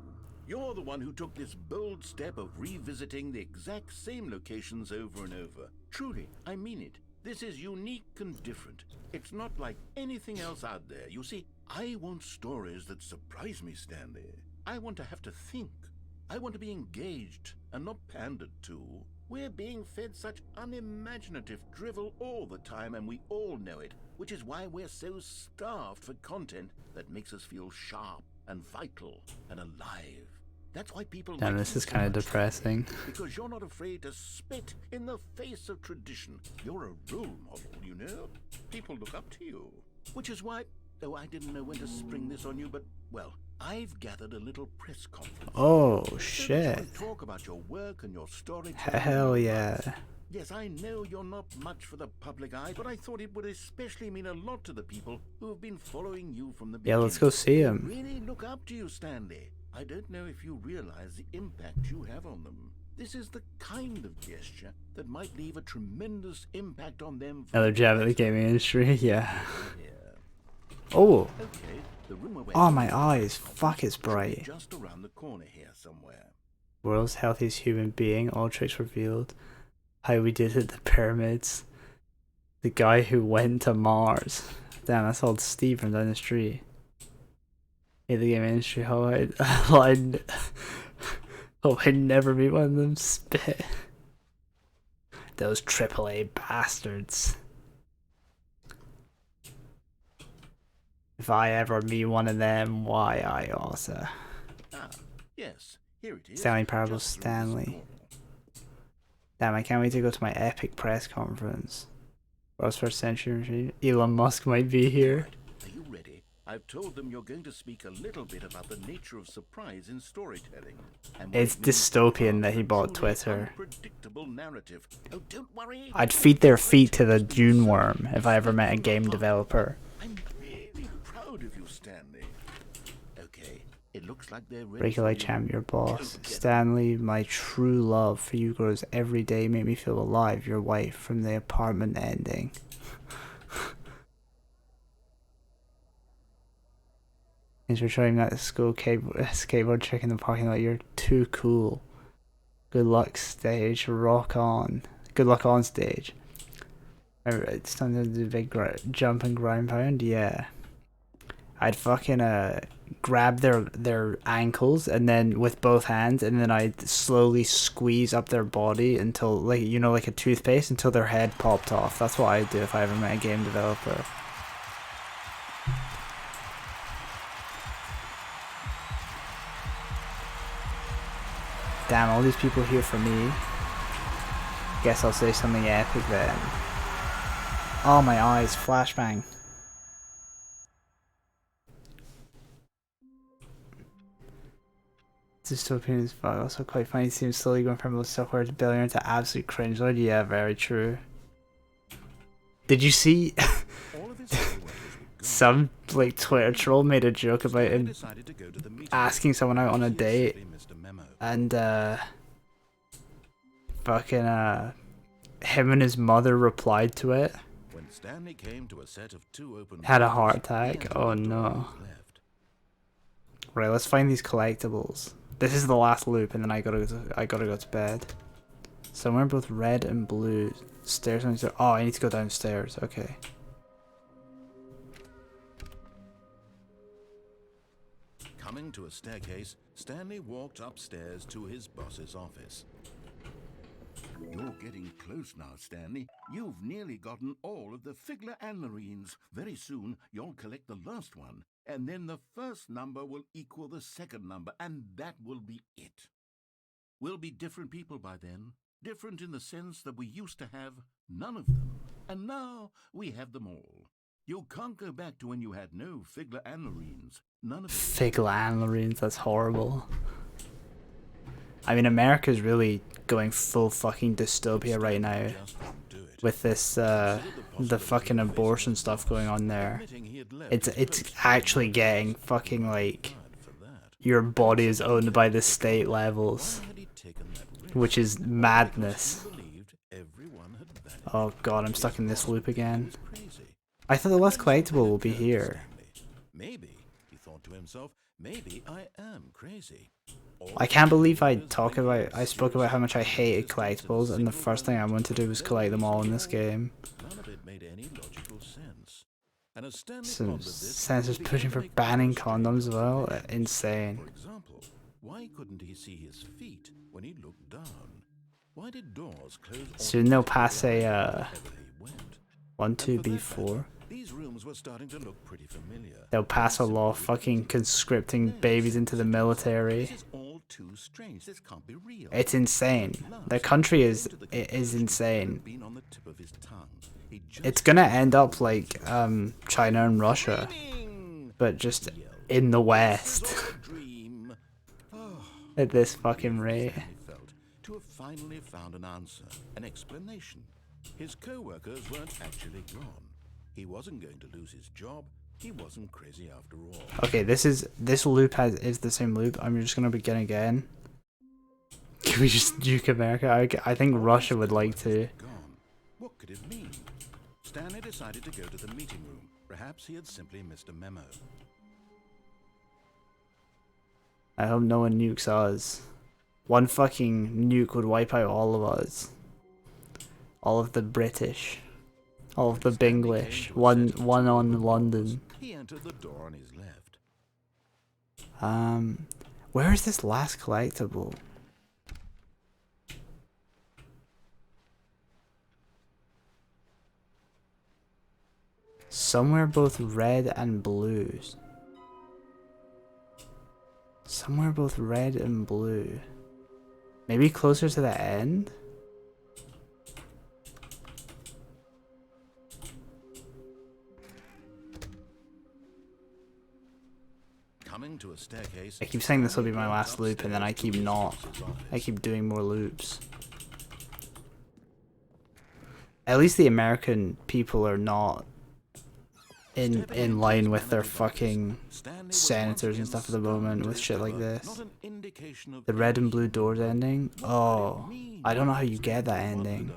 You're the one who took this bold step of revisiting the exact same locations over and over. Truly, I mean it. This is unique and different. It's not like anything else out there. You see, I want stories that surprise me, Stanley. I want to have to think. I want to be engaged and not pandered to. We're being fed such unimaginative drivel all the time, and we all know it, which is why we're so starved for content that makes us feel sharp and vital and alive. That's why people Damn, like this you is so kind of much, depressing. because you're not afraid to spit in the face of tradition. You're a role model, you know? People look up to you. Which is why, though I didn't know when to spring this on you, but, well, I've gathered a little press conference. Oh, So that you shit. can talk about your work and your storytelling. Hell yeah. Yes, I know you're not much for the public eye, but I thought it would especially mean a lot to the people who have been following you from the Yeah, beginning. let's go see They him. really look up to you, Stanley. I don't know if you realize the impact you have on them. This is the kind of gesture that might leave a tremendous impact on them. Another jab at the gaming industry, yeah. Yeah. Oh, Okay, the room we're oh in my eyes, fuck it's should be bright. just around the corner here somewhere. World's healthiest human being, all tricks revealed. How we did it, the pyramids. The guy who went to Mars. Damn, that's old Steve from down the street. Hey, the game industry, how I'd never meet one of them spit. Those AAA bastards. If I ever meet one of them, why I also. Ah, yes, here it is. Stanley Parable, just through this Stanley. door. Damn, I can't wait to go to my epic press conference. World's first century machine. Elon Musk might be here. Are you ready? I've told them you're going to speak a little bit about the nature of surprise in storytelling. And what It's it means dystopian for that he bought truly Twitter. Unpredictable narrative. Oh, don't worry. I'd feed their feet to the Dune worm if I ever met a game developer. I'm really proud of you, Stanley. Okay, it looks like they're ready. Break it for like you. champ, your boss. Go get 'em. Stanley, my true love for you grows every day. Make me feel alive. Your wife from the apartment ending. Thanks for showing that school skateboard trick in the parking lot. You're too cool. Good luck stage. Rock on. Good luck on stage. It's time to do the big jump and grind pound. Yeah. I'd fucking grab their ankles and then with both hands, and then I'd slowly squeeze up their body until, like, you know, like a toothpaste, until their head popped off. That's what I'd do if I ever met a game developer. Damn, all these people here for me. Guess I'll say something epic then. Oh, my eyes, flashbang. Dystopian is also quite funny. It seems slowly going from a software to billionaire to absolute cringe lord. Yeah, very true. Did you see All of his coworkers were gone. some like Twitter troll made a joke about Stanley him decided to go to the meeting. asking someone out on a He date, simply missed a memo. and fucking him and his mother replied to it. When Stanley came to a set of 2 open Had a doors, heart he attack. entered Oh, the door no. on his left. Right, let's find these collectibles. This is the last loop, and then I gotta go to bed. Somewhere both red and blue. Stairs on the. Oh, I need to go downstairs. Okay. Coming to a staircase, Stanley walked upstairs to his boss's office. You're getting close now, Stanley. You've nearly gotten all of the Figler Anmarines. Very soon, you'll collect the last one, and then the first number will equal the second number, and that will be it. We'll be different people by then. Different in the sense that we used to have none of them, and now we have them all. You can't go back to when you had no Figler Anmarines. None of it. Figla and Lorraine, that's horrible. I mean, America's really going full fucking dystopia right now Just wouldn't do it. with this the fucking abortion stuff going on there. It's actually getting fucking like your body is owned by the state levels, which is madness. Oh god, I'm stuck in this loop again. I thought the last collectible will be here. Maybe, he thought to himself, maybe I am crazy. I can't believe I spoke about how much I hated collectibles, and the first thing I wanted to do was collect them all in this game. None of it made any logical sense. And as Stanley Some pondered this, sensors he pushing began to for make banning very strange condoms as well. observations. Insane. For example, why couldn't he see his feet when he looked down? Why did doors close Soon they'll automatically pass behind him a wherever he went? 1, And 2, for that B4. matter, these rooms were starting to look pretty familiar. They'll pass a law fucking conscripting babies into the military. This is all too strange. This can't be real. It's insane. The country is insane. Been on the tip of his tongue. He just It's gonna end up like China and Russia, but just in the West dream. at this fucking rate. He felt to have finally found an answer, an explanation. His co-workers weren't actually gone. He wasn't going to lose his job. He wasn't crazy after all. Okay, this loop is the same loop. I'm just gonna begin again. Can we just nuke America? I think Russia would like to. Gone. What could it mean? Stanley decided to go to the meeting room. Perhaps he had simply missed a memo. I hope no one nukes us. One fucking nuke would wipe out all of us. All of the British. All of the Binglish. One on London. He entered the door on his left. Where is this last collectible? Somewhere both red and blues. Somewhere both red and blue. Maybe closer to the end? Coming to a staircase. I keep saying this will be my last loop and then I keep not. I keep doing more loops. At least the American people are not in line with their fucking senators and stuff at the moment with shit like this. The red and blue doors ending? Oh, I don't know how you get that ending.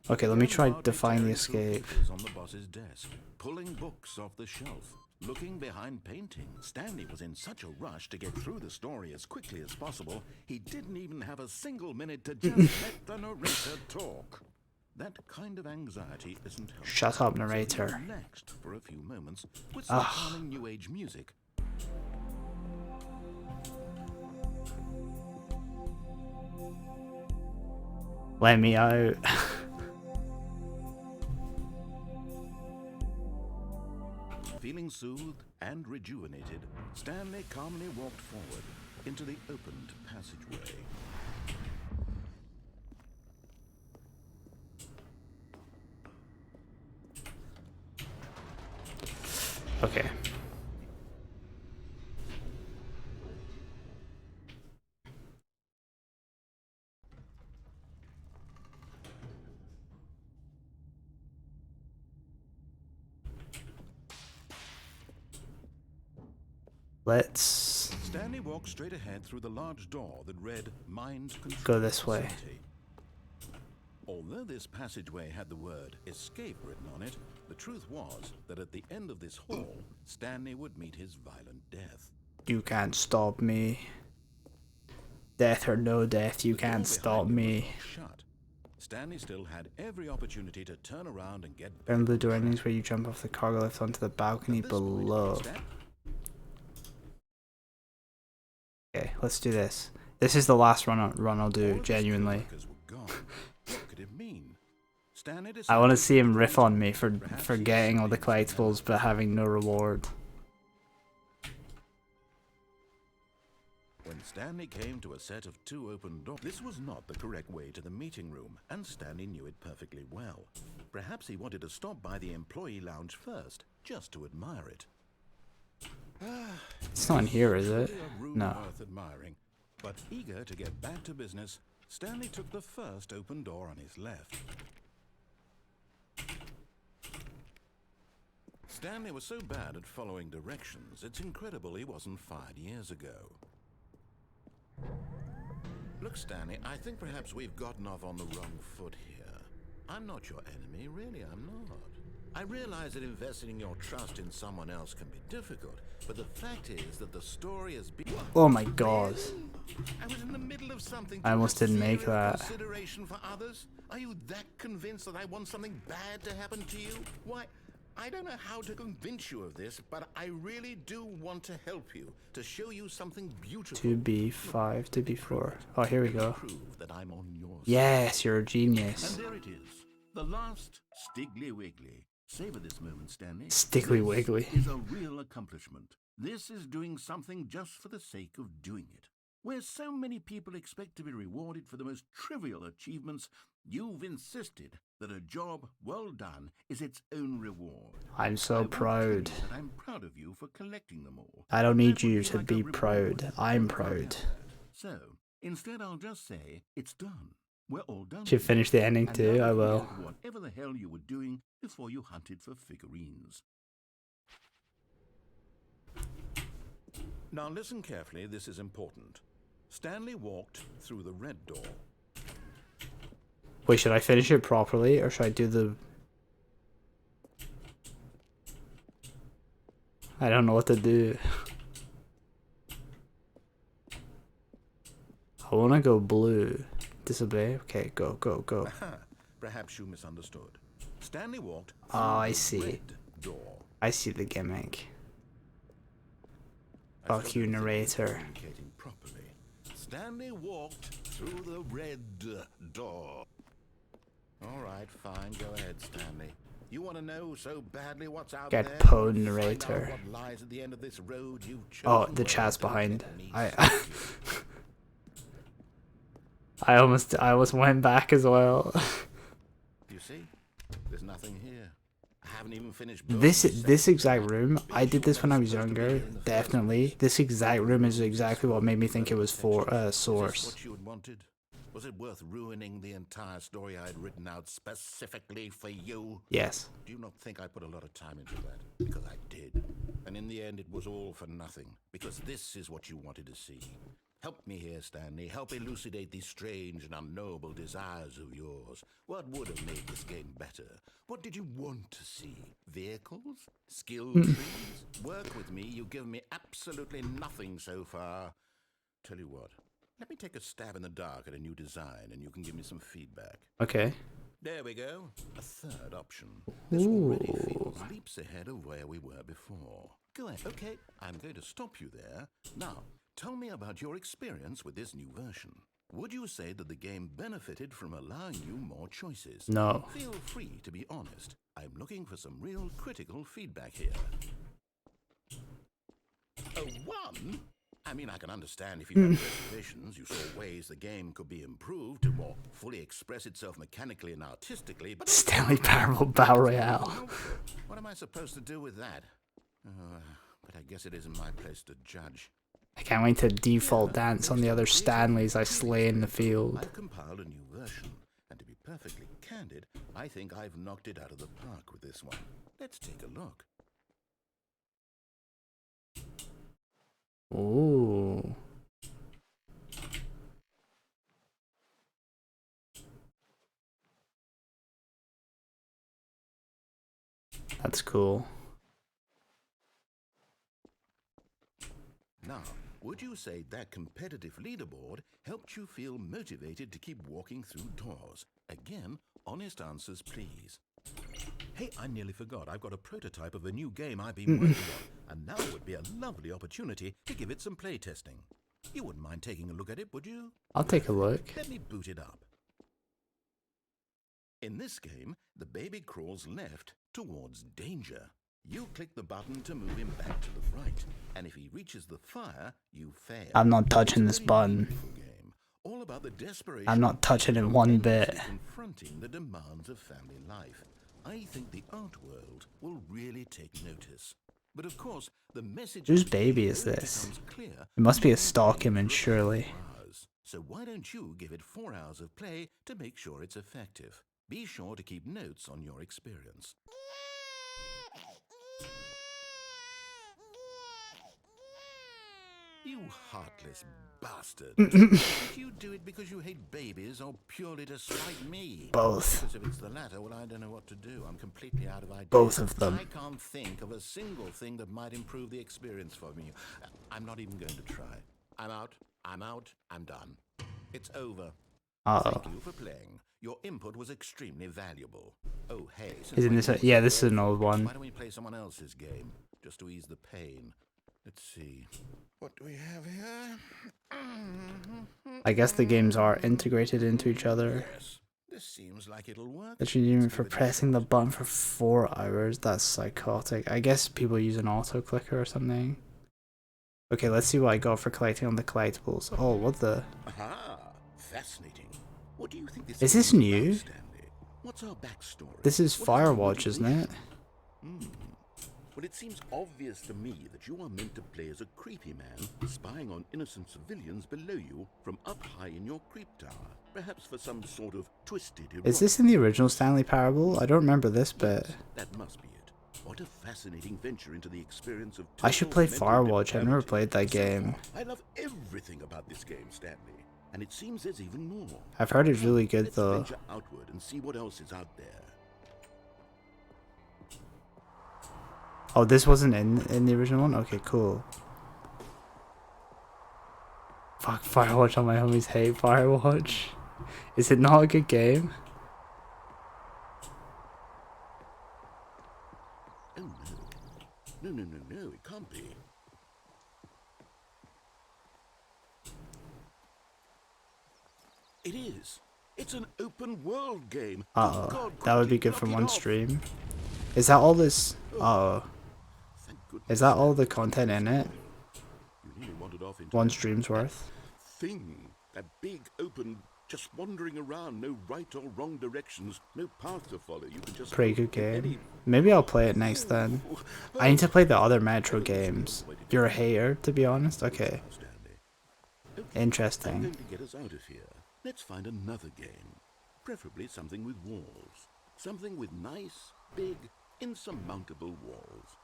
Okay, let me try defying the escape. On the boss's desk, pulling books off the shelf, looking behind paintings. Stanley was in such a rush to get through the story as quickly as possible, he didn't even have a single minute to just let the narrator talk. That kind of anxiety isn't helpful. Shut up, So he narrator. relaxed for a few moments with some calming new age music. Let me out. Feeling soothed and rejuvenated, Stanley calmly walked forward into the opened passageway. Okay. Let's Stanley walked straight ahead through the large door that read Mind Control go this way. Facility. Although this passageway had the word escape written on it, the truth was that at the end of this hall, Stanley would meet his violent death. You can't stop me. Death or no death, you The door can't behind stop him was me. locked shut. Stanley still had every opportunity to turn around and get Red and blue back door on endings track. where you jump off the cargo lift onto the balcony At this point, below. Okay, let's do this. This is the last run I'll do, genuinely. What could it mean? Stanley I want to decided see him riff on me perhaps for he getting all the simply missed the memo. collectibles but having no reward. When Stanley came to a set of 2 open doors, this was not the correct way to the meeting room, and Stanley knew it perfectly well. Perhaps he wanted to stop by the employee lounge first, just to admire it. It's not in here, is it? Truly a room No. worth admiring. But eager to get back to business, Stanley took the first open door on his left. Stanley was so bad at following directions, it's incredible he wasn't fired years ago. Look, Stanley, I think perhaps we've gotten off on the wrong foot here. I'm not your enemy, really, I'm not. I realize that investing your trust in someone else can be difficult, but the fact is that the story has been... Oh my god. I was in the middle of something. I almost didn't make that. Consideration for others? Are you that convinced that I want something bad to happen to you? Why, I don't know how to convince you of this, but I really do want to help you, to show you something beautiful. 2B5, 2B4. Oh, here we go. Prove that I'm on your side. Yes, you're a genius. And there it is. The last Stiggly Wiggly. Savor this moment, Stanley. Stiggly Wiggly. This is a real accomplishment. This is doing something just for the sake of doing it. Where so many people expect to be rewarded for the most trivial achievements, you've insisted that a job well done is its own reward. I'm so proud. I'm proud of you for collecting them all. I don't need you to be proud. I'm proud. So, instead I'll just say, it's done. We're all done. Should finish the ending too, I will. Whatever the hell you were doing before you hunted for figurines. Now listen carefully, this is important. Stanley walked through the red door. Wait, should I finish it properly or should I do the... I don't know what to do. I want to go blue. Disobey? Okay, go, go, go. Perhaps you misunderstood. Stanley walked Oh, I see. red door. I see the gimmick. Fuck you, narrator. Communicating properly. Stanley walked through the red door. All right, fine. Go ahead, Stanley. You want to know so badly what's out there? Get Poe Find out narrator. what lies at the end of this road you've Oh, chosen. the Well, chat's don't behind. let me I stop you. I almost went back as well. You see? There's nothing here. I haven't even finished This exact room, I did this when I was younger, definitely. This exact room is exactly what made me think it was for Source. Is this what you had wanted? Was it worth ruining the entire story I had written out specifically for you? Yes. Do you not think I put a lot of time into that? Because I did. And in the end, it was all for nothing. Because this is what you wanted to see. Help me here, Stanley. Help elucidate these strange and unknowable desires of yours. What would have made this game better? What did you want to see? Vehicles? Skill trees? Work with me. You've given me absolutely nothing so far. Tell you what. Let me take a stab in the dark at a new design, and you can give me some feedback. Okay. There we go. A third option. This already feels leaps ahead of where we were before. Go ahead. Okay, I'm going to stop you there. Now, tell me about your experience with this new version. Would you say that the game benefited from allowing you more choices? No. Feel free to be honest. I'm looking for some real critical feedback here. A 1? I mean, I can understand if you had reservations, you saw ways the game could be improved to more fully express itself mechanically and artistically, but... Stanley Parable Battle Royale. What am I supposed to do with that? But I guess it isn't my place to judge. I can't wait to default dance on the other Stanleys I slay in the field. I've compiled a new version, and to be perfectly candid, I think I've knocked it out of the park with this one. Let's take a look. Ooh. That's cool. Now, would you say that competitive leaderboard helped you feel motivated to keep walking through doors? Again, honest answers, please. Hey, I nearly forgot. I've got a prototype of a new game I've been working on, and now would be a lovely opportunity to give it some playtesting. You wouldn't mind taking a look at it, would you? I'll take a look. Let me boot it up. In this game, the baby crawls left towards danger. You click the button to move him back to the right, and if he reaches the fire, you fail. I'm not touching this It's a very button. meaningful game, all about the desperation I'm not touching it one bit. confronting the demands of family life. I think the art world will really take notice. But of course, the message Whose of the baby game is only this? becomes clear It must be a when you stock play image, for surely. 4 hours. So why don't you give it 4 hours of play to make sure it's effective? Be sure to keep notes on your experience. You heartless bastard. Did you do it because you hate babies or purely to spite me? Both. Because if it's the latter, well, I don't know what to do. I'm completely out of ideas. Both of them. I can't think of a single thing that might improve the experience for me. I'm not even going to try. I'm out. I'm done. It's over. Thank you for playing. Your input was extremely valuable. Oh, hey. Isn't this yeah, this is an old one. Why don't we play someone else's game, just to ease the pain? Let's see. What do we have here? I guess the games are integrated into each other. Yes, this seems like it'll work. Achievement for pressing the button for 4 hours. That's psychotic. I guess people use an auto clicker or something. Okay, let's see what I got for collecting on the collectibles. Oh, what the? Aha! Fascinating. What do you think this Is this new? about, Stanley? What's our backstory? This is Firewatch, isn't it? Well, it seems obvious to me that you are meant to play as a creepy man, spying on innocent civilians below you from up high in your creep tower. Perhaps for some sort of twisted Is this in the original Stanley Parable? I don't remember this bit. Yes, that must be it. What a fascinating venture into the experience of I should play Firewatch. I've never played that game. I love everything about this game, Stanley. And it seems there's even more. I've heard it's really good Let's though. venture outward and see what else is out there. Oh, this wasn't in the original one? Okay, cool. Fuck, Firewatch, all my homies hate Firewatch. Is it not a good game? Oh no. No, it can't be. It is. It's an open world game. Uh-oh, God, that would be quickly good for knock it one off. stream. Is that all this? Uh-oh. Thank goodness. Is that all the content in it? You nearly wandered off into One that stream's worth? thing. That big open, just wandering around, no right or wrong directions, no path to follow. You can just Pretty go good in game. Maybe I'll play it next then. I need to play the other Metro games. You're a hater, to be honest? Okay. Stanley. Okay, I'm Interesting. going to get us out of here. Let's find another game. Preferably something with walls. Something with nice, big, insurmountable walls.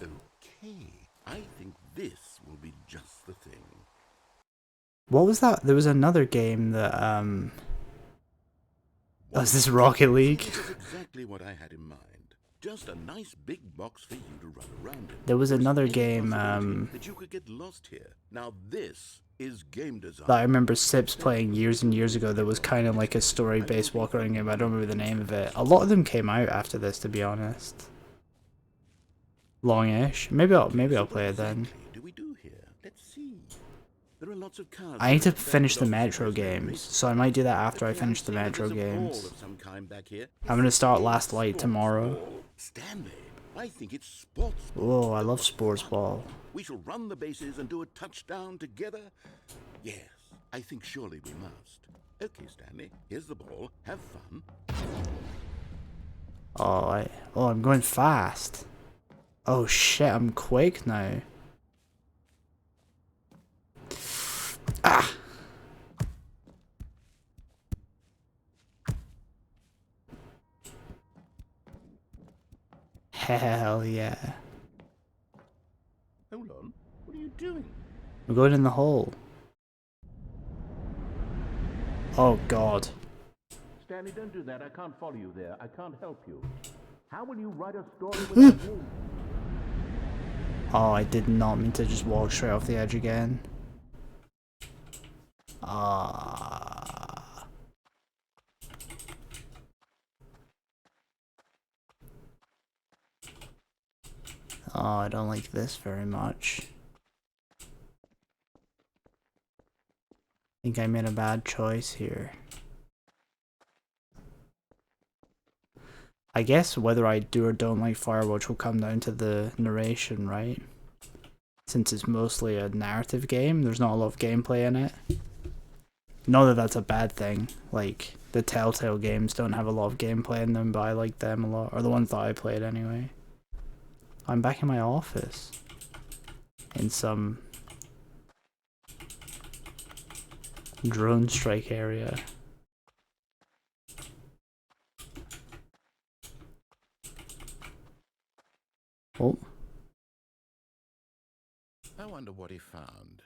Okay, I think this will be just the thing. What was that? There was another game that, oh, is this Rocket League? This is exactly what I had in mind. Just a nice big box for you to run around in. There was another Any game, possibility that you could get lost here. Now this is game design. that I remember Sips playing years and years ago that was kind of like a story-based walk-around game. I don't remember the name of it. A lot of them came out after this, to be honest. Longish. Maybe I'll play it then. Exactly do we do here? Let's see. There are lots of cards. I need to that finish the belong to Metro us. games, so I might do that after I Okay, finish I the see that Metro there's a ball games. of some kind back here. I'm gonna start Last Light tomorrow. Stanley, I think it's sports ball. Whoa, I love sports ball. We shall run the bases and do a touchdown together. Yes, I think surely we must. Okay, Stanley, here's the ball. Have fun. Oh, I'm going fast. Oh shit, I'm quick now. Ah! Hell yeah. Hold on. What are you doing? I'm going in the hole. Oh god. Stanley, don't do that. I can't follow you there. I can't help you. How will you write a story without me? Oh, I did not mean to just walk straight off the edge again. Ah. Oh, I don't like this very much. I think I made a bad choice here. I guess whether I do or don't like Firewatch will come down to the narration, right? Since it's mostly a narrative game, there's not a lot of gameplay in it. Not that that's a bad thing. Like, the Telltale games don't have a lot of gameplay in them, but I like them a lot. Or the ones that I played anyway. I'm back in my office. In some drone strike area. Oh, I wonder what he found.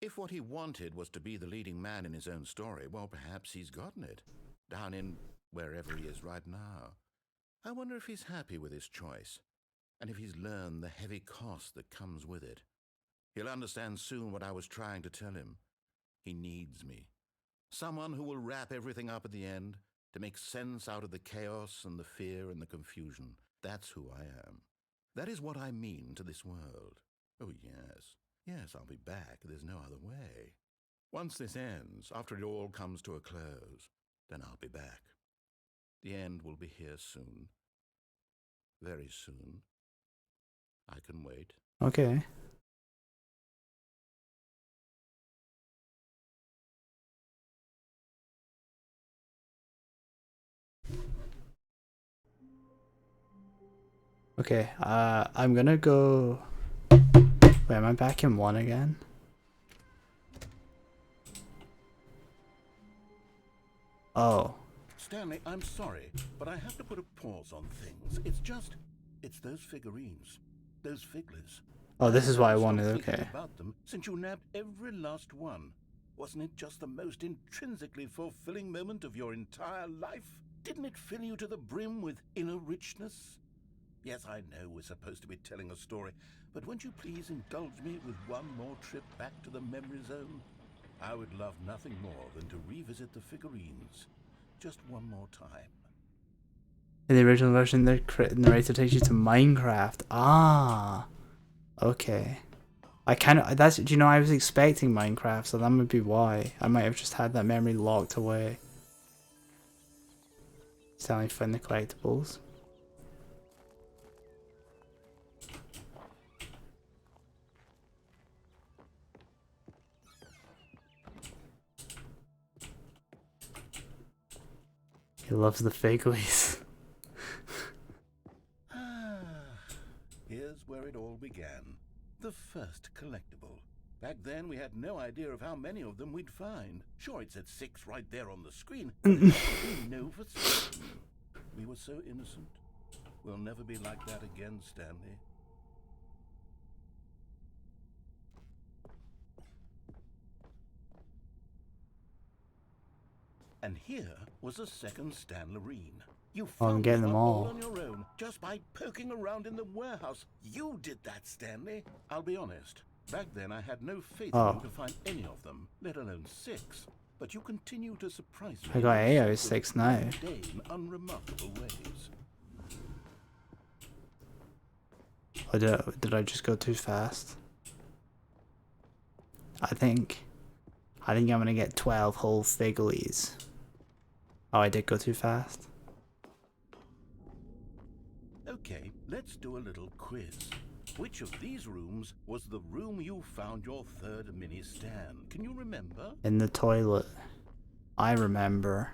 If what he wanted was to be the leading man in his own story, well, perhaps he's gotten it. Down in wherever he is right now. I wonder if he's happy with his choice, and if he's learned the heavy cost that comes with it. He'll understand soon what I was trying to tell him. He needs me. Someone who will wrap everything up at the end, to make sense out of the chaos and the fear and the confusion. That's who I am. That is what I mean to this world. Oh, yes. Yes, I'll be back. There's no other way. Once this ends, after it all comes to a close, then I'll be back. The end will be here soon. Very soon. I can wait. Okay. Okay, I'm gonna go... Wait, am I back in 1 again? Oh. Stanley, I'm sorry, but I have to put a pause on things. It's those figurines. Those figglers. Oh, this is what I I've wanted, stopped thinking okay. about them since you nabbed every last one. Wasn't it just the most intrinsically fulfilling moment of your entire life? Didn't it fill you to the brim with inner richness? Yes, I know we're supposed to be telling a story, but won't you please indulge me with one more trip back to the memory zone? I would love nothing more than to revisit the figurines. Just one more time. In the original version, the narrator takes you to Minecraft. Ah. Okay. Do you know, I was expecting Minecraft, so that would be why. I might have just had that memory locked away. Stanley found the collectibles. He loves the figlies. Here's where it all began. The first collectible. Back then, we had no idea of how many of them we'd find. Sure, it said 6 right there on the screen, but we know for certain. We were so innocent. We'll never be like that again, Stanley. And here was a second Stanlerine. You Oh, I'm found getting this them one all. on your own, just by poking around in the warehouse. You did that, Stanley. I'll be honest. Back then, I had no faith in you to find any of them, let alone 6. But you continue to surprise me. I got in 8 out simple, of 6 now. mundane, unremarkable ways. Or did I just go too fast? I think I'm gonna get 12 whole figlies. Oh, I did go too fast. Okay, let's do a little quiz. Which of these rooms was the room you found your third mini Stan? Can you remember? In the toilet. I remember.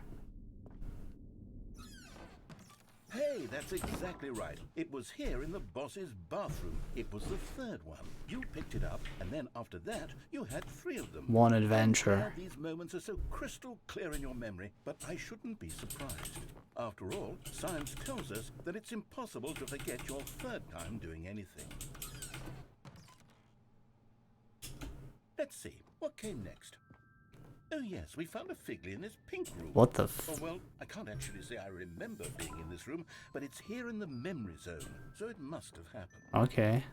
Hey, that's exactly right. It was here in the boss's bathroom. It was the third one. You picked it up, and then after that, you had 3 of them. One I'm adventure. glad these moments are so crystal clear in your memory, but I shouldn't be surprised. After all, science tells us that it's impossible to forget your third time doing anything. Let's see, what came next? Oh yes, we found a figly in this pink room. What the Oh well, I can't actually say I remember being in this room, but it's here in the memory zone, so it must have happened. Okay.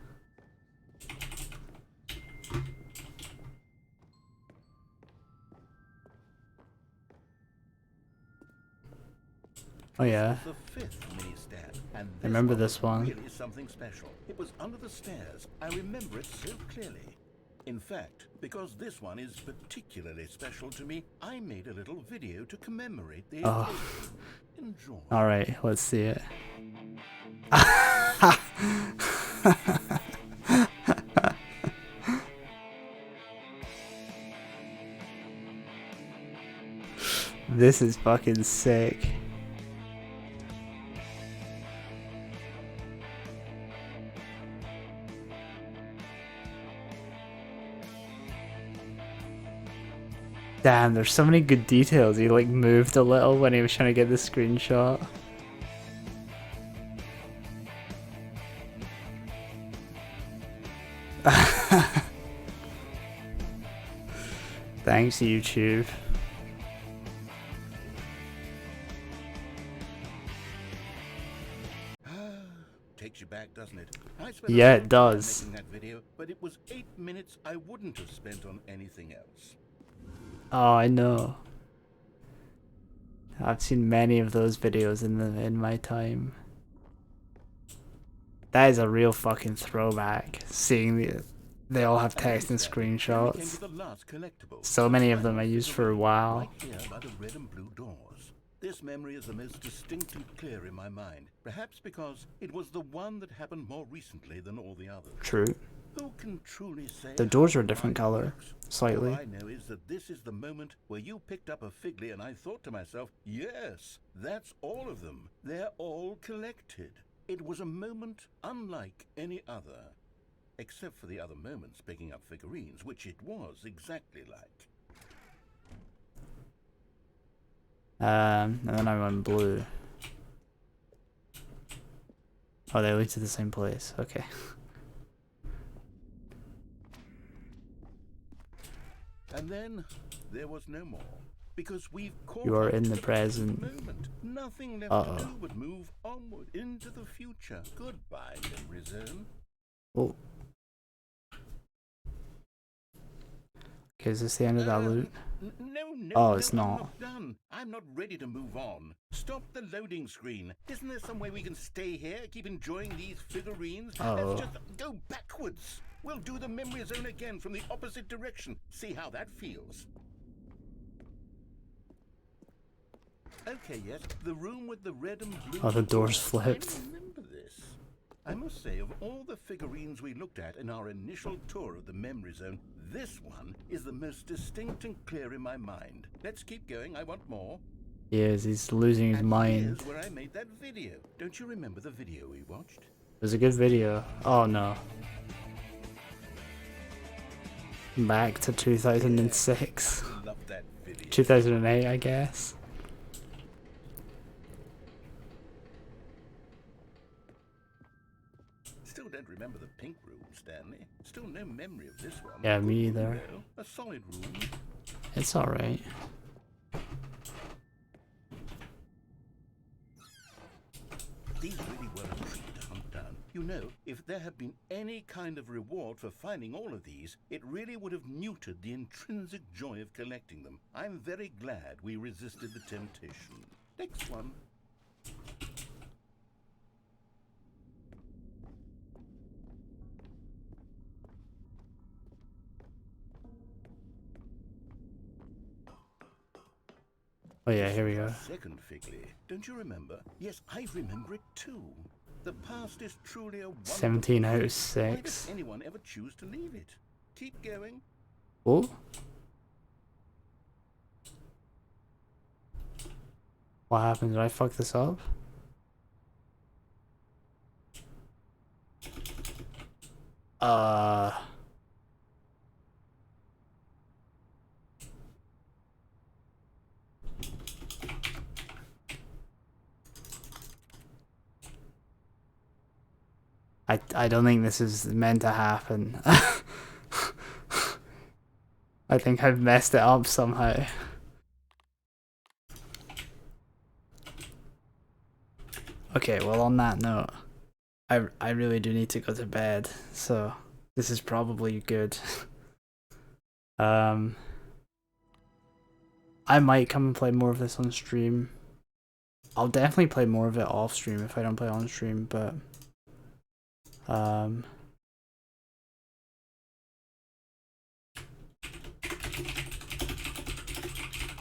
Oh yeah. This was the 5th mini Stan, and I remember was this one. Really something special. It was under the stairs. I remember it so clearly. In fact, because this one is particularly special to me, I made a little video to commemorate the occasion. Enjoy. Alright, let's see it. This is fucking sick. Damn, there's so many good details. He like moved a little when he was trying to get the screenshot. Thanks, YouTube. Takes you back, doesn't it? I spent Yeah, a it long time does. making that video, but it was 8 minutes I wouldn't have spent on anything else. Oh, I know. I've seen many of those videos in my time. That is a real fucking throwback. Seeing they all have text and screenshots. So many of them I used for a while. Right here by the red and blue doors. This memory is the most distinct and clear in my mind, perhaps because it was the one that happened more recently than all the others. True. Who can truly say The doors are a how different time color, works? slightly. All I know is that this is the moment where you picked up a Figley and I thought to myself, yes, that's all of them. They're all collected. It was a moment unlike any other, except for the other moments picking up figurines, which it was exactly like. And then I went blue. Oh, they lead to the same place. Okay. And then there was no more, because we've caught You are up in to the present. moment. Nothing left to do but move onward into the future. Goodbye, memory zone. Oh. Okay, is this the end of that loop? No, It's I'm not. not done. I'm not ready to move on. Stop the loading screen. Isn't there some way we can stay here, keep enjoying these figurines? Let's just go backwards. We'll do the memory zone again from the opposite direction. See how that feels. Okay, yes, the room with the red and blue. Oh, the doors flipped. I remember this. I must say, of all the figurines we looked at in our initial tour of the memory zone, this one is the most distinct and clear in my mind. Let's keep going. I want more. Yes, he's losing his And mind. here's where I made that video. Don't you remember the video we watched? It was a good video. Oh no. Back to 2006. I love that video. 2008, I guess. Still don't remember the pink room, Stanley. Still no memory of this one. Yeah, me Good room, either. though. A solid room. It's alright. These really were a treat to hunt down. You know, if there had been any kind of reward for finding all of these, it really would have neutered the intrinsic joy of collecting them. I'm very glad we resisted the temptation. Next one. Oh yeah, here we go. Second Figley. Don't you remember? Yes, I remember it too. The past is truly a wonderful 17 out of place. Why 6. does anyone ever choose to leave it? Keep going. Oh? What happened? Did I fuck this up? I don't think this is meant to happen. I think I've messed it up somehow. Okay, well on that note, I really do need to go to bed, so this is probably good. I might come and play more of this on stream. I'll definitely play more of it off stream if I don't play on stream, but I'm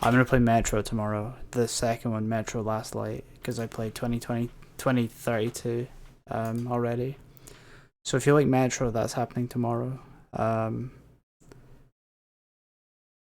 gonna play Metro tomorrow, the second one, Metro Last Light, because I played 2032 already. So if you like Metro, that's happening tomorrow.